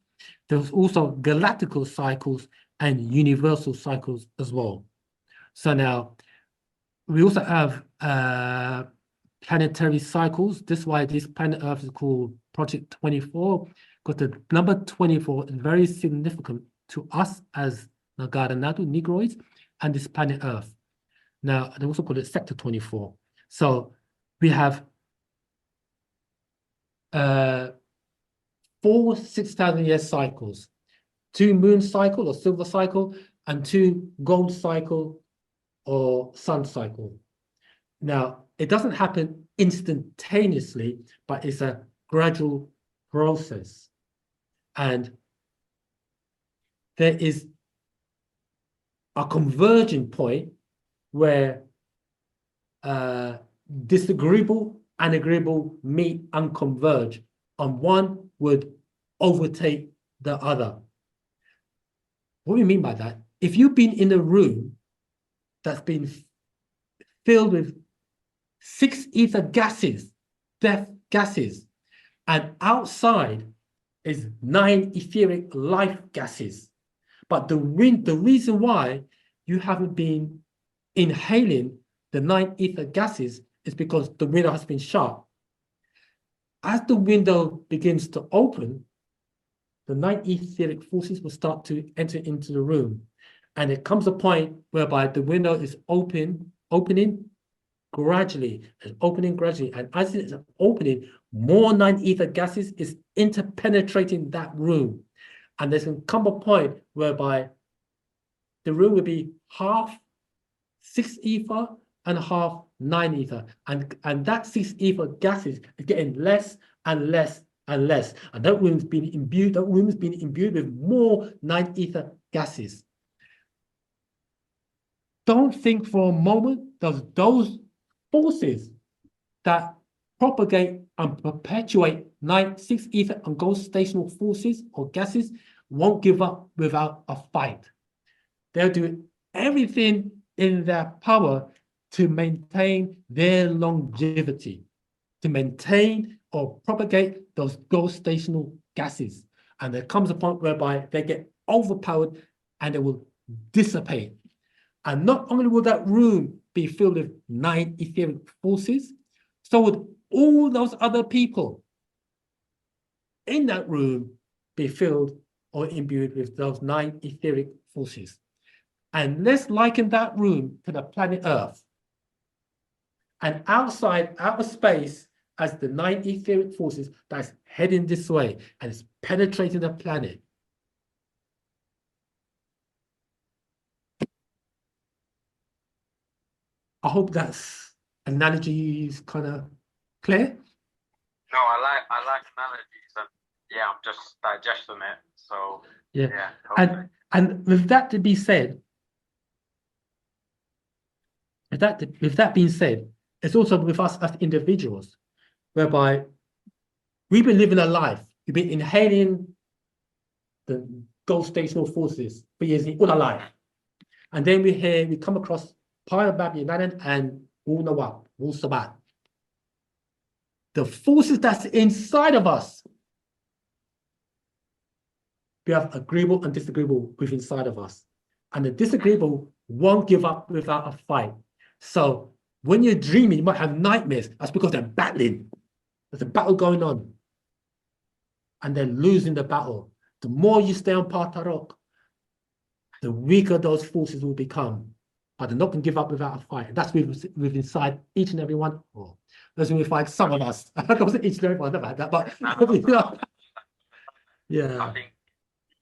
[SPEAKER 1] there's also galactical cycles and universal cycles as well. So now, we also have planetary cycles. This is why this planet Earth is called Project 24, because the number 24 is very significant to us as Nagara Nadu, Negroids, and this planet Earth. Now, they also call it Sector 24. So we have 4 6,000-year cycles, 2 moon cycle or silver cycle, and 2 gold cycle or sun cycle. Now, it doesn't happen instantaneously, but it's a gradual process. And there is a converging point where disagreeable and agreeable meet and converge, and one would overtake the other. What do we mean by that? If you've been in a room that's been filled with 6 ether gases, death gases, and outside is 9 etheric life gases, but the reason why you haven't been inhaling the 9 ether gases is because the window has been shut. As the window begins to open, the 9 etheric forces will start to enter into the room. And it comes a point whereby the window is opening gradually, and opening gradually. And as it's opening, more 9 ether gases is interpenetrating that room. And there's going to come a point whereby the room will be half 6 ether and half 9 ether. And that 6 ether gases is getting less and less and less. And that room's been imbued with more 9 ether gases. Don't think for a moment that those forces that propagate and perpetuate 6 ether and gold stational forces or gases won't give up without a fight. They'll do everything in their power to maintain their longevity, to maintain or propagate those gold stational gases. And there comes a point whereby they get overpowered and they will dissipate. And not only will that room be filled with 9 etheric forces, so would all those other people in that room be filled or imbued with those 9 etheric forces. And let's liken that room to the planet Earth. And outside, outer space, as the 9 etheric forces that's heading this way and it's penetrating the planet. I hope that's analogy is kind of clear.
[SPEAKER 12] No, I like analogies, and yeah, I'm just digesting it. So
[SPEAKER 1] yeah.
[SPEAKER 12] Hopefully.
[SPEAKER 1] And with that to be said, with that being said, it's also with us as individuals, whereby we've been living a life, we've been inhaling the gold stational forces for years all our life. And then we come across Bab United and Wu-Sabat. The forces that's inside of us, we have agreeable and disagreeable with inside of us. And the disagreeable won't give up without a fight. So when you're dreaming, you might have nightmares. That's because they're battling. There's a battle going on. And they're losing the battle. The more you stay on Patarok, the weaker those forces will become. But they're not going to give up without a fight. That's with inside each and every one. Oh, that's when we find some of us. I don't say each and every one, I've never had that, but you know, yeah.
[SPEAKER 12] I think,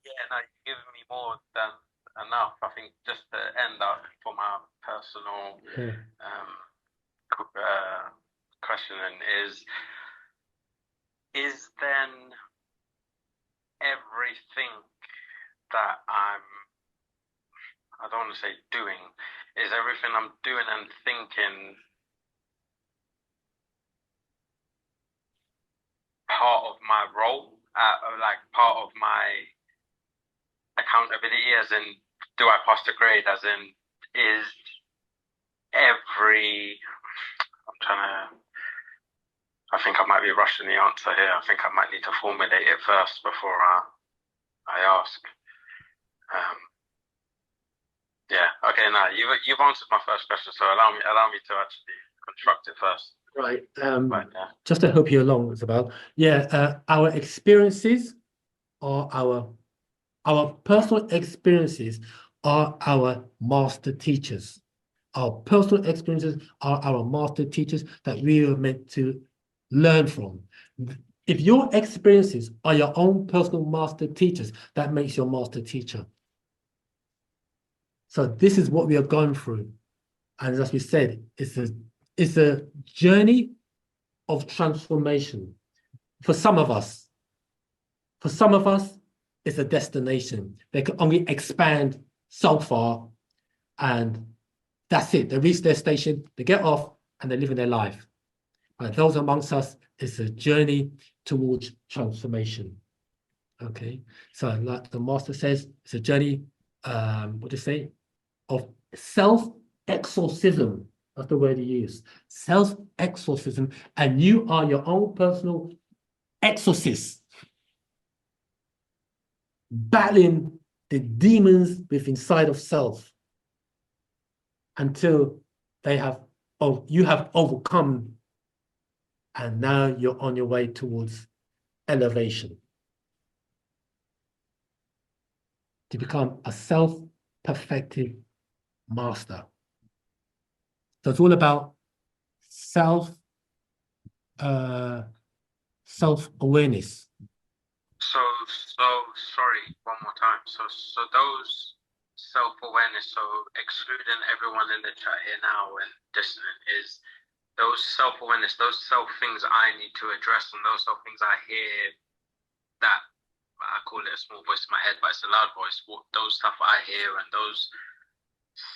[SPEAKER 12] no, you've given me more than enough. I think just to end up for my personal questioning is then everything that I don't want to say doing, is everything I'm doing and thinking part of my role, like part of my accountability, as in, do I pass the grade, as in, is I think I might be rushing the answer here. I think I might need to formulate it first before I ask. Yeah, okay, now you've answered my first question, so allow me to actually construct it first.
[SPEAKER 1] Right.
[SPEAKER 12] Yeah.
[SPEAKER 1] Just to help you along, Isabel. Yeah, our experiences are our personal experiences are our master teachers. Our personal experiences are our master teachers that we are meant to learn from. If your experiences are your own personal master teachers, that makes your master teacher. So this is what we are going through. And as we said, it's a journey of transformation. For some of us, it's a destination. They can only expand so far, and that's it. They reach their station, they get off, and they're living their life. But those amongst us, it's a journey towards transformation. Okay, so like the master says, it's a journey, what do you say, of self-exorcism. That's the word he used. Self-exorcism, and you are your own personal exorcist, battling the demons within inside of self until you have overcome, and now you're on your way towards elevation, to become a self-perfected master. So it's all about self-awareness.
[SPEAKER 12] So sorry, one more time. So those self-awareness, so excluding everyone in the chat here now and listening, is those self-awareness, those self-things I need to address, and those self-things I hear that I call it a small voice in my head, but it's a loud voice. Those stuff I hear and those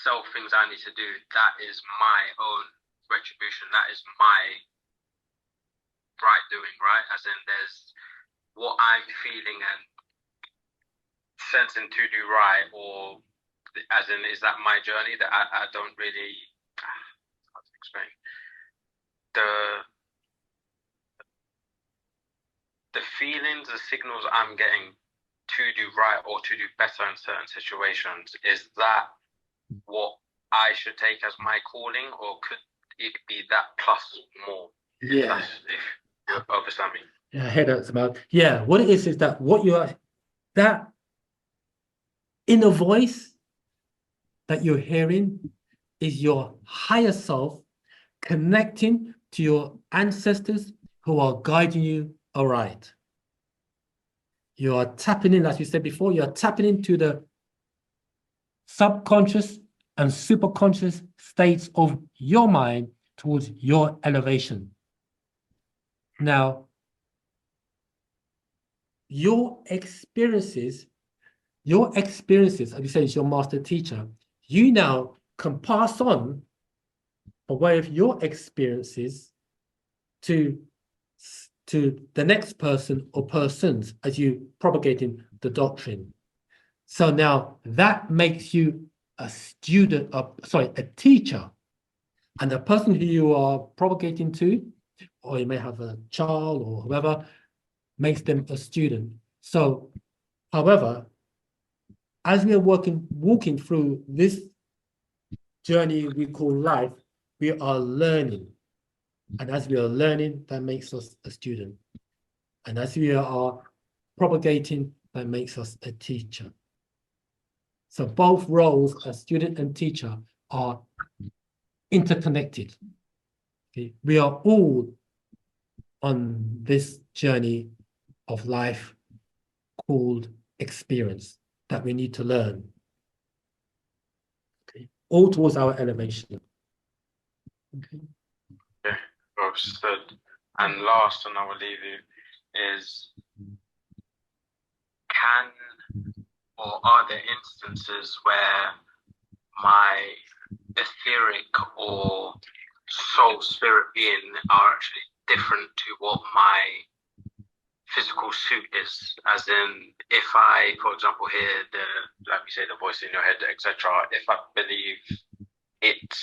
[SPEAKER 12] self-things I need to do, that is my own retribution. That is my right doing, right? As in, there's what I'm feeling and sensing to do right, or as in, is that my journey that I don't really, how to explain? The feelings, the signals I'm getting to do right or to do better in certain situations, is that what I should take as my calling, or could it be that plus more?
[SPEAKER 1] Yeah.
[SPEAKER 12] If you understand me.
[SPEAKER 1] Yeah, I heard that's about. Yeah, what it is that what you are, that inner voice that you're hearing is your higher self connecting to your ancestors who are guiding you aright. You are tapping in, as we said before, you're tapping into the subconscious and superconscious states of your mind towards your elevation. Now, your experiences, as you said, is your master teacher. You now can pass on a way of your experiences to the next person or persons as you propagating the doctrine. So now that makes you a student, a teacher. And the person who you are propagating to, or you may have a child or whoever, makes them a student. So, however, as we are walking through this journey we call life, we are learning. And as we are learning, that makes us a student. And as we are propagating, that makes us a teacher. So both roles as student and teacher are interconnected. Okay? We are all on this journey of life called experience that we need to learn. Okay? All towards our elevation. Okay.
[SPEAKER 12] Yeah, well said. And last, and I will leave you, is or are there instances where my etheric or soul spirit being are actually different to what my physical suit is? As in, if I, for example, hear like we say, the voice in your head, etc., if I believe it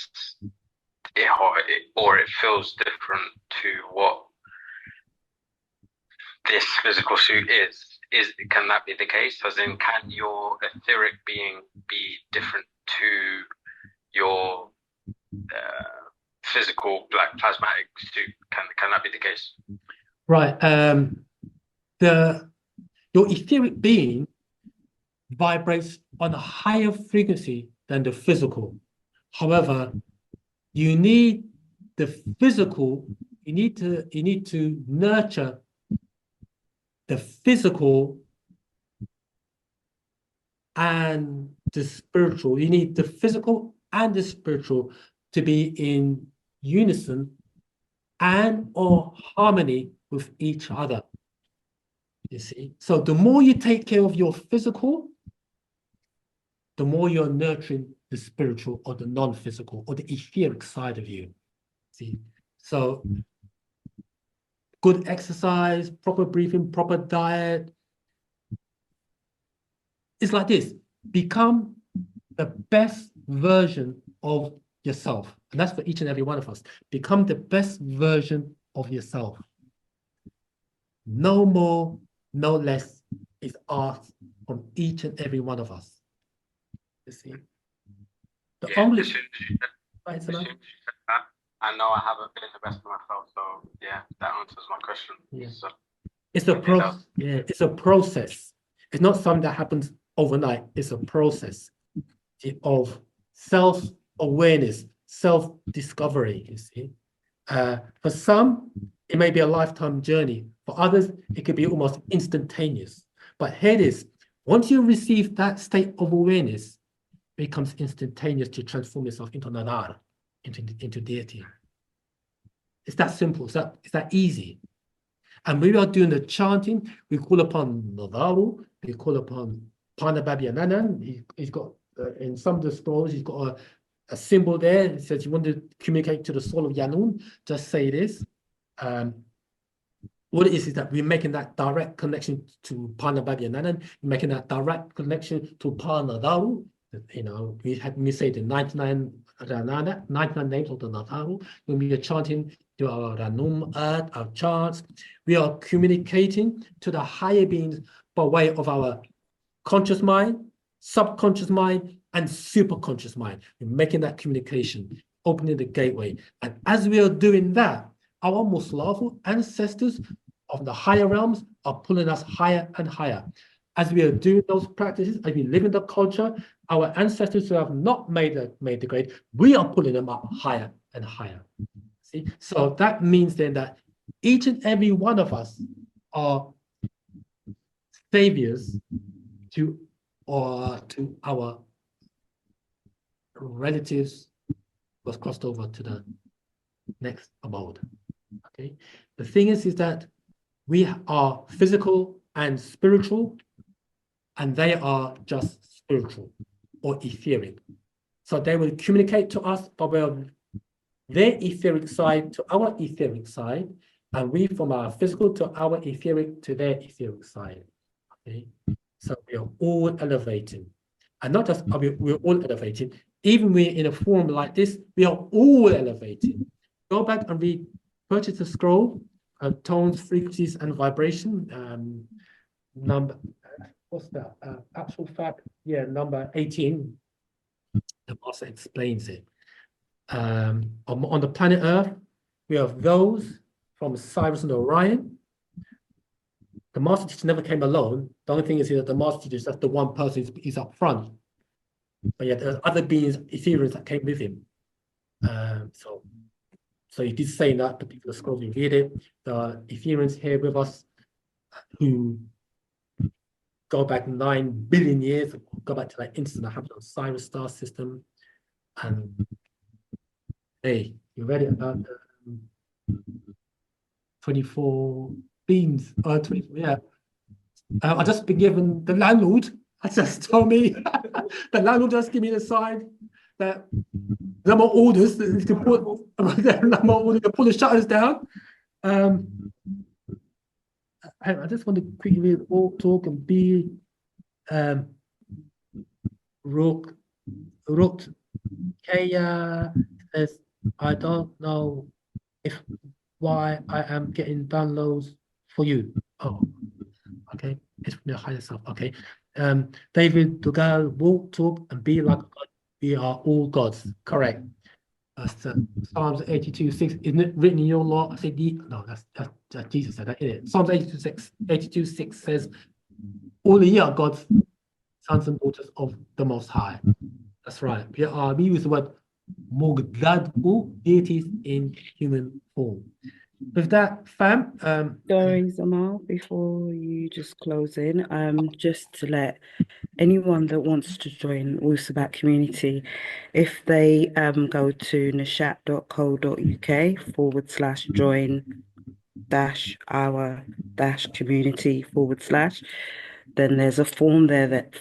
[SPEAKER 12] feels different to what this physical suit is, can that be the case? As in, can your etheric being be different to your physical, like, plasmatic suit? Can that be the case?
[SPEAKER 1] Right. Your etheric being vibrates on a higher frequency than the physical. However, you need the physical. You need to nurture the physical and the spiritual. You need the physical and the spiritual to be in unison and or harmony with each other. You see, so the more you take care of your physical, the more you're nurturing the spiritual or the non-physical or the etheric side of you. See, so good exercise, proper breathing, proper diet. It's like this: become the best version of yourself, and that's for each and every one of us. Become the best version of yourself. No more, no less is asked from each and every one of us. You see, the only
[SPEAKER 12] As soon as you said that, I know I haven't been the best of myself. So yeah, that answers my question.
[SPEAKER 1] Yeah.
[SPEAKER 12] So,
[SPEAKER 1] it's a process. Yeah, it's a process. It's not something that happens overnight. It's a process of self-awareness, self-discovery. You see, for some, it may be a lifetime journey. For others, it could be almost instantaneous. But here it is: once you receive that state of awareness, it becomes instantaneous to transform yourself into Nadar, into deity. It's that simple. It's that easy. And when we are doing the chanting, we call upon Nadaru, we call upon Panababhyananan. He's got, in some of the scrolls, he's got a symbol there. It says, you want to communicate to the soul of Yanun, just say this. What it is that we're making that direct connection to Panababhyananan, we're making that direct connection to Panadaru. You know, we say the 99 names of the Nadaru. When we are chanting to our Ranum Earth, our chants, we are communicating to the higher beings by way of our conscious mind, subconscious mind, and superconscious mind. We're making that communication, opening the gateway. And as we are doing that, our Muslafu ancestors of the higher realms are pulling us higher and higher. As we are doing those practices, as we live in the culture, our ancestors who have not made the grade, we are pulling them up higher and higher. See, so that means then that each and every one of us are saviors to our relatives who has crossed over to the next abode. Okay, the thing is that we are physical and spiritual, and they are just spiritual or etheric. So they will communicate to us by way of their etheric side to our etheric side, and we from our physical to our etheric to their etheric side. Okay, so we are all elevating, and not just are we're all elevating. Even we're in a form like this, we are all elevating. Go back and read, purchase the scroll of tones, frequencies, and vibration. Number, what's that? Actual fact, yeah, number 18. The master explains it. On the planet Earth, we have those from Cyrus and Orion. The master teacher never came alone. The only thing is that the master teacher is just the one person is up front. But yet there's other beings, Ethereans, that came with him. So he did say in that particular scroll, you read it, the Ethereans here with us who go back 9 billion years, go back to that instant that happened on Cyrus star system. And hey, you read it about 24 beams, 24, yeah. I just been given the landlord. I just told me the landlord just give me the sign that no more orders. That you can put no more orders. You can pull the shutters down. I just want to quickly talk and be Rook Kaya says, I don't know why I am getting downloads for you. Oh, okay. It's from your higher self. Okay. David Dugal, walk, talk, and be like God. We are all gods. Correct. Psalms 82:6. Isn't it written in your law? I said, no, that's Jesus said that, isn't it? Psalms 82:6 says, all of you are God's sons and daughters of the Most High. That's right. We use the word Mogdadu, deities in human form. with that, fam,
[SPEAKER 6] Sorry, Zamal, before you just close in, just to let anyone that wants to join Wu-Sabat community, if they go to nashat.co.uk/join-our-community/, then there's a form there, that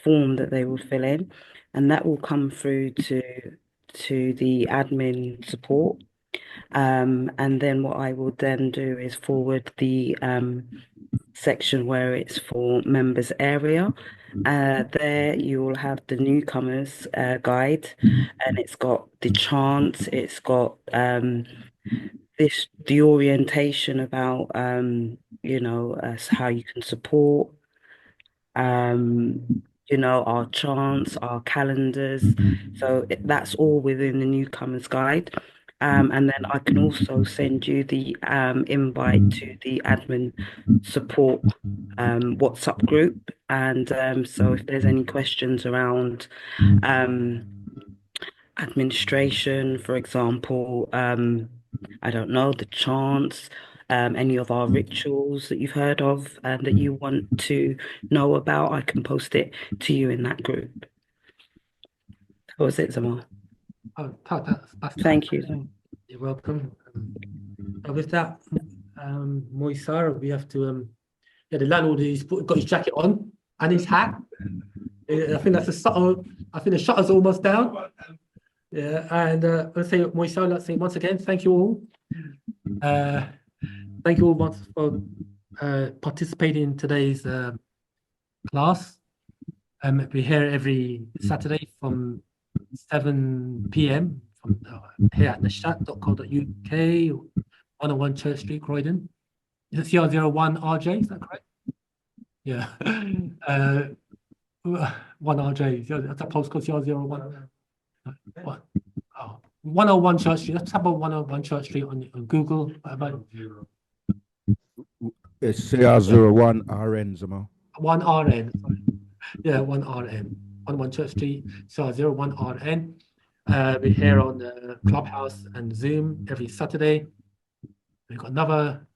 [SPEAKER 6] they will fill in, and that will come through to the admin support. And then what I will then do is forward the section where it's for members area. There you will have the newcomers guide, and it's got the chants, it's got the orientation about how you can support, our chants, our calendars. So that's all within the newcomers guide. And then I can also send you the invite to the admin support WhatsApp group. And so if there's any questions around administration, for example, I don't know, the chants, any of our rituals that you've heard of and that you want to know about, I can post it to you in that group. That was it, Zamal.
[SPEAKER 1] oh,
[SPEAKER 6] Thank you, Zamal.
[SPEAKER 1] You're welcome. With that, Moisar, we have to the landlord got his jacket on and his hat. I think that's a subtle. I think the shutter's almost down. Yeah, and let's say Moisar, let's say once again, thank you all. Thank you all once for participating in today's class. We're here every Saturday from 7 p.m. from here at nashat.co.uk, 101 Church Street, Croydon. Is it CR01 RJ? Is that correct? Yeah. 1 RJ. That's a postcode CR01. What? Oh, 101 Church Street. Let's type on 101 Church Street on Google.
[SPEAKER 4] It's CR01 RN, Zamal.
[SPEAKER 1] 1 RN. Sorry. Yeah, 1 RN. 101 Church Street, CR01 RN. We're here on the Clubhouse and Zoom every Saturday. We've got another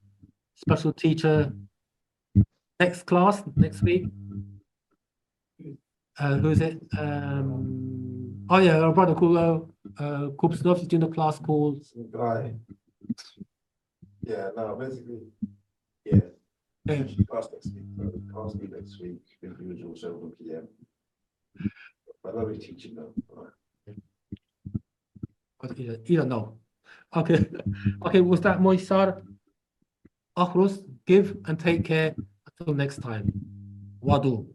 [SPEAKER 1] special teacher next class, next week. Who's it? Oh yeah, our brother called Kupsnov is doing a class called
[SPEAKER 2] Guy. Yeah, no, basically, yeah. Class next week. Class be next week, the usual 7 p.m. But I'll be teaching them.
[SPEAKER 1] You don't know. Okay. Okay, was that Moisar? Akhrus, give and take care. Until next time. Wadu.